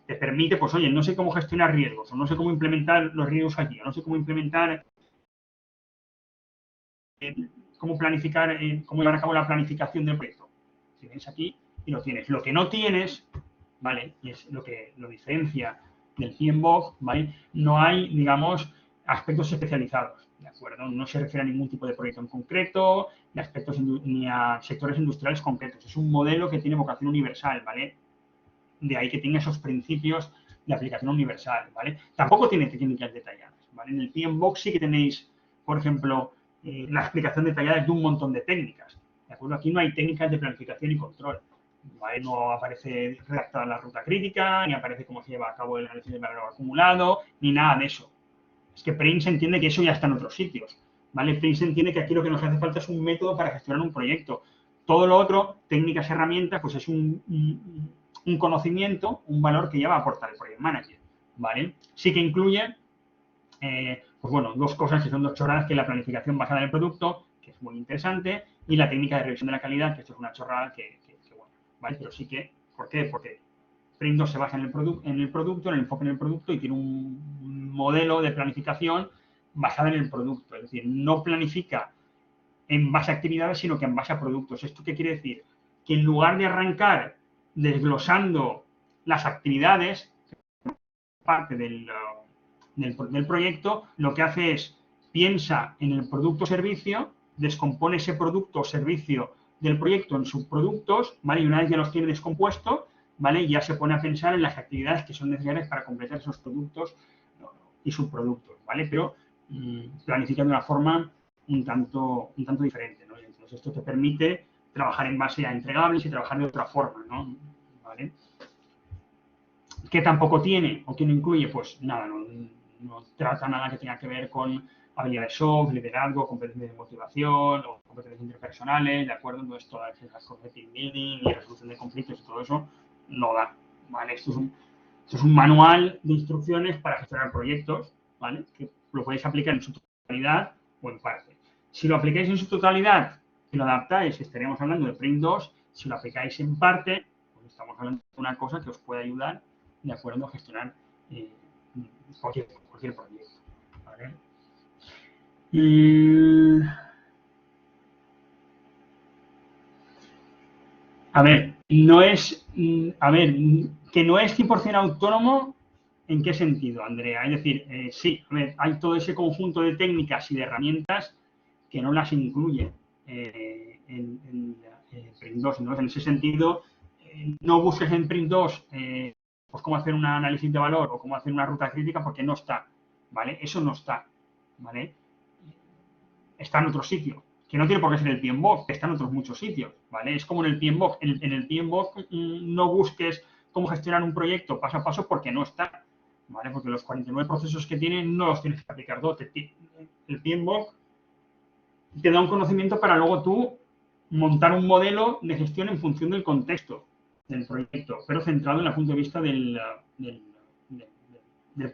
te permite, pues oye, no sé cómo gestionar riesgos, o no sé cómo implementar los riesgos aquí, o no sé cómo implementar, cómo planificar, cómo llevar a cabo la planificación del proyecto. Tienes aquí y lo tienes. Lo que no tienes, ¿vale? Y es lo que lo diferencia del PMBOK, ¿vale? No hay, digamos, aspectos especializados, ¿de acuerdo? No se refiere a ningún tipo de proyecto en concreto, ni a sectores industriales concretos. Es un modelo que tiene vocación universal, ¿vale? De ahí que tenga esos principios de aplicación universal, ¿vale? Tampoco tiene técnicas detalladas, ¿vale? En el PMBOK sí que tenéis, por ejemplo, la explicación detallada de un montón de técnicas, ¿de acuerdo? Aquí no hay técnicas de planificación y control, ¿vale? No aparece redactada la ruta crítica, ni aparece cómo se lleva a cabo el análisis de valor acumulado, ni nada de eso. Es que Prince entiende que eso ya está en otros sitios, ¿vale? Prince entiende que aquí lo que nos hace falta es un método para gestionar un proyecto. Todo lo otro, técnicas, herramientas, pues es un conocimiento, un valor que ya va a aportar el Project Manager, ¿vale? Sí que incluye, pues bueno, dos cosas que son dos chorradas, que es la planificación basada en el producto, que es muy interesante, y la técnica de revisión de la calidad, que esto es una chorrada que bueno, ¿vale? Pero sí que, ¿por qué? Porque Print 2 se basa en el producto, en el enfoque en el producto y tiene un modelo de planificación basado en el producto. Es decir, no planifica en base a actividades, sino que en base a productos. ¿Esto qué quiere decir? Que en lugar de arrancar desglosando las actividades, parte del proyecto, lo que hace es piensa en el producto o servicio, descompone ese producto o servicio del proyecto en subproductos, ¿vale? Y una vez ya los tiene descompuestos, ¿vale? Ya se pone a pensar en las actividades que son necesarias para completar esos productos y subproductos, ¿vale? Pero planifica de una forma un tanto diferente, ¿no? Entonces, esto te permite trabajar en base a entregables y trabajar de otra forma, ¿no? ¿Vale? ¿Qué tampoco tiene o que no incluye? Pues nada, no trata nada que tenga que ver con habilidades soft, liderazgo, competencias de motivación o competencias interpersonales, ¿de acuerdo? No es todas esas cosas de team building y resolución de conflictos y todo eso, no da, ¿vale? Esto es un manual de instrucciones para gestionar proyectos, ¿vale? Que lo podéis aplicar en su totalidad o en parte. Si lo aplicáis en su totalidad y lo adaptáis, estaríamos hablando de Print 2. Si lo aplicáis en parte, pues estamos hablando de una cosa que os puede ayudar, de acuerdo, a gestionar cualquier proyecto, ¿vale? A ver, que no es 100% autónomo, ¿en qué sentido, Andrea? Es decir, sí, a ver, hay todo ese conjunto de técnicas y de herramientas que no las incluye en Print 2, ¿no? En ese sentido, no busques en Print 2 pues cómo hacer un análisis de valor o cómo hacer una ruta crítica porque no está, ¿vale? Eso no está, ¿vale? Está en otro sitio, que no tiene por qué ser el PMBOK, que está en otros muchos sitios, ¿vale? Es como en el PMBOK. En el PMBOK no busques cómo gestionar un proyecto paso a paso porque no está, ¿vale? Porque los 49 procesos que tiene no los tienes que aplicar todo. El PMBOK te da un conocimiento para luego tú montar un modelo de gestión en función del contexto del proyecto, pero centrado en el punto de vista del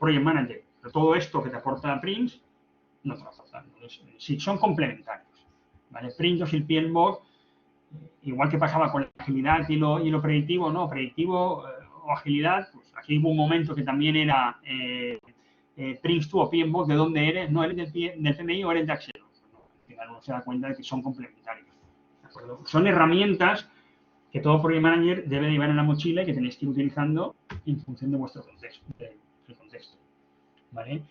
Project Manager. Pero todo esto que te aporta Prince no te lo aportan. Entonces, sí, son complementarios. ¿Vale? PRINCE2 y el PMBOK, igual que pasaba con la agilidad y lo predictivo, ¿no? Predictivo o agilidad, pues aquí hubo un momento que también era PRINCE2 o PMBOK, ¿de dónde eres? ¿No eres del PMI o eres de Axel? No, al final uno se da cuenta de que son complementarios. ¿De acuerdo? Son herramientas que todo Project Manager debe llevar en la mochila y que tenéis que ir utilizando en función de vuestro contexto. ¿Vale?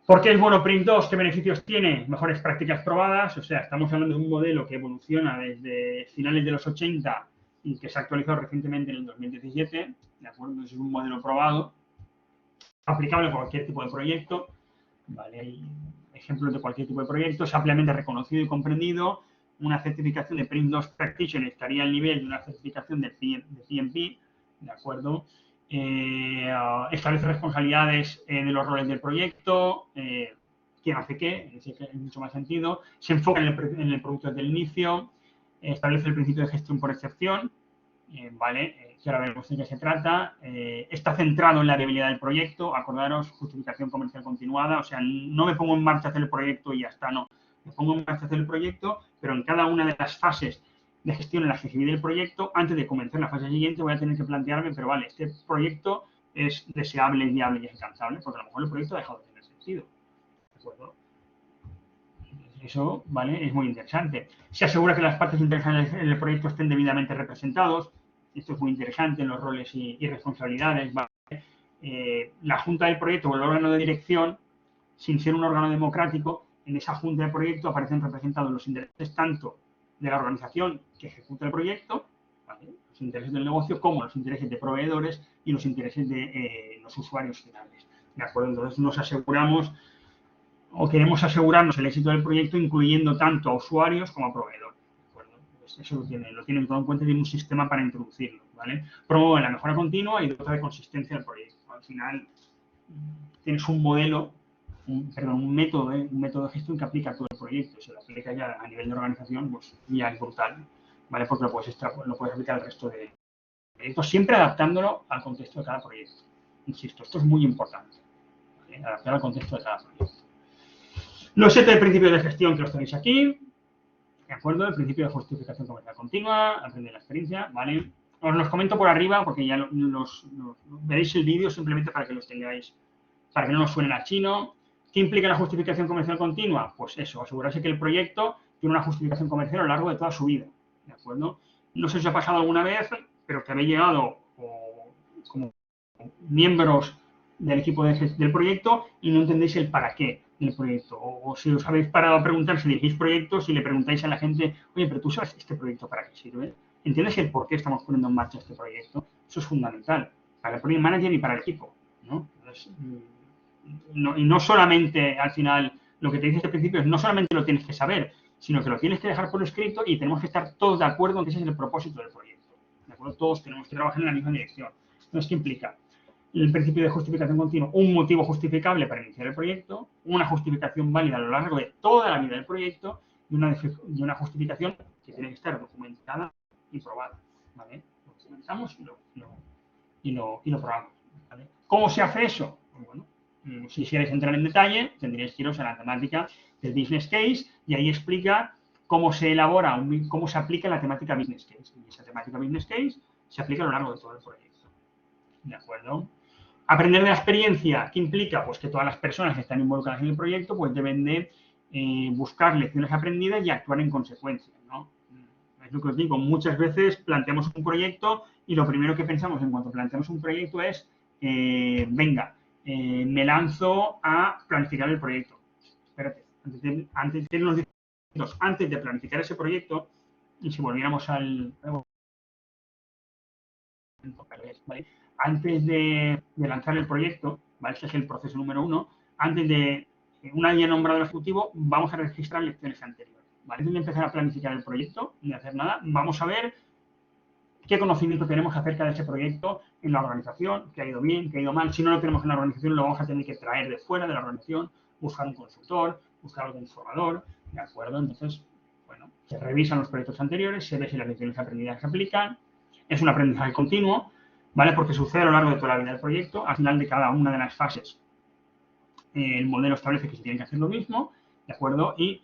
¿Por qué es bueno PRINCE2? ¿Qué beneficios tiene? Mejores prácticas probadas. O sea, estamos hablando de un modelo que evoluciona desde finales de los 80 y que se ha actualizado recientemente en el 2017. ¿De acuerdo? Entonces es un modelo probado, aplicable a cualquier tipo de proyecto. ¿Vale? Hay ejemplos de cualquier tipo de proyecto. Es ampliamente reconocido y comprendido. Una certificación de PRINCE2 Practitioner estaría al nivel de una certificación de PMP. ¿De acuerdo? Establece responsabilidades de los roles del proyecto, quién hace qué, en mucho más sentido, se enfoca en el producto desde el inicio, establece el principio de gestión por excepción, ¿vale? Que ahora veremos de qué se trata, está centrado en la viabilidad del proyecto, acordaros, justificación comercial continuada, o sea, no me pongo en marcha a hacer el proyecto y ya está, no, me pongo en marcha a hacer el proyecto, pero en cada una de las fases de gestión en la que se divide el proyecto, antes de comenzar la fase siguiente voy a tener que plantearme, pero vale, este proyecto es deseable, viable y alcanzable, porque a lo mejor el proyecto ha dejado de tener sentido. ¿De acuerdo? Eso, ¿vale? Es muy interesante. Se asegura que las partes interesadas en el proyecto estén debidamente representados. Esto es muy interesante en los roles y responsabilidades, ¿vale? La junta del proyecto o el órgano de dirección, sin ser un órgano democrático, en esa junta de proyecto aparecen representados los intereses tanto de la organización que ejecuta el proyecto, ¿vale? Los intereses del negocio, como los intereses de proveedores y los intereses de los usuarios finales. ¿De acuerdo? Entonces nos aseguramos o queremos asegurarnos el éxito del proyecto incluyendo tanto a usuarios como a proveedores. ¿De acuerdo? Pues eso lo tienen todo en cuenta y tiene un sistema para introducirlo. ¿Vale? Promueve la mejora continua y dota de consistencia al proyecto. Al final tienes un modelo, un método de gestión que aplica a todo el proyecto. Se lo aplica ya a nivel de organización, pues ya es brutal, ¿vale? Porque lo puedes aplicar al resto de proyectos, siempre adaptándolo al contexto de cada proyecto. Insisto, esto es muy importante, ¿vale? Adaptar al contexto de cada proyecto. Los 7 principios de gestión que los tenéis aquí, ¿de acuerdo? El principio de justificación comercial continua, aprender la experiencia, ¿vale? Os los comento por arriba porque ya veréis el vídeo simplemente para que los tengáis, para que no nos suenen a chino. ¿Qué implica la justificación comercial continua? Pues eso, asegurarse que el proyecto tiene una justificación comercial a lo largo de toda su vida, ¿de acuerdo? No sé si os ha pasado alguna vez, pero que habéis llegado como miembros del equipo del proyecto y no entendéis el para qué del proyecto. O si os habéis parado a preguntar si dirigís proyectos y le preguntáis a la gente, oye, pero tú sabes este proyecto para qué sirve. ¿Entiendes el por qué estamos poniendo en marcha este proyecto? Eso es fundamental para el project manager y para el equipo, ¿no? Entonces, y no solamente al final lo que te dice al principio es no solamente lo tienes que saber, sino que lo tienes que dejar por escrito y tenemos que estar todos de acuerdo en que ese es el propósito del proyecto. ¿De acuerdo? Todos tenemos que trabajar en la misma dirección. Entonces, ¿qué implica? El principio de justificación continua, un motivo justificable para iniciar el proyecto, una justificación válida a lo largo de toda la vida del proyecto y una justificación que tiene que estar documentada y probada. ¿Vale? Lo documentamos y lo probamos. ¿Vale? ¿Cómo se hace eso? Pues bueno, si queréis entrar en detalle, tendríais que iros a la temática del business case y ahí explica cómo se elabora, cómo se aplica la temática business case. Y esa temática business case se aplica a lo largo de todo el proyecto. ¿De acuerdo? Aprender de la experiencia, ¿qué implica? Pues que todas las personas que están involucradas en el proyecto pues deben de buscar lecciones aprendidas y actuar en consecuencia, ¿no? Es lo que os digo, muchas veces planteamos un proyecto y lo primero que pensamos en cuanto planteamos un proyecto es, venga, me lanzo a planificar el proyecto. Espérate, antes de planificar ese proyecto, y si volviéramos al... ¿vale? Antes de lanzar el proyecto, ¿vale? Este es el proceso número 1, antes de una vez nombrado el ejecutivo, vamos a registrar lecciones anteriores. ¿Vale? Antes de empezar a planificar el proyecto, ni hacer nada, vamos a ver qué conocimiento tenemos acerca de ese proyecto en la organización, qué ha ido bien, qué ha ido mal. Si no lo tenemos en la organización, lo vamos a tener que traer de fuera de la organización, buscar un consultor, buscar algún formador, ¿de acuerdo? Entonces, bueno, se revisan los proyectos anteriores, se ve si las lecciones aprendidas se aplican, es un aprendizaje continuo, ¿vale? Porque sucede a lo largo de toda la vida del proyecto, al final de cada una de las fases el modelo establece que se tiene que hacer lo mismo, ¿de acuerdo? Y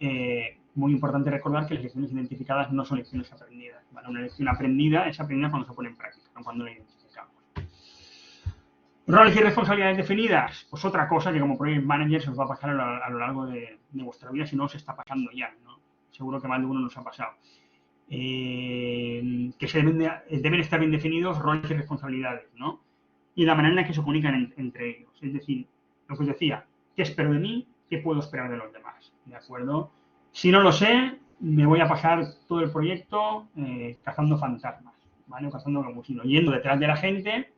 muy importante recordar que las lecciones identificadas no son lecciones aprendidas, ¿vale? Una lección aprendida es aprendida cuando se pone en práctica, no cuando la identificamos. ¿Roles y responsabilidades definidas? Pues otra cosa que como Project Manager se os va a pasar a lo largo de vuestra vida, si no os está pasando ya, ¿no? Seguro que más de uno nos ha pasado. Que deben estar bien definidos roles y responsabilidades, ¿no? Y la manera en la que se comunican entre ellos. Es decir, lo que os decía, ¿qué espero de mí? ¿Qué puedo esperar de los demás? ¿De acuerdo? Si no lo sé, me voy a pasar todo el proyecto cazando fantasmas, ¿vale? O cazando capuchinos, yendo detrás de la gente,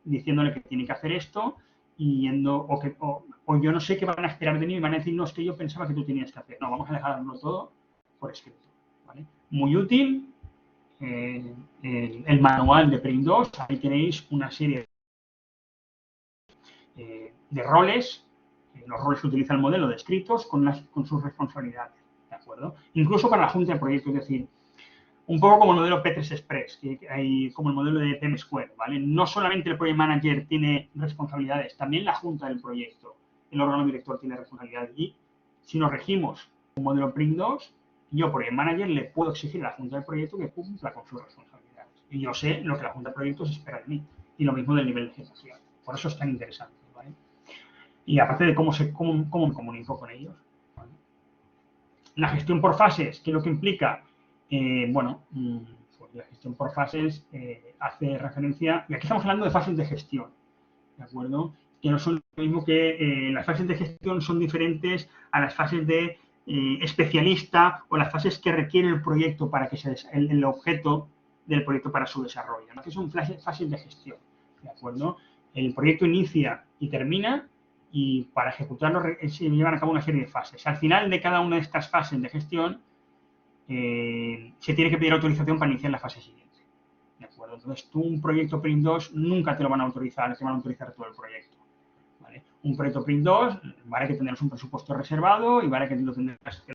diciéndole que tiene que hacer esto, y yendo, o yo no sé qué van a esperar de mí y van a decir, no, es que yo pensaba que tú tenías que hacer. No, vamos a dejarlo todo por escrito, ¿vale? Muy útil, el manual de Print 2, ahí tenéis una serie de roles, los roles que utiliza el modelo descritos con sus responsabilidades, ¿de acuerdo? Incluso para la junta de proyectos, es decir, un poco como el modelo P3 Express, que hay como el modelo de PM Square, ¿vale? No solamente el Project Manager tiene responsabilidades, también la junta del proyecto, el órgano director tiene responsabilidades. Y si nos regimos un modelo Print 2, yo, Project Manager, le puedo exigir a la junta del proyecto que cumpla con sus responsabilidades. Y yo sé lo que la junta de proyectos espera de mí. Y lo mismo del nivel de ejecución. Por eso es tan interesante, ¿vale? Y aparte de cómo me comunico con ellos, ¿vale? La gestión por fases, ¿qué es lo que implica? Bueno, pues la gestión por fases hace referencia, y aquí estamos hablando de fases de gestión, ¿de acuerdo? Que no son lo mismo que las fases de gestión son diferentes a las fases de especialista o las fases que requiere el proyecto para que el objeto del proyecto para su desarrollo, ¿no? Que son fases de gestión, ¿de acuerdo? El proyecto inicia y termina, y para ejecutarlo se llevan a cabo una serie de fases. Al final de cada una de estas fases de gestión se tiene que pedir autorización para iniciar la fase siguiente, ¿de acuerdo? Entonces, tú un proyecto Print 2 nunca te lo van a autorizar, te van a autorizar todo el proyecto, ¿vale? Un proyecto Print 2, vale que tendrás un presupuesto reservado y vale que lo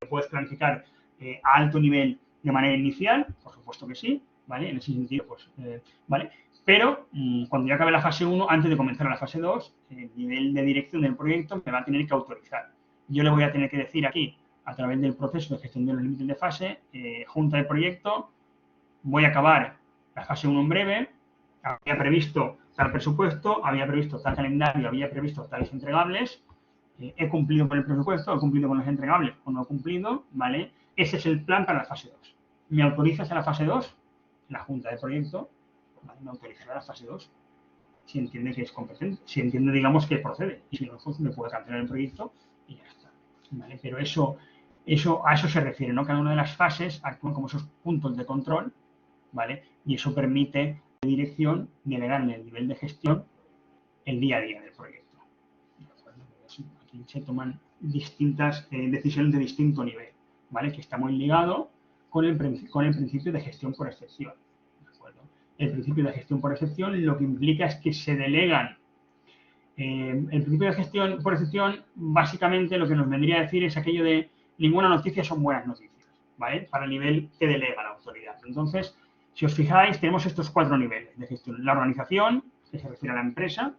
puedes planificar a alto nivel de manera inicial, por supuesto que sí, ¿vale? En ese sentido, pues, ¿vale? Pero cuando ya acabe la fase 1, antes de comenzar la fase 2, el nivel de dirección del proyecto me va a tener que autorizar. Yo le voy a tener que decir aquí, a través del proceso de gestión de los límites de fase, junta de proyecto, voy a acabar la fase 1 en breve, había previsto tal presupuesto, había previsto tal calendario, había previsto tales entregables, he cumplido con el presupuesto, he cumplido con los entregables o no he cumplido, ¿vale? Ese es el plan para la fase 2. ¿Me autorizas a la fase 2? La junta de proyecto, ¿vale? Me autorizará a la fase 2 si entiende que es competente, si entiende, digamos, que procede. Y si no, pues me puede cancelar el proyecto y ya está, ¿vale? Pero a eso se refiere, ¿no? Cada una de las fases actúan como esos puntos de control, ¿vale? Y eso permite la dirección delegar en el nivel de gestión el día a día del proyecto. Aquí se toman distintas decisiones de distinto nivel, ¿vale? Que está muy ligado con el principio de gestión por excepción, ¿de acuerdo? El principio de gestión por excepción lo que implica es que se delegan. El principio de gestión por excepción, básicamente lo que nos vendría a decir es aquello de ninguna noticia son buenas noticias, ¿vale? Para el nivel que delega la autoridad. Entonces, si os fijáis, tenemos estos 4 niveles de gestión. La organización, que se refiere a la empresa,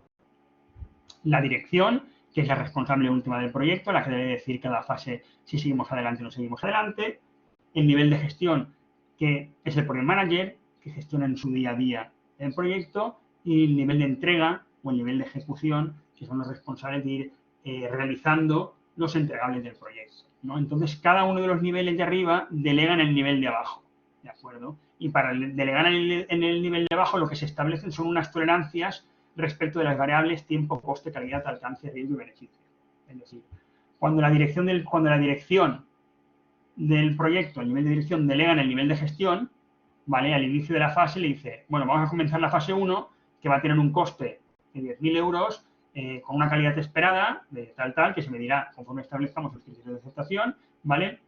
la dirección, que es la responsable última del proyecto, la que debe decir cada fase si seguimos adelante o no seguimos adelante. El nivel de gestión, que es el Project Manager, que gestiona en su día a día el proyecto. Y el nivel de entrega o el nivel de ejecución, que son los responsables de ir realizando los entregables del proyecto, ¿no? Entonces, cada uno de los niveles de arriba delega en el nivel de abajo, ¿de acuerdo? Y para delegar en el nivel de abajo, lo que se establecen son unas tolerancias respecto de las variables tiempo, coste, calidad, alcance, riesgo y beneficio. Es decir, cuando la dirección del proyecto, el nivel de dirección, delega en el nivel de gestión, ¿vale? Al inicio de la fase le dice, bueno, vamos a comenzar la fase 1, que va a tener un coste de 10.000 euros, con una calidad esperada de tal, que se medirá conforme establezcamos los criterios de aceptación, ¿vale?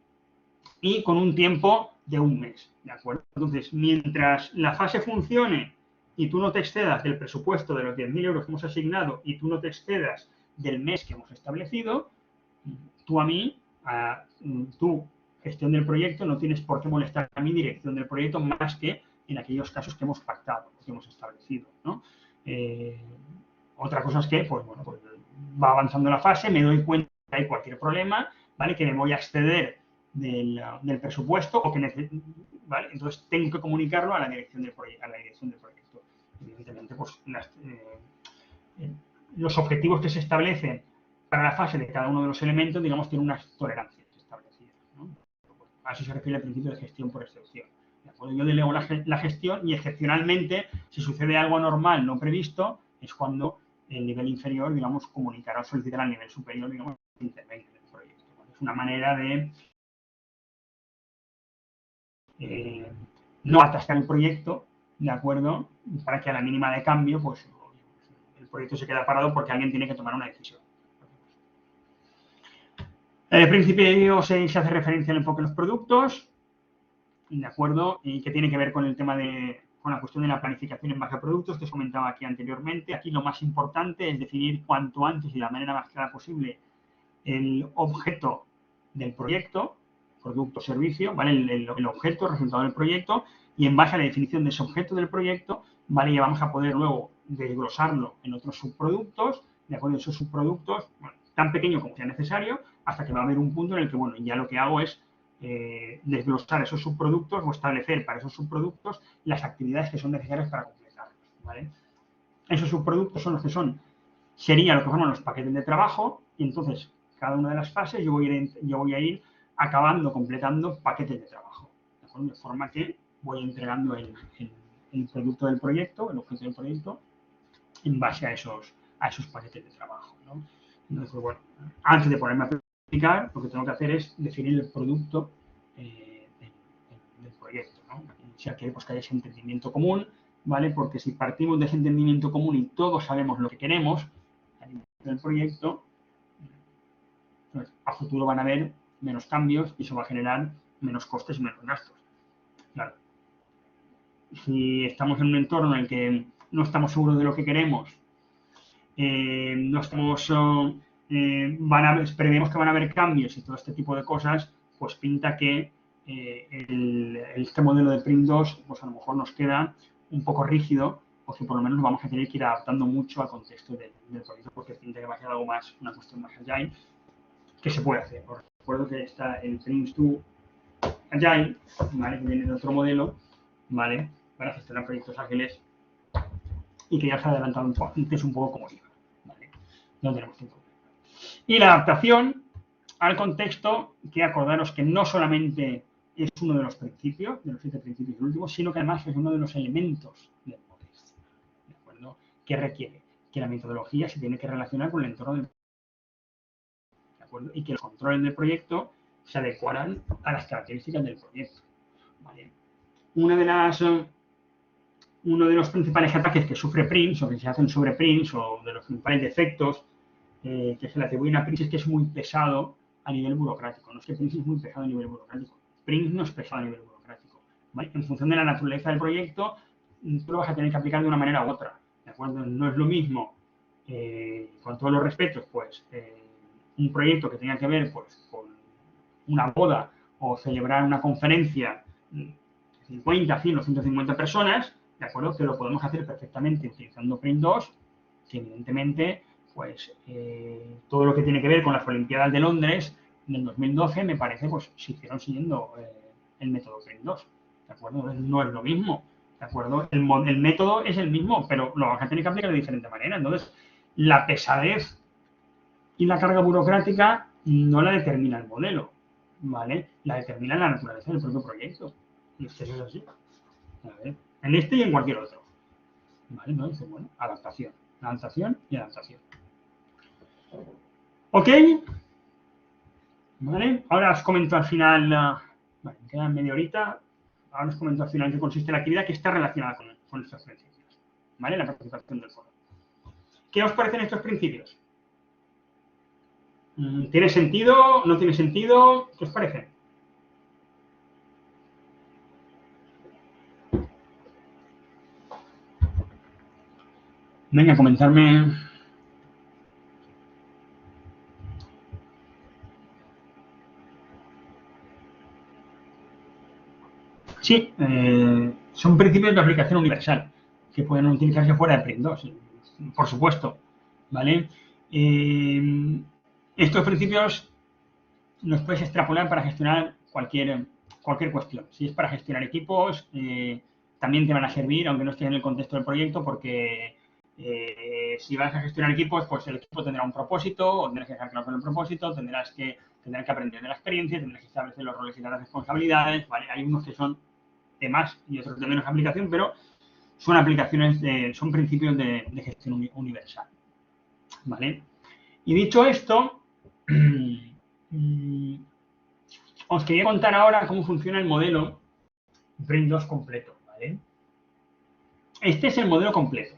Y con un tiempo de un mes, ¿de acuerdo? Entonces, mientras la fase funcione y tú no te excedas del presupuesto de los 10.000 euros que hemos asignado y tú no te excedas del mes que hemos establecido, tú, gestión del proyecto, no tienes por qué molestar a mi dirección del proyecto más que en aquellos casos que hemos pactado, que hemos establecido, ¿no? Otra cosa es que, pues bueno, pues va avanzando la fase, me doy cuenta que hay cualquier problema, ¿vale? Que me voy a exceder del presupuesto o que necesito, ¿vale? Entonces tengo que comunicarlo a la dirección del proyecto. Evidentemente, pues los objetivos que se establecen para la fase de cada uno de los elementos, digamos, tienen unas tolerancias establecidas, ¿no? A eso se refiere el principio de gestión por excepción. Yo delego la gestión y excepcionalmente, si sucede algo anormal no previsto, es cuando el nivel inferior, digamos, comunicará o solicitará al nivel superior, digamos, que intervenga en el proyecto. Es una manera de no atascar el proyecto, ¿de acuerdo? Para que a la mínima de cambio, pues el proyecto se queda parado porque alguien tiene que tomar una decisión. En el principio 6 se hace referencia al enfoque de los productos, ¿de acuerdo? Y que tiene que ver con el tema con la cuestión de la planificación en base a productos que os comentaba aquí anteriormente. Aquí lo más importante es definir cuanto antes y de la manera más clara posible el objeto del proyecto, producto o servicio, ¿vale? El objeto, el resultado del proyecto, y en base a la definición de ese objeto del proyecto, ¿vale? Ya vamos a poder luego desglosarlo en otros subproductos, de acuerdo a esos subproductos, bueno, tan pequeño como sea necesario, hasta que va a haber un punto en el que, bueno, ya lo que hago es desglosar esos subproductos o establecer para esos subproductos las actividades que son necesarias para completarlos, ¿vale? Esos subproductos son los que serían lo que forman los paquetes de trabajo, y entonces cada una de las fases yo voy a ir acabando, completando paquetes de trabajo, ¿de acuerdo? De forma que voy entregando el producto del proyecto, el objeto del proyecto, en base a esos paquetes de trabajo, ¿no? Entonces, pues, bueno, antes de ponerme a planificar, lo que tengo que hacer es definir el producto del proyecto, ¿no? O sea, que, pues, que haya ese entendimiento común, ¿vale? Porque si partimos de ese entendimiento común y todos sabemos lo que queremos del proyecto, pues, a futuro van a haber menos cambios y eso va a generar menos costes y menos gastos. Claro. Si estamos en un entorno en el que no estamos seguros de lo que queremos, no estamos, prevemos que van a haber cambios y todo este tipo de cosas, pues pinta que este modelo de Print 2, pues a lo mejor nos queda un poco rígido, o que por lo menos vamos a tener que ir adaptando mucho al contexto del proyecto, porque pinta que va a ser algo más, una cuestión más agile, que se puede hacer. Os recuerdo que está el Print 2 Agile, ¿vale? Que viene de otro modelo, ¿vale? Para gestionar proyectos ágiles y que ya se ha adelantado un poco como iba, ¿vale? No tenemos tiempo. Y la adaptación al contexto, que acordaros que no solamente es uno de los principios, de los 7 principios últimos, sino que además es uno de los elementos del contexto, ¿de acuerdo? Que requiere que la metodología se tiene que relacionar con el entorno del proyecto, ¿de acuerdo? Y que los controles del proyecto se adecuarán a las características del proyecto, ¿vale? Uno de los principales ataques que sufre Prince, o que se hacen sobre Prince, o de los principales defectos que se le atribuyen a Prince, es que es muy pesado a nivel burocrático. No es que Prince es muy pesado a nivel burocrático. Prince no es pesado a nivel burocrático, ¿vale? En función de la naturaleza del proyecto, tú lo vas a tener que aplicar de una manera u otra, ¿de acuerdo? No es lo mismo, con todos los respetos, pues, un proyecto que tenga que ver, pues, con una boda o celebrar una conferencia, 50, 100 o 150 personas, ¿de acuerdo? Que lo podemos hacer perfectamente utilizando Print 2, que evidentemente, pues, todo lo que tiene que ver con las Olimpiadas de Londres del 2012, me parece, pues, se hicieron siguiendo el método Print 2, ¿de acuerdo? No es lo mismo, ¿de acuerdo? El método es el mismo, pero lo vas a tener que aplicar de diferente manera. Entonces, la pesadez y la carga burocrática no la determina el modelo, ¿vale? La determina la naturaleza del propio proyecto. Y eso es así. A ver, en este y en cualquier otro. ¿Vale? Entonces, bueno, adaptación. Adaptación y adaptación. ¿Ok? ¿Vale? Ahora os comento al final, vale, me queda media horita. Ahora os comento al final en qué consiste la actividad que está relacionada con estos principios. ¿Vale? La participación del foro. ¿Qué os parecen estos principios? ¿Tiene sentido? ¿No tiene sentido? ¿Qué os parece? Venga, comentarme. Sí, son principios de aplicación universal que pueden utilizarse fuera de Print 2, por supuesto, ¿vale? Estos principios los puedes extrapolar para gestionar cualquier cuestión. Si es para gestionar equipos, también te van a servir, aunque no estés en el contexto del proyecto, porque si vas a gestionar equipos, pues el equipo tendrá un propósito, o tendrás que dejar claro con el propósito, tendrás que aprender de la experiencia, tendrás que establecer los roles y las responsabilidades, ¿vale? Hay unos que son de más y otros de menos aplicación, pero son aplicaciones, son principios de gestión universal, ¿vale? Y dicho esto, os quería contar ahora cómo funciona el modelo Brain2 completo, ¿vale? Este es el modelo completo,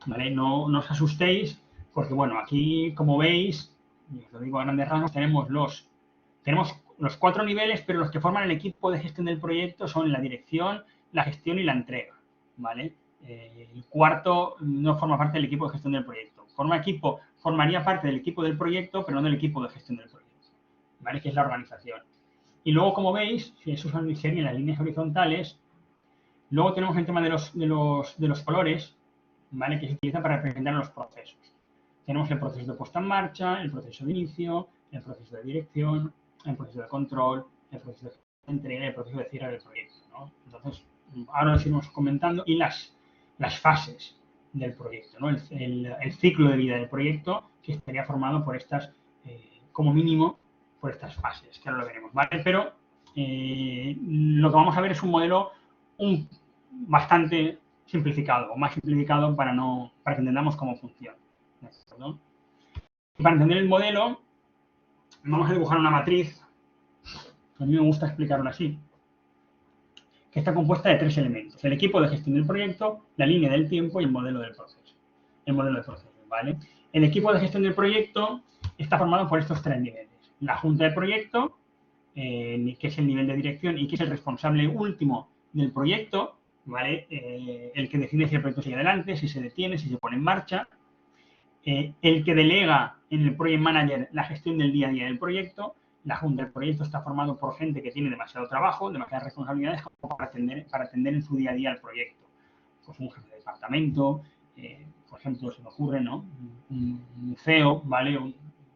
¿vale? No os asustéis, porque bueno, aquí, como veis, y os lo digo a grandes rasgos, tenemos los 4 niveles, pero los que forman el equipo de gestión del proyecto son la dirección, la gestión y la entrega, ¿vale? El cuarto no forma parte del equipo de gestión del proyecto. Formaría parte del equipo del proyecto, pero no del equipo de gestión del proyecto, ¿vale? Que es la organización. Y luego, como veis, si eso serían las líneas horizontales, luego tenemos el tema de los colores, ¿vale? Que se utiliza para representar los procesos. Tenemos el proceso de puesta en marcha, el proceso de inicio, el proceso de dirección, el proceso de control, el proceso de entrega y el proceso de cierre del proyecto, ¿no? Entonces, ahora lo iremos comentando y las fases del proyecto, ¿no? El ciclo de vida del proyecto, que estaría formado por estas, como mínimo, por estas fases, que ahora lo veremos, ¿vale? Pero lo que vamos a ver es un modelo bastante simplificado, o más simplificado para que entendamos cómo funciona, ¿no? Para entender el modelo, vamos a dibujar una matriz, a mí me gusta explicarlo así, que está compuesta de 3 elementos: el equipo de gestión del proyecto, la línea del tiempo y el modelo del proceso. ¿Vale? El equipo de gestión del proyecto está formado por estos 3 niveles: la junta de proyecto, que es el nivel de dirección y que es el responsable último del proyecto, ¿vale? El que decide si el proyecto sigue adelante, si se detiene, si se pone en marcha. El que delega en el Project Manager la gestión del día a día del proyecto. La junta del proyecto está formado por gente que tiene demasiado trabajo, demasiadas responsabilidades para atender en su día a día al proyecto. Pues un jefe de departamento, por ejemplo, se me ocurre, ¿no? Un CEO, ¿vale?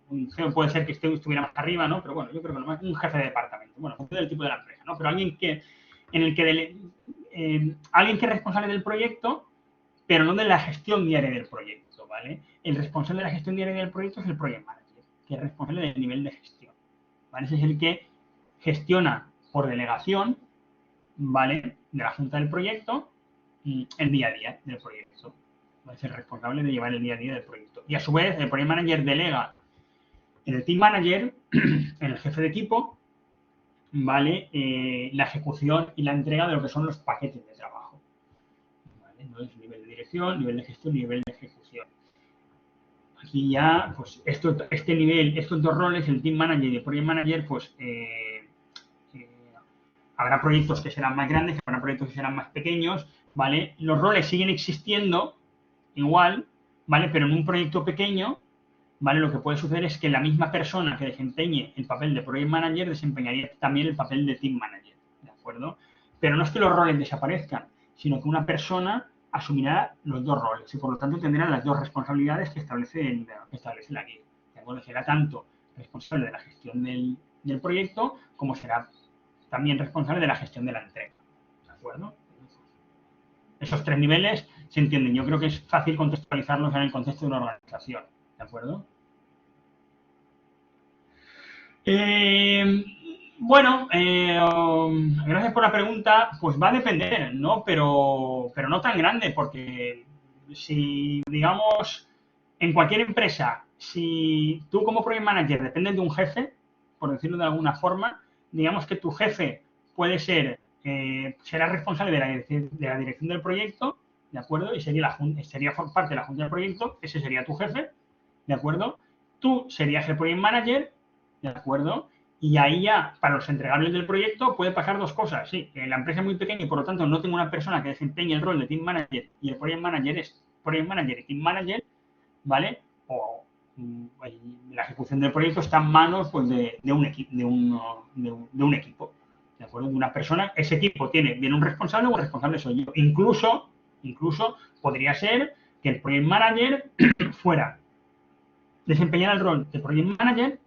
Un CEO puede ser que estuviera más arriba, ¿no? Pero bueno, yo creo que no es un jefe de departamento. Bueno, depende del tipo de la empresa, ¿no? Pero alguien que es responsable del proyecto, pero no de la gestión diaria del proyecto, ¿vale? El responsable de la gestión diaria del proyecto es el Project Manager, que es responsable del nivel de gestión, ¿vale? Ese es el que gestiona por delegación, ¿vale? De la junta del proyecto, el día a día del proyecto. Va a ser responsable de llevar el día a día del proyecto. Y a su vez, el Project Manager delega en el Team Manager, en el jefe de equipo, ¿vale? La ejecución y la entrega de lo que son los paquetes de trabajo, ¿vale? Entonces, nivel de dirección, nivel de gestión, nivel de ejecución. Aquí ya, pues, estos 2 roles, el Team Manager y el Project Manager, pues, habrá proyectos que serán más grandes, habrá proyectos que serán más pequeños, ¿vale? Los roles siguen existiendo igual, ¿vale? Pero en un proyecto pequeño, ¿vale? Lo que puede suceder es que la misma persona que desempeñe el papel de Project Manager desempeñaría también el papel de Team Manager, ¿de acuerdo? Pero no es que los roles desaparezcan, sino que una persona asumirá los 2 roles y por lo tanto tendrá las 2 responsabilidades que establece la guía, ¿de acuerdo? Será tanto responsable de la gestión del proyecto como será también responsable de la gestión de la entrega, ¿de acuerdo? Esos 3 niveles se entienden. Yo creo que es fácil contextualizarlos en el contexto de una organización, ¿de acuerdo? Bueno, gracias por la pregunta. Pues va a depender, ¿no? Pero no tan grande, porque si, digamos, en cualquier empresa, si tú como Project Manager dependes de un jefe, por decirlo de alguna forma, digamos que tu jefe puede ser, será responsable de la dirección del proyecto, ¿de acuerdo? Y sería parte de la junta del proyecto, ese sería tu jefe, ¿de acuerdo? Tú serías el Project Manager, ¿de acuerdo? Y ahí ya, para los entregables del proyecto, puede pasar 2 cosas. Sí, la empresa es muy pequeña y por lo tanto no tengo una persona que desempeñe el rol de Team Manager y el Project Manager es Project Manager y Team Manager, ¿vale? O la ejecución del proyecto está en manos, pues, de un equipo, ¿de acuerdo? De una persona. Ese equipo viene un responsable o el responsable soy yo. Incluso podría ser que el Project Manager fuera desempeñara el rol de Project Manager,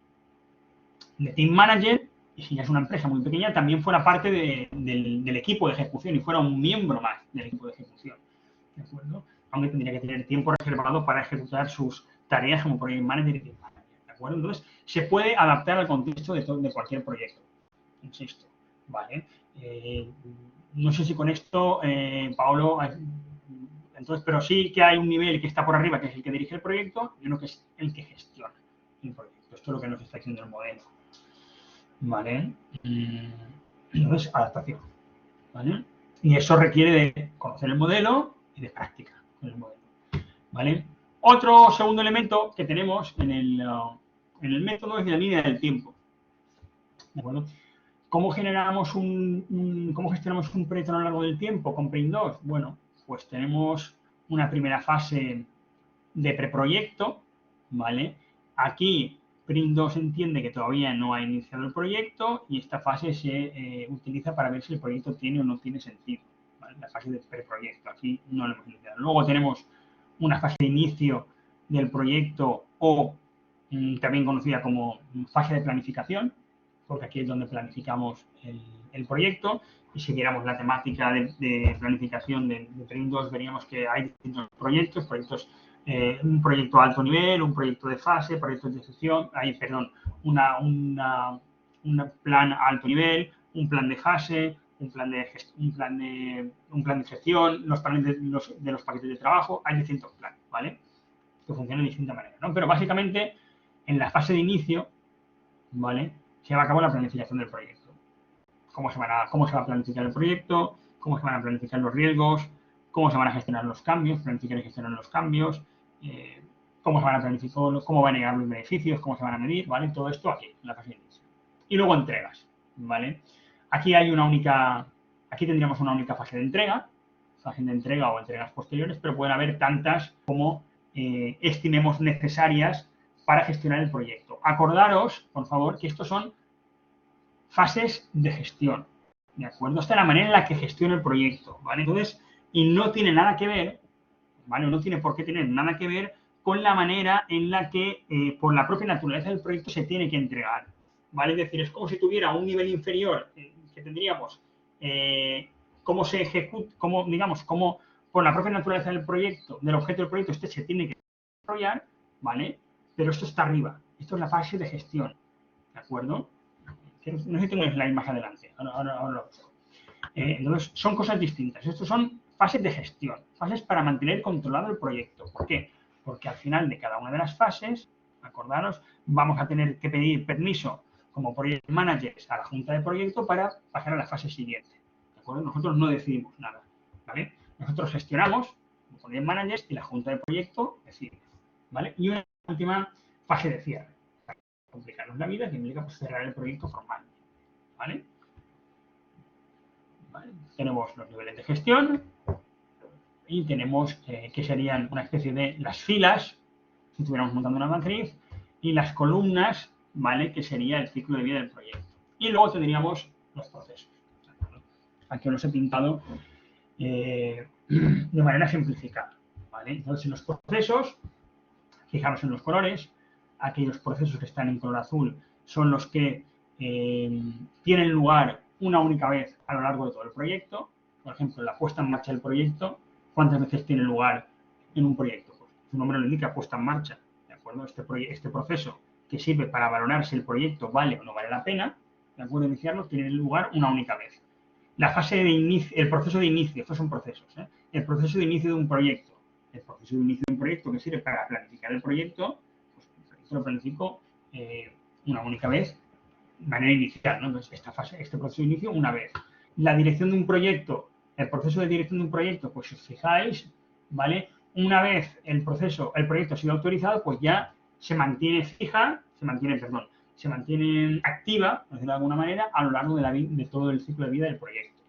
de Team Manager, y si ya es una empresa muy pequeña, también fuera parte del equipo de ejecución y fuera un miembro más del equipo de ejecución. ¿De acuerdo? Aunque tendría que tener tiempo reservado para ejecutar sus tareas como Project Manager y Team Manager. ¿De acuerdo? Entonces, se puede adaptar al contexto de cualquier proyecto. Insisto. ¿Vale? No sé si con esto, Paolo, entonces, pero sí que hay un nivel que está por arriba, que es el que dirige el proyecto, y uno que es el que gestiona el proyecto. Esto es lo que nos está diciendo el modelo. ¿Vale? Entonces, adaptación. ¿Vale? Y eso requiere de conocer el modelo y de práctica con el modelo. ¿Vale? Otro segundo elemento que tenemos en el método es la línea del tiempo. ¿De acuerdo? ¿Cómo gestionamos un proyecto a lo largo del tiempo con PRINT2? Bueno, pues tenemos una primera fase de preproyecto, ¿vale? Aquí PRINT2 entiende que todavía no ha iniciado el proyecto y esta fase se utiliza para ver si el proyecto tiene o no tiene sentido, ¿vale? La fase de preproyecto, aquí no lo hemos iniciado. Luego tenemos una fase de inicio del proyecto o también conocida como fase de planificación, porque aquí es donde planificamos el proyecto. Y si viéramos la temática de planificación de PRINT2, veríamos que hay distintos proyectos, un proyecto a alto nivel, un proyecto de fase, proyectos de gestión, un plan a alto nivel, un plan de fase, un plan de gestión, los planes de los paquetes de trabajo, hay distintos planes, ¿vale? Que funcionan de distinta manera, ¿no? Pero básicamente, en la fase de inicio, ¿vale? Se lleva a cabo la planificación del proyecto. Cómo se va a planificar el proyecto, cómo se van a planificar los riesgos, cómo se van a gestionar los cambios, planificar y gestionar los cambios, cómo se van a planificar, cómo van a llegar los beneficios, cómo se van a medir, ¿vale? Todo esto aquí, en la fase de inicio. Y luego entregas, ¿vale? Aquí tendríamos una única fase de entrega o entregas posteriores, pero pueden haber tantas como estimemos necesarias para gestionar el proyecto. Acordaros, por favor, que estos son fases de gestión, ¿de acuerdo? Esta es la manera en la que gestiona el proyecto, ¿vale? Entonces, y no tiene nada que ver, ¿vale? No tiene por qué tener nada que ver con la manera en la que, por la propia naturaleza del proyecto, se tiene que entregar, ¿vale? Es decir, es como si tuviera un nivel inferior que tendríamos cómo se ejecuta, cómo por la propia naturaleza del proyecto, del objeto del proyecto, este se tiene que desarrollar, ¿vale? Pero esto está arriba, esto es la fase de gestión, ¿de acuerdo? No sé si tengo el slide más adelante, ahora lo entonces, son cosas distintas. Estos son fases de gestión, fases para mantener controlado el proyecto. ¿Por qué? Porque al final de cada una de las fases, acordaros, vamos a tener que pedir permiso como project managers a la junta de proyecto para pasar a la fase siguiente. ¿De acuerdo? Nosotros no decidimos nada, ¿vale? Nosotros gestionamos como project managers y la junta de proyecto decide, ¿vale? Y una última fase de cierre. Para complicarnos la vida, que implica pues, cerrar el proyecto formalmente, ¿vale? ¿Vale? Tenemos los niveles de gestión y tenemos que serían una especie de las filas, si estuviéramos montando una matriz, y las columnas, ¿vale? Que sería el ciclo de vida del proyecto. Y luego tendríamos los procesos. Aquí os los he pintado de manera simplificada, ¿vale? Entonces, en los procesos, fijaros en los colores, aquellos procesos que están en color azul son los que tienen lugar una única vez a lo largo de todo el proyecto. Por ejemplo, la puesta en marcha del proyecto, ¿cuántas veces tiene lugar en un proyecto? Pues su nombre lo indica, puesta en marcha, ¿de acuerdo? Este proceso que sirve para valorar si el proyecto vale o no vale la pena, ¿de acuerdo? Iniciarlo, tiene lugar una única vez. La fase de inicio, el proceso de inicio, estos son procesos, ¿eh? El proceso de inicio de un proyecto. El proceso de inicio de un proyecto que sirve para planificar el proyecto, pues el proyecto lo planifico una única vez, de manera inicial, ¿no? Entonces, este proceso de inicio una vez. La dirección de un proyecto, el proceso de dirección de un proyecto, pues si os fijáis, ¿vale? Una vez el proyecto ha sido autorizado, pues ya se mantiene activa, por decirlo de alguna manera, a lo largo de todo el ciclo de vida del proyecto,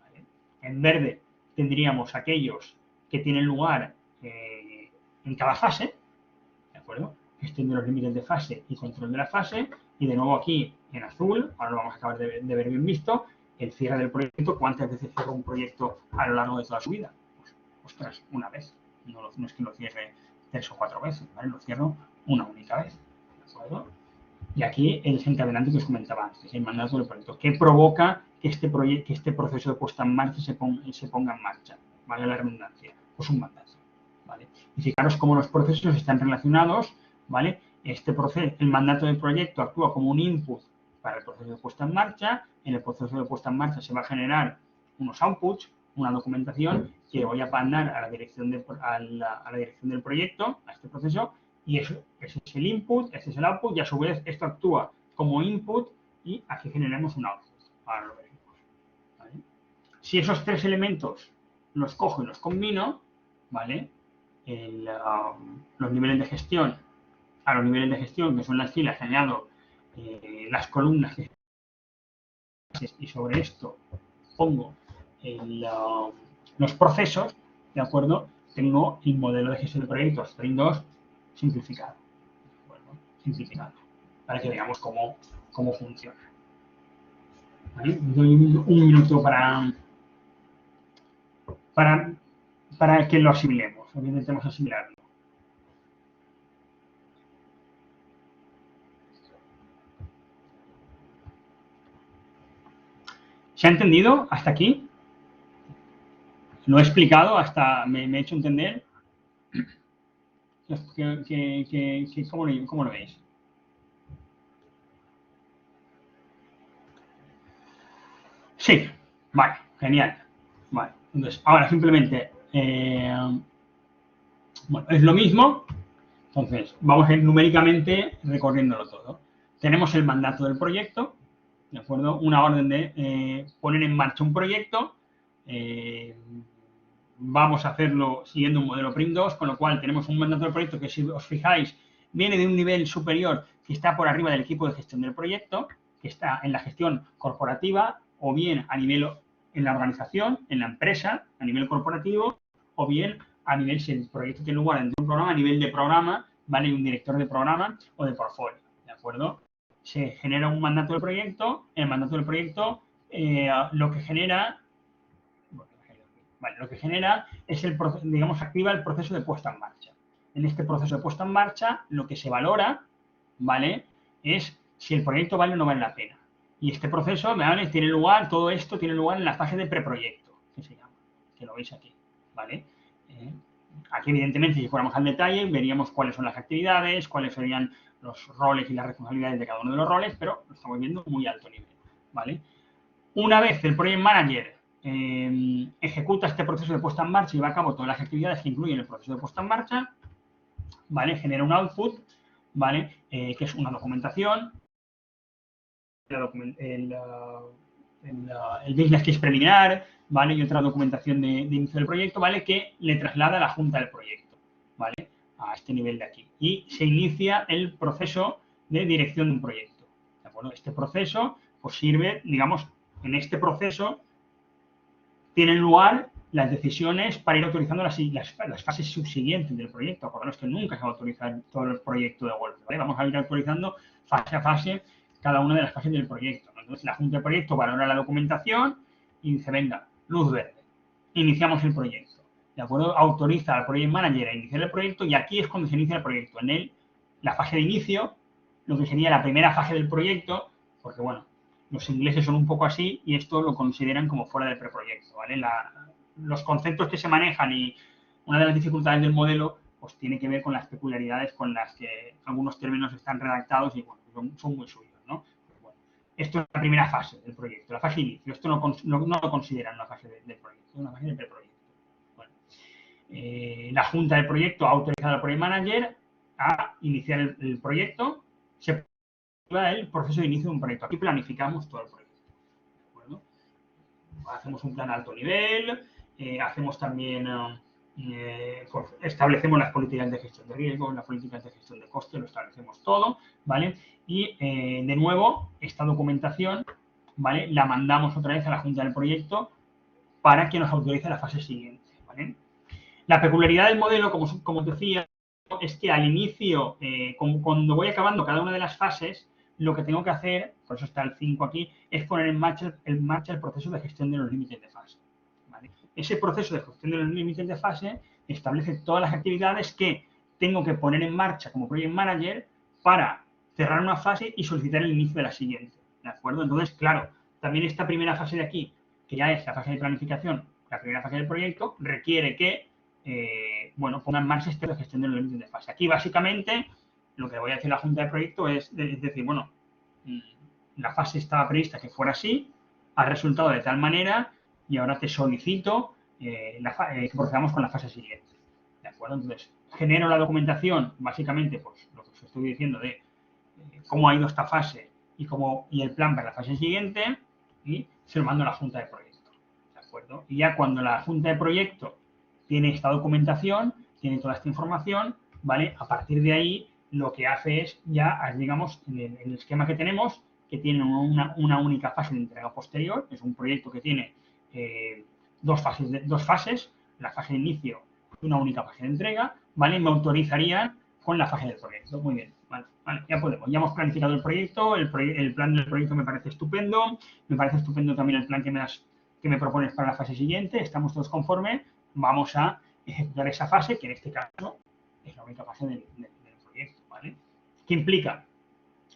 ¿vale? En verde tendríamos aquellos que tienen lugar en cada fase, ¿de acuerdo? Gestión de los límites de fase y control de la fase. Y de nuevo aquí en azul, ahora lo vamos a acabar de ver bien visto, el cierre del proyecto. ¿Cuántas veces cierra un proyecto a lo largo de toda su vida? Pues, ostras, una vez. No es que lo cierre 3 o 4 veces, ¿vale? Lo cierro una única vez, ¿de acuerdo? Y aquí el desencadenante que os comentaba antes, el mandato del proyecto, que provoca que este proceso de puesta en marcha se ponga en marcha, ¿vale? La redundancia, pues un mandato, ¿vale? Y fijaros cómo los procesos están relacionados, ¿vale? El mandato del proyecto actúa como un input para el proceso de puesta en marcha. En el proceso de puesta en marcha se va a generar unos outputs, una documentación que voy a mandar a la dirección, a la dirección del proyecto, a este proceso, y ese es el input, este es el output, y a su vez esto actúa como input y aquí generamos un output. Ahora lo veremos, ¿vale? Si esos tres elementos los cojo y los combino, ¿vale? Los niveles de gestión, a los niveles de gestión, que son las filas, añado las columnas y sobre esto pongo los procesos, ¿de acuerdo? Tengo el modelo de gestión de proyectos Sprint 2 simplificado, ¿de acuerdo? Simplificado, para que veamos cómo funciona. ¿Vale? Doy un minuto para que lo asimilemos, o intentemos asimilarlo. ¿Se ha entendido hasta aquí? ¿Lo he explicado hasta me he hecho entender? ¿Cómo lo veis? Sí, vale, genial. Vale, entonces, ahora simplemente, bueno, es lo mismo. Entonces, vamos a ir numéricamente recorriéndolo todo. Tenemos el mandato del proyecto, ¿de acuerdo? Una orden de poner en marcha un proyecto. Vamos a hacerlo siguiendo un modelo PRIM2, con lo cual tenemos un mandato del proyecto que, si os fijáis, viene de un nivel superior que está por arriba del equipo de gestión del proyecto, que está en la gestión corporativa, o bien a nivel en la organización, en la empresa, a nivel corporativo, o bien a nivel, si el proyecto tiene lugar dentro de un programa, a nivel de programa, ¿vale? Un director de programa o de portfolio, ¿de acuerdo? Se genera un mandato del proyecto, el mandato del proyecto lo que genera es digamos, activa el proceso de puesta en marcha. En este proceso de puesta en marcha, lo que se valora, ¿vale? Es si el proyecto vale o no vale la pena. Y este proceso, ¿vale? Todo esto tiene lugar en la fase de preproyecto, que se llama, que lo veis aquí, ¿vale? Aquí, evidentemente, si fuéramos al detalle, veríamos cuáles son las actividades, cuáles serían los roles y las responsabilidades de cada uno de los roles, pero lo estamos viendo muy alto nivel, ¿vale? Una vez el Project Manager ejecuta este proceso de puesta en marcha y lleva a cabo todas las actividades que incluyen el proceso de puesta en marcha, ¿vale? Genera un output, ¿vale? Que es una documentación, el business case preliminar, ¿vale? Y otra documentación de inicio del proyecto, ¿vale? Que le traslada a la junta del proyecto, ¿vale? A este nivel de aquí. Y se inicia el proceso de dirección de un proyecto, ¿de acuerdo? Este proceso, pues sirve, digamos, en este proceso tienen lugar las decisiones para ir autorizando las fases subsiguientes del proyecto. Acordaros que nunca se va a autorizar todo el proyecto de golpe, ¿vale? Vamos a ir autorizando fase a fase cada una de las fases del proyecto, ¿no? Entonces, la junta de proyecto valora la documentación y dice, venga, luz verde, iniciamos el proyecto, ¿de acuerdo? Autoriza al Project Manager a iniciar el proyecto y aquí es cuando se inicia el proyecto. La fase de inicio, lo que sería la primera fase del proyecto, porque, bueno, los ingleses son un poco así y esto lo consideran como fuera del preproyecto, ¿vale? Los conceptos que se manejan y una de las dificultades del modelo pues tiene que ver con las peculiaridades con las que algunos términos están redactados y bueno, son muy suyos, ¿no? Pues bueno, esto es la primera fase del proyecto, la fase de inicio. Esto no lo consideran una fase del proyecto, es una fase del preproyecto. Bueno, la junta del proyecto ha autorizado al Project Manager a iniciar el proyecto. Se el proceso de inicio de un proyecto. Aquí planificamos todo el proyecto, ¿de acuerdo? Hacemos un plan a alto nivel, hacemos también, pues, establecemos las políticas de gestión de riesgos, las políticas de gestión de costes, lo establecemos todo, ¿vale? Y, de nuevo, esta documentación, ¿vale? La mandamos otra vez a la junta del proyecto para que nos autorice la fase siguiente, ¿vale? La peculiaridad del modelo, como os decía, es que al inicio, cuando voy acabando cada una de las fases, lo que tengo que hacer, por eso está el 5 aquí, es poner en marcha el proceso de gestión de los límites de fase, ¿vale? Ese proceso de gestión de los límites de fase establece todas las actividades que tengo que poner en marcha como Project Manager para cerrar una fase y solicitar el inicio de la siguiente, ¿de acuerdo? Entonces, claro, también esta primera fase de aquí, que ya es la fase de planificación, la primera fase del proyecto, requiere que, bueno, ponga en marcha este de gestión de los límites de fase. Aquí, básicamente, lo que voy a hacer la junta de proyecto es decir, bueno, la fase estaba prevista que fuera así, ha resultado de tal manera y ahora te solicito que procedamos con la fase siguiente. ¿De acuerdo? Entonces, genero la documentación, básicamente, pues lo que os estoy diciendo de cómo ha ido esta fase y el plan para la fase siguiente y se lo mando a la junta de proyecto. ¿De acuerdo? Y ya cuando la junta de proyecto tiene esta documentación, tiene toda esta información, ¿vale? A partir de ahí, lo que hace es ya, digamos, en el esquema que tenemos, que tiene una única fase de entrega posterior, es un proyecto que tiene dos fases, la fase de inicio y una única fase de entrega, ¿vale? Me autorizarían con la fase del proyecto. Muy bien, vale, ya podemos. Ya hemos planificado el proyecto, el plan del proyecto me parece estupendo también el plan que me propones para la fase siguiente, estamos todos conformes, vamos a ejecutar esa fase, que en este caso es la única fase del proyecto, ¿vale? ¿Qué implica?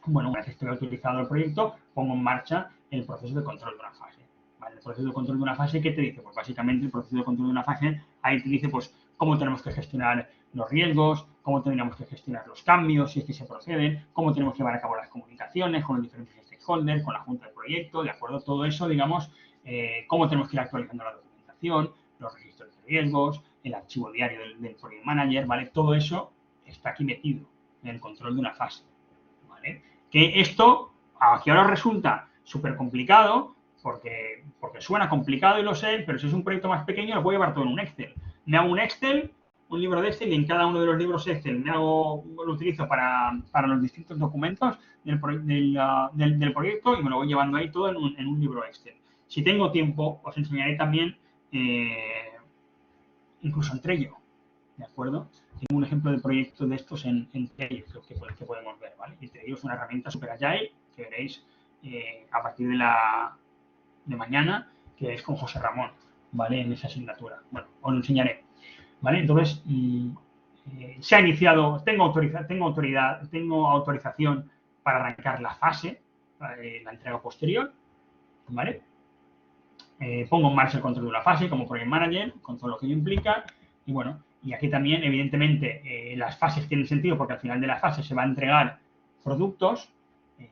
Bueno, una vez que estoy autorizado el proyecto, pongo en marcha el proceso de control de una fase. ¿Vale? El proceso de control de una fase, ¿qué te dice? Pues básicamente el proceso de control de una fase, ahí te dice pues cómo tenemos que gestionar los riesgos, cómo tenemos que gestionar los cambios, si es que se proceden, cómo tenemos que llevar a cabo las comunicaciones con los diferentes stakeholders, con la junta de proyecto, de acuerdo, todo eso, digamos, cómo tenemos que ir actualizando la documentación, los registros de riesgos, el archivo diario del Project Manager, ¿vale? Todo eso está aquí metido en el control de una fase, ¿vale? Que esto, aquí ahora resulta súper complicado, porque suena complicado y lo sé, pero si es un proyecto más pequeño lo voy a llevar todo en un Excel. Me hago un Excel, un libro de Excel, y en cada uno de los libros Excel lo utilizo para los distintos documentos del proyecto y me lo voy llevando ahí todo en un libro Excel. Si tengo tiempo, os enseñaré también incluso en Trello, ¿de acuerdo? Tengo un ejemplo de proyecto de estos en Trello que podemos ver, ¿vale? Y Trello es una herramienta super agile que veréis a partir de mañana, que es con José Ramón, ¿vale? En esa asignatura. Bueno, os lo enseñaré, ¿vale? Entonces, se ha iniciado, tengo autorización para arrancar la fase, la entrega posterior, ¿vale? Pongo en marcha el control de la fase como Project Manager, con todo lo que ello implica, y bueno, y aquí también, evidentemente, las fases tienen sentido porque al final de la fase se va a entregar productos,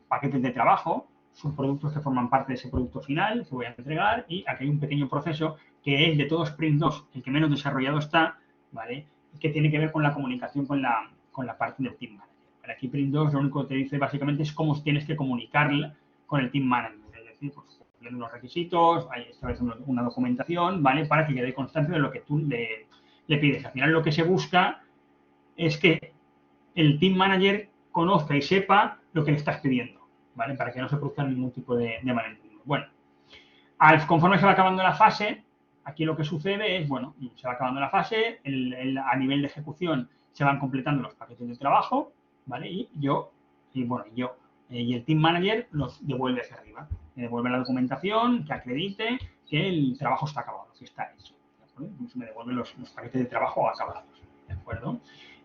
paquetes de trabajo, subproductos que forman parte de ese producto final que voy a entregar, y aquí hay un pequeño proceso que es de todo Sprint 2, el que menos desarrollado está, ¿vale? Que tiene que ver con la comunicación con la parte del Team Manager. Para aquí Sprint 2 lo único que te dice básicamente es cómo tienes que comunicarla con el Team Manager, es decir, pues unos requisitos, hay una documentación, ¿vale? Para que quede constancia de lo que tú le pides. Al final lo que se busca es que el Team Manager conozca y sepa lo que le estás pidiendo, ¿vale? Para que no se produzca ningún tipo de malentendido. Bueno, conforme se va acabando la fase, aquí lo que sucede es, bueno, se va acabando la fase, a nivel de ejecución se van completando los paquetes de trabajo, ¿vale? Y el Team Manager los devuelve hacia arriba. Me devuelve la documentación que acredite que el trabajo está acabado, que está hecho. ¿De acuerdo? Entonces me devuelve los paquetes de trabajo acabados. ¿De acuerdo?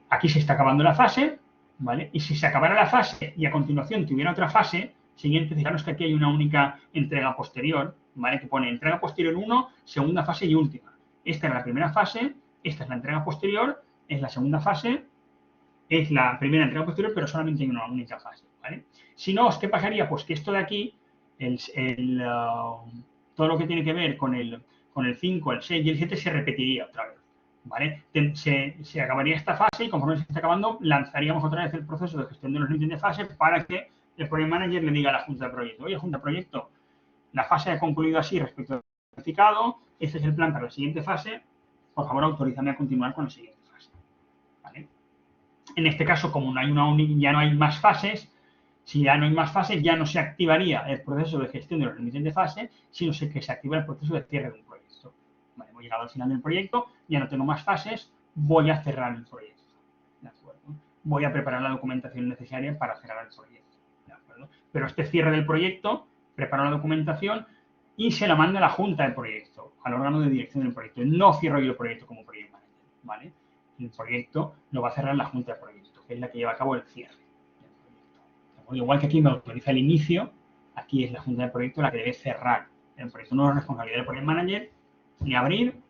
Aquí se está acabando la fase, ¿vale? Y si se acabara la fase y a continuación tuviera otra fase siguiente, fijaros que aquí hay una única entrega posterior, ¿vale? Que pone entrega posterior 1, segunda fase y última. Esta es la primera fase, esta es la entrega posterior, es la segunda fase, es la primera entrega posterior, pero solamente hay una única fase, ¿vale? Si no, ¿qué pasaría? Pues que esto de aquí, todo lo que tiene que ver con el 5, el 6 y el 7 se repetiría otra vez, ¿vale? Se acabaría esta fase y conforme se está acabando, lanzaríamos otra vez el proceso de gestión de los límites de fase para que el Project Manager le diga a la Junta de Proyecto, oye, Junta de Proyecto, la fase ha concluido así respecto al certificado, este es el plan para la siguiente fase, por favor, autorízame a continuar con la siguiente fase, ¿vale? En este caso, como ya no hay más fases, si ya no hay más fases, ya no se activaría el proceso de gestión de los límites de fase, sino que se activa el proceso de cierre de un proyecto. Vale, hemos llegado al final del proyecto, ya no tengo más fases, voy a cerrar el proyecto. ¿De acuerdo? Voy a preparar la documentación necesaria para cerrar el proyecto. ¿De acuerdo? Pero este cierre del proyecto, preparo la documentación y se la manda a la junta de proyecto, al órgano de dirección del proyecto. No cierro yo el proyecto como Project Manager, ¿vale? el proyecto lo va a cerrar la junta de proyecto, que es la que lleva a cabo el cierre del proyecto. Igual que aquí me autoriza el inicio, aquí es la junta de proyecto la que debe cerrar el proyecto. No es responsabilidad del project manager ni abrir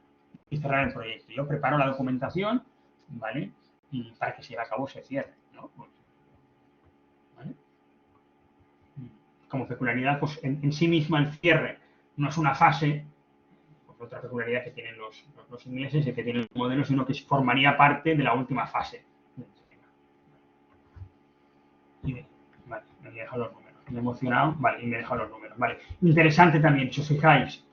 y cerrar el proyecto. Yo preparo la documentación, ¿vale? Y para que se lleve a cabo ese cierre, ¿no? ¿Vale? Como peculiaridad, pues en sí misma el cierre no es una fase, pues otra peculiaridad que tienen los ingleses es que tienen el modelo, sino que formaría parte de la última fase. Vale, me he dejado los números. Me he emocionado, vale, y me he dejado los números, vale. Interesante también, si os fijáis,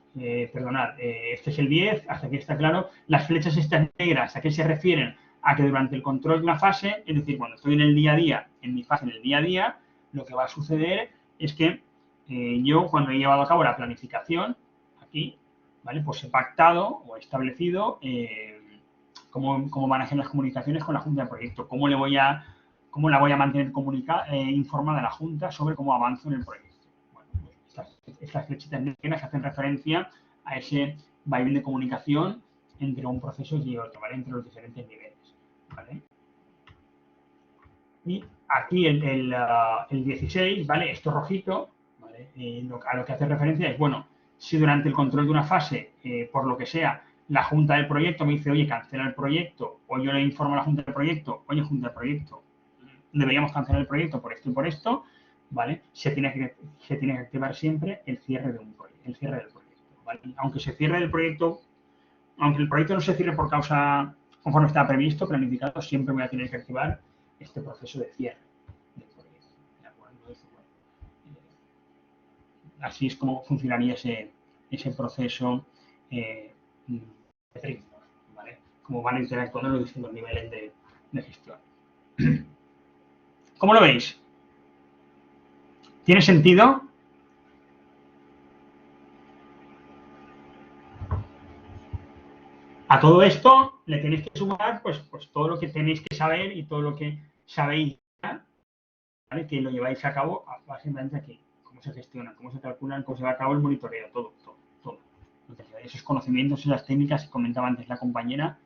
perdonad, este es el 10, hasta aquí está claro, las flechas estas negras, ¿a qué se refieren? A que durante el control de una fase, es decir, cuando estoy en el día a día, en mi fase en el día a día, lo que va a suceder es que yo, cuando he llevado a cabo la planificación, aquí, ¿vale? Pues he pactado o he establecido cómo manejan las comunicaciones con la Junta de Proyecto, cómo la voy a mantener informada a la Junta sobre cómo avanzo en el proyecto. Bueno, pues estas flechitas negras hacen referencia a ese vaivén de comunicación entre un proceso y otro, ¿vale? Entre los diferentes niveles, ¿vale? Y aquí el 16, ¿vale? Esto rojito, ¿vale? A lo que hace referencia es, bueno, si durante el control de una fase, por lo que sea, la junta del proyecto me dice, oye, cancela el proyecto, o yo le informo a la junta del proyecto, oye, junta del proyecto, deberíamos cancelar el proyecto por esto, ¿vale? Se tiene que activar siempre el cierre del proyecto, ¿vale? Aunque el proyecto no se cierre por causa, conforme está previsto, planificado, siempre voy a tener que activar este proceso de cierre del proyecto, ¿de acuerdo? Así es como funcionaría ese proceso de ritmos, ¿vale? Cómo van interactuando los distintos niveles de gestión. ¿Cómo lo veis? ¿Tiene sentido? A todo esto le tenéis que sumar pues todo lo que tenéis que saber y todo lo que sabéis, ¿vale? Que lo lleváis a cabo básicamente aquí. Cómo se gestiona, cómo se calculan, cómo se va a cabo el monitoreo, todo. Entonces, esos conocimientos, esas técnicas que comentaba antes la compañera,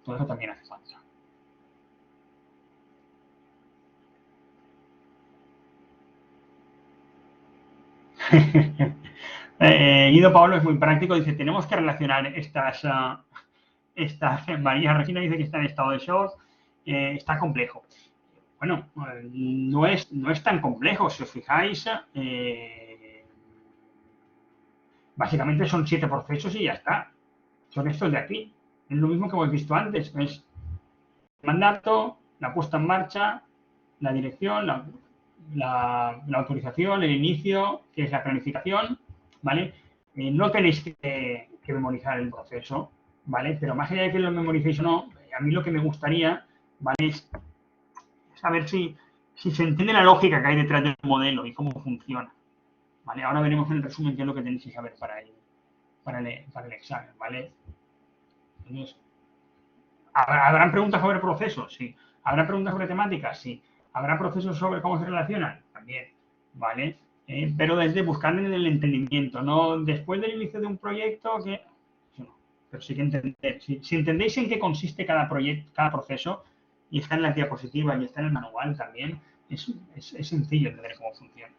todo eso también hace falta. Guido Pablo es muy práctico, dice, tenemos que relacionar María Regina dice que está en estado de shock, está complejo. Bueno, no es tan complejo, si os fijáis, básicamente son 7 procesos y ya está. Son estos de aquí. Es lo mismo que hemos visto antes, es el mandato, la puesta en marcha, la dirección, la autorización, el inicio, que es la planificación, ¿vale? No tenéis que memorizar el proceso, ¿vale? Pero más allá de que lo memoricéis o no, a mí lo que me gustaría, ¿vale? Es saber si se entiende la lógica que hay detrás del modelo y cómo funciona, ¿vale? Ahora veremos en el resumen qué es lo que tenéis que saber para el examen, ¿vale? Entonces, ¿habrán preguntas sobre procesos? Sí. ¿Habrá preguntas sobre temáticas? Sí. ¿Habrá procesos sobre cómo se relacionan? También, ¿vale? Pero desde buscar el entendimiento, no después del inicio de un proyecto que... No, pero sí que entender. Si entendéis en qué consiste cada proceso, y está en la diapositiva y está en el manual también, es sencillo entender cómo funciona.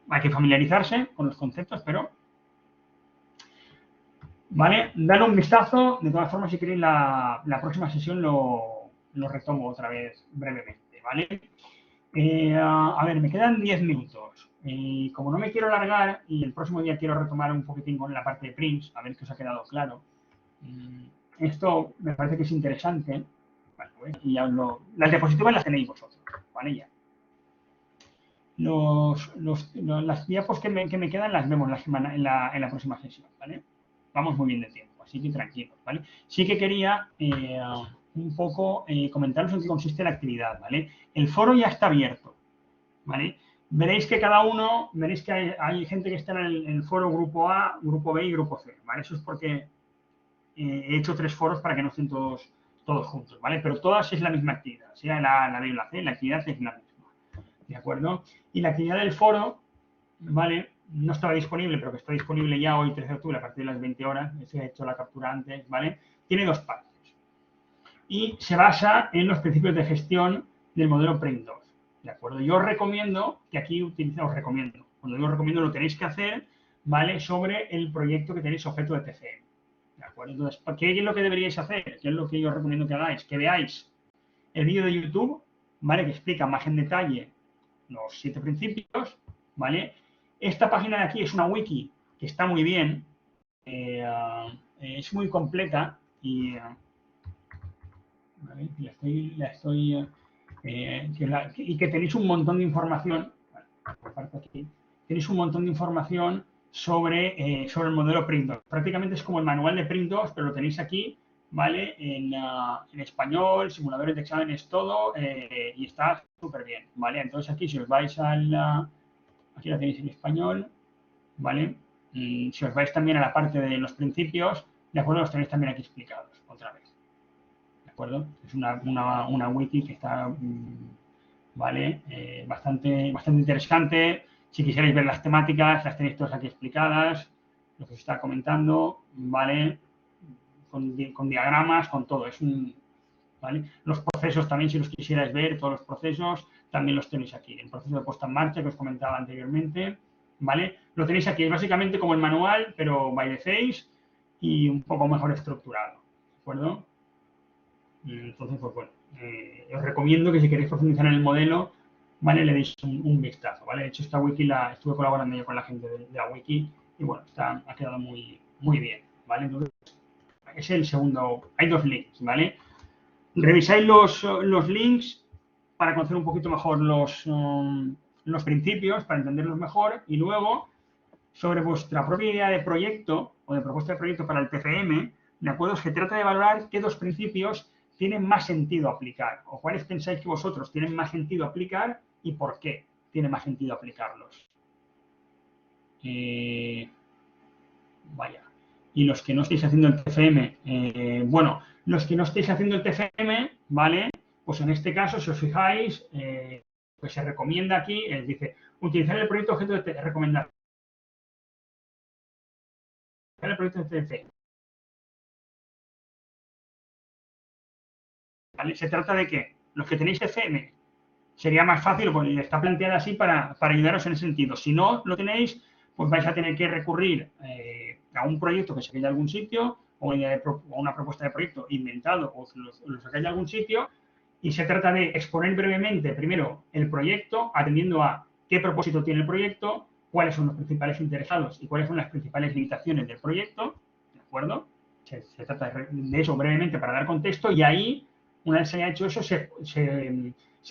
Hay que familiarizarse con los conceptos, pero... ¿Vale? Dale un vistazo. De todas formas, si queréis, la próxima sesión lo retomo otra vez brevemente, ¿vale? A ver, me quedan 10 minutos. Como no me quiero alargar y el próximo día quiero retomar un poquitín con la parte de prints, a ver que os ha quedado claro. Esto me parece que es interesante. Vale, pues, y ya las diapositivas las tenéis vosotros, ¿vale? Ya. Las diapos que me quedan las vemos en la próxima sesión, ¿vale? Vamos muy bien de tiempo, así que tranquilos, ¿vale? Sí que quería un poco comentaros en qué consiste la actividad, ¿vale? El foro ya está abierto, ¿vale? Veréis que veréis que hay gente que está en el foro grupo A, grupo B y grupo C, ¿vale? Eso es porque he hecho 3 foros para que no estén todos juntos, ¿vale? Pero todas es la misma actividad, sea la B o la C, la actividad es la misma, ¿de acuerdo? Y la actividad del foro, ¿vale? No estaba disponible, pero que está disponible ya hoy, 13 de octubre, a partir de las 20 horas. Se ha hecho la captura antes, ¿vale? Tiene 2 partes. y se basa en los principios de gestión del modelo Print 2. ¿De acuerdo? Yo os recomiendo que aquí os recomiendo. Cuando yo os recomiendo lo tenéis que hacer, ¿vale? Sobre el proyecto que tenéis objeto de TCM. ¿De acuerdo? Entonces, ¿qué es lo que deberíais hacer? ¿Qué es lo que yo os recomiendo que hagáis? Que veáis el vídeo de YouTube, ¿vale? Que explica más en detalle los 7 principios, ¿vale? Esta página de aquí es una wiki que está muy bien, es muy completa y ¿vale? Y que tenéis un montón de información, aquí, tenéis un montón de información sobre el modelo Print 2. Prácticamente es como el manual de Print 2, pero lo tenéis aquí, ¿vale? En español, simuladores de exámenes, todo, y está súper bien, ¿vale? Entonces aquí si os vais aquí la tenéis en español, ¿vale? Y si os vais también a la parte de los principios, ¿de acuerdo? Los tenéis también aquí explicados, otra vez. ¿De acuerdo? Es una wiki que está, ¿vale? Bastante interesante. Si quisierais ver las temáticas, las tenéis todas aquí explicadas, lo que os está comentando, ¿vale? Con diagramas, con todo. ¿Vale? Los procesos también, si los quisierais ver, todos los procesos, también los tenéis aquí. El proceso de puesta en marcha que os comentaba anteriormente, ¿vale? Lo tenéis aquí, es básicamente como el manual, pero by the face y un poco mejor estructurado, ¿de acuerdo? Entonces, pues bueno, os recomiendo que si queréis profundizar en el modelo, ¿vale? Le deis un vistazo, ¿vale? De hecho, esta wiki estuve colaborando yo con la gente de la wiki y bueno, ha quedado muy bien, ¿vale? Entonces, es el segundo, hay 2 links, ¿vale? Revisáis los links para conocer un poquito mejor los principios, para entenderlos mejor y luego, sobre vuestra propia idea de proyecto o de propuesta de proyecto para el TCM, ¿de acuerdo? Se trata de valorar qué 2 principios tienen más sentido aplicar o cuáles pensáis que vosotros tienen más sentido aplicar y por qué tiene más sentido aplicarlos. Vaya. Y los que no estéis haciendo el TFM, bueno, los que no estéis haciendo el TFM, ¿vale? Pues en este caso, si os fijáis, pues se recomienda aquí, dice, utilizar el proyecto objeto de recomendación. El proyecto de TFM. ¿Vale? Se trata de que los que tenéis TFM sería más fácil, porque está planteada así para ayudaros en ese sentido. Si no lo tenéis, pues vais a tener que recurrir a un proyecto que saquéis de algún sitio o una propuesta de proyecto inventado o lo sacáis de algún sitio y se trata de exponer brevemente primero el proyecto atendiendo a qué propósito tiene el proyecto, cuáles son los principales interesados y cuáles son las principales limitaciones del proyecto, ¿de acuerdo? Se trata de eso brevemente para dar contexto y ahí, una vez se haya hecho eso, se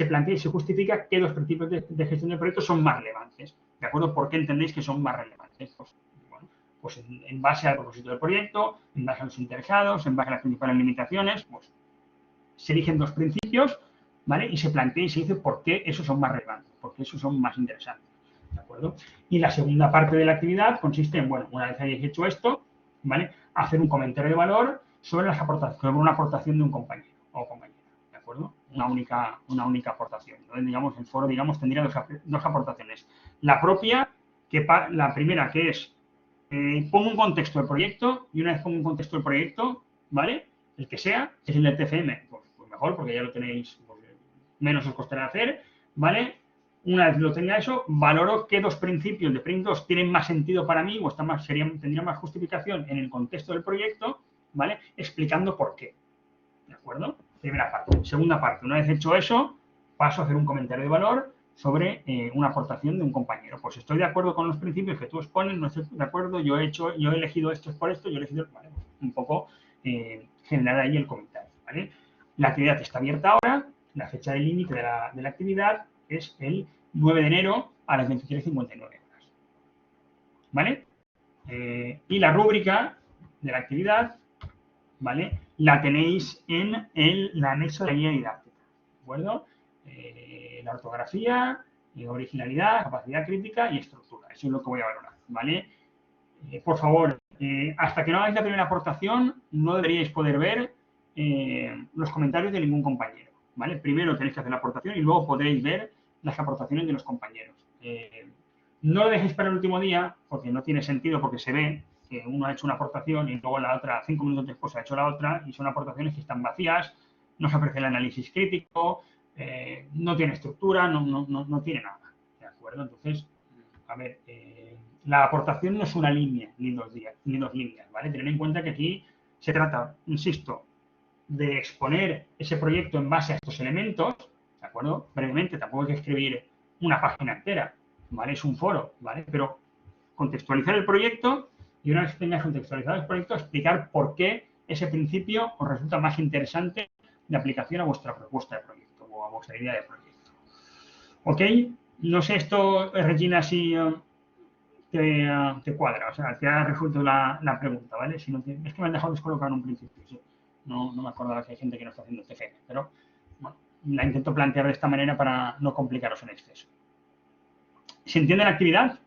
plantea y se justifica qué 2 principios de gestión del proyecto son más relevantes. ¿De acuerdo? ¿Por qué entendéis que son más relevantes? Pues, bueno, pues en base al propósito del proyecto, en base a los interesados, en base a las principales limitaciones, pues se eligen 2 principios, ¿vale? Y se plantea y se dice por qué esos son más relevantes, por qué esos son más interesantes. ¿De acuerdo? Y la segunda parte de la actividad consiste en, bueno, una vez hayáis hecho esto, ¿vale? Hacer un comentario de valor sobre una aportación de un compañero o compañera, ¿de acuerdo? Una única aportación. Entonces, digamos, el foro, digamos, tendría 2 aportaciones. La propia, la primera que es, pongo un contexto del proyecto y una vez pongo un contexto del proyecto, ¿vale? El que sea, es el del TFM, pues mejor, porque ya lo tenéis, pues, menos os costará hacer, ¿vale? Una vez lo tenga eso, valoro qué 2 principios de Print 2 tienen más sentido para mí o tendrían más justificación en el contexto del proyecto, ¿vale? Explicando por qué. ¿De acuerdo? Primera parte. Segunda parte. Una vez hecho eso, paso a hacer un comentario de valor sobre una aportación de un compañero. Pues estoy de acuerdo con los principios que tú expones, no estoy de acuerdo, yo he elegido esto por esto, yo he elegido, ¿vale? Un poco generar ahí el comentario, ¿vale? La actividad está abierta ahora, la fecha de límite de la actividad es el 9 de enero a las 23:59 horas. ¿Vale? Y la rúbrica de la actividad, ¿vale? La tenéis en el anexo de la guía didáctica, ¿de acuerdo? La ortografía, originalidad, capacidad crítica y estructura. Eso es lo que voy a valorar, ¿vale? Por favor, hasta que no hagáis la primera aportación, no deberíais poder ver los comentarios de ningún compañero, ¿vale? Primero tenéis que hacer la aportación y luego podréis ver las aportaciones de los compañeros. No lo dejéis para el último día, porque no tiene sentido, porque se ve que uno ha hecho una aportación y luego la otra, 5 minutos después, ha hecho la otra, y son aportaciones que están vacías, no se aprecia el análisis crítico, no tiene estructura, no tiene nada. ¿De acuerdo? Entonces, a ver, la aportación no es una línea ni dos líneas, ¿vale? Tener en cuenta que aquí se trata, insisto, de exponer ese proyecto en base a estos elementos, ¿de acuerdo? Brevemente, tampoco hay que escribir una página entera, ¿vale? Es un foro, ¿vale? Pero contextualizar el proyecto y una vez que tengas contextualizado el proyecto, explicar por qué ese principio os resulta más interesante de aplicación a vuestra propuesta de proyecto o a vuestra idea de proyecto. ¿Ok? No sé esto, Regina, si te cuadra, o sea, te ha resuelto la pregunta, ¿vale? Si no es que me han dejado descolocado en un principio, sí. No me acordaba que hay gente que no está haciendo TFM, pero bueno, la intento plantear de esta manera para no complicaros en exceso. ¿Se entiende la actividad?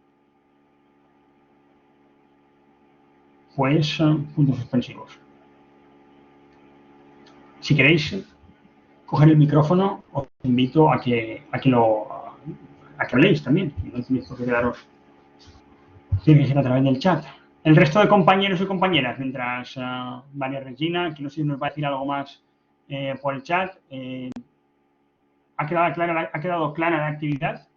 Pues puntos suspensivos. Si queréis coger el micrófono, os invito a que habléis también. No tenéis por qué quedaros. Tiene que ser a través del chat. El resto de compañeros y compañeras, mientras María Regina, que no sé si nos va a decir algo más por el chat, ¿ha quedado clara la actividad?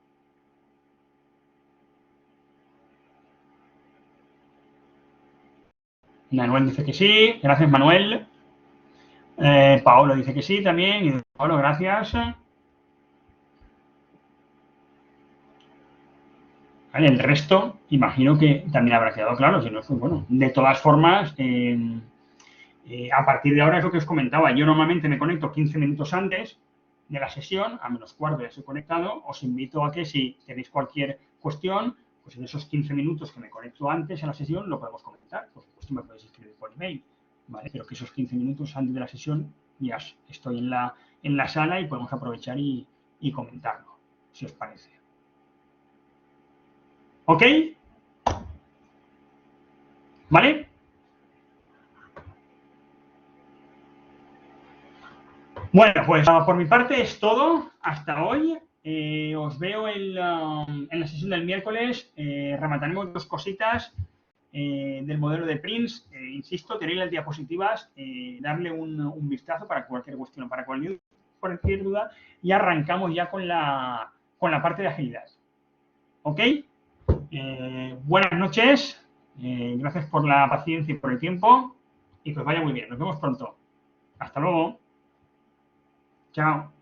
Manuel dice que sí. Gracias, Manuel. Paolo dice que sí también. Y Paolo, gracias. Vale, el resto, imagino que también habrá quedado claro. Si no, pues bueno, de todas formas, a partir de ahora es lo que os comentaba. Yo normalmente me conecto 15 minutos antes de la sesión, a menos cuarto ya estoy conectado. Os invito a que si tenéis cualquier cuestión, pues en esos 15 minutos que me conecto antes a la sesión lo podemos comentar. Por supuesto, me podéis escribir por email, ¿vale? Pero que esos 15 minutos antes de la sesión ya estoy en la sala y podemos aprovechar y comentarlo, si os parece. ¿Ok? ¿Vale? Bueno, pues por mi parte es todo hasta hoy. Os veo en la sesión del miércoles. Remataremos dos cositas del modelo de Prince. Insisto, tenéis las diapositivas, darle un vistazo para cualquier cuestión, para cualquier duda, y arrancamos ya con la parte de agilidad. ¿Ok? Buenas noches. Gracias por la paciencia y por el tiempo. Y que os vaya muy bien. Nos vemos pronto. Hasta luego. Chao.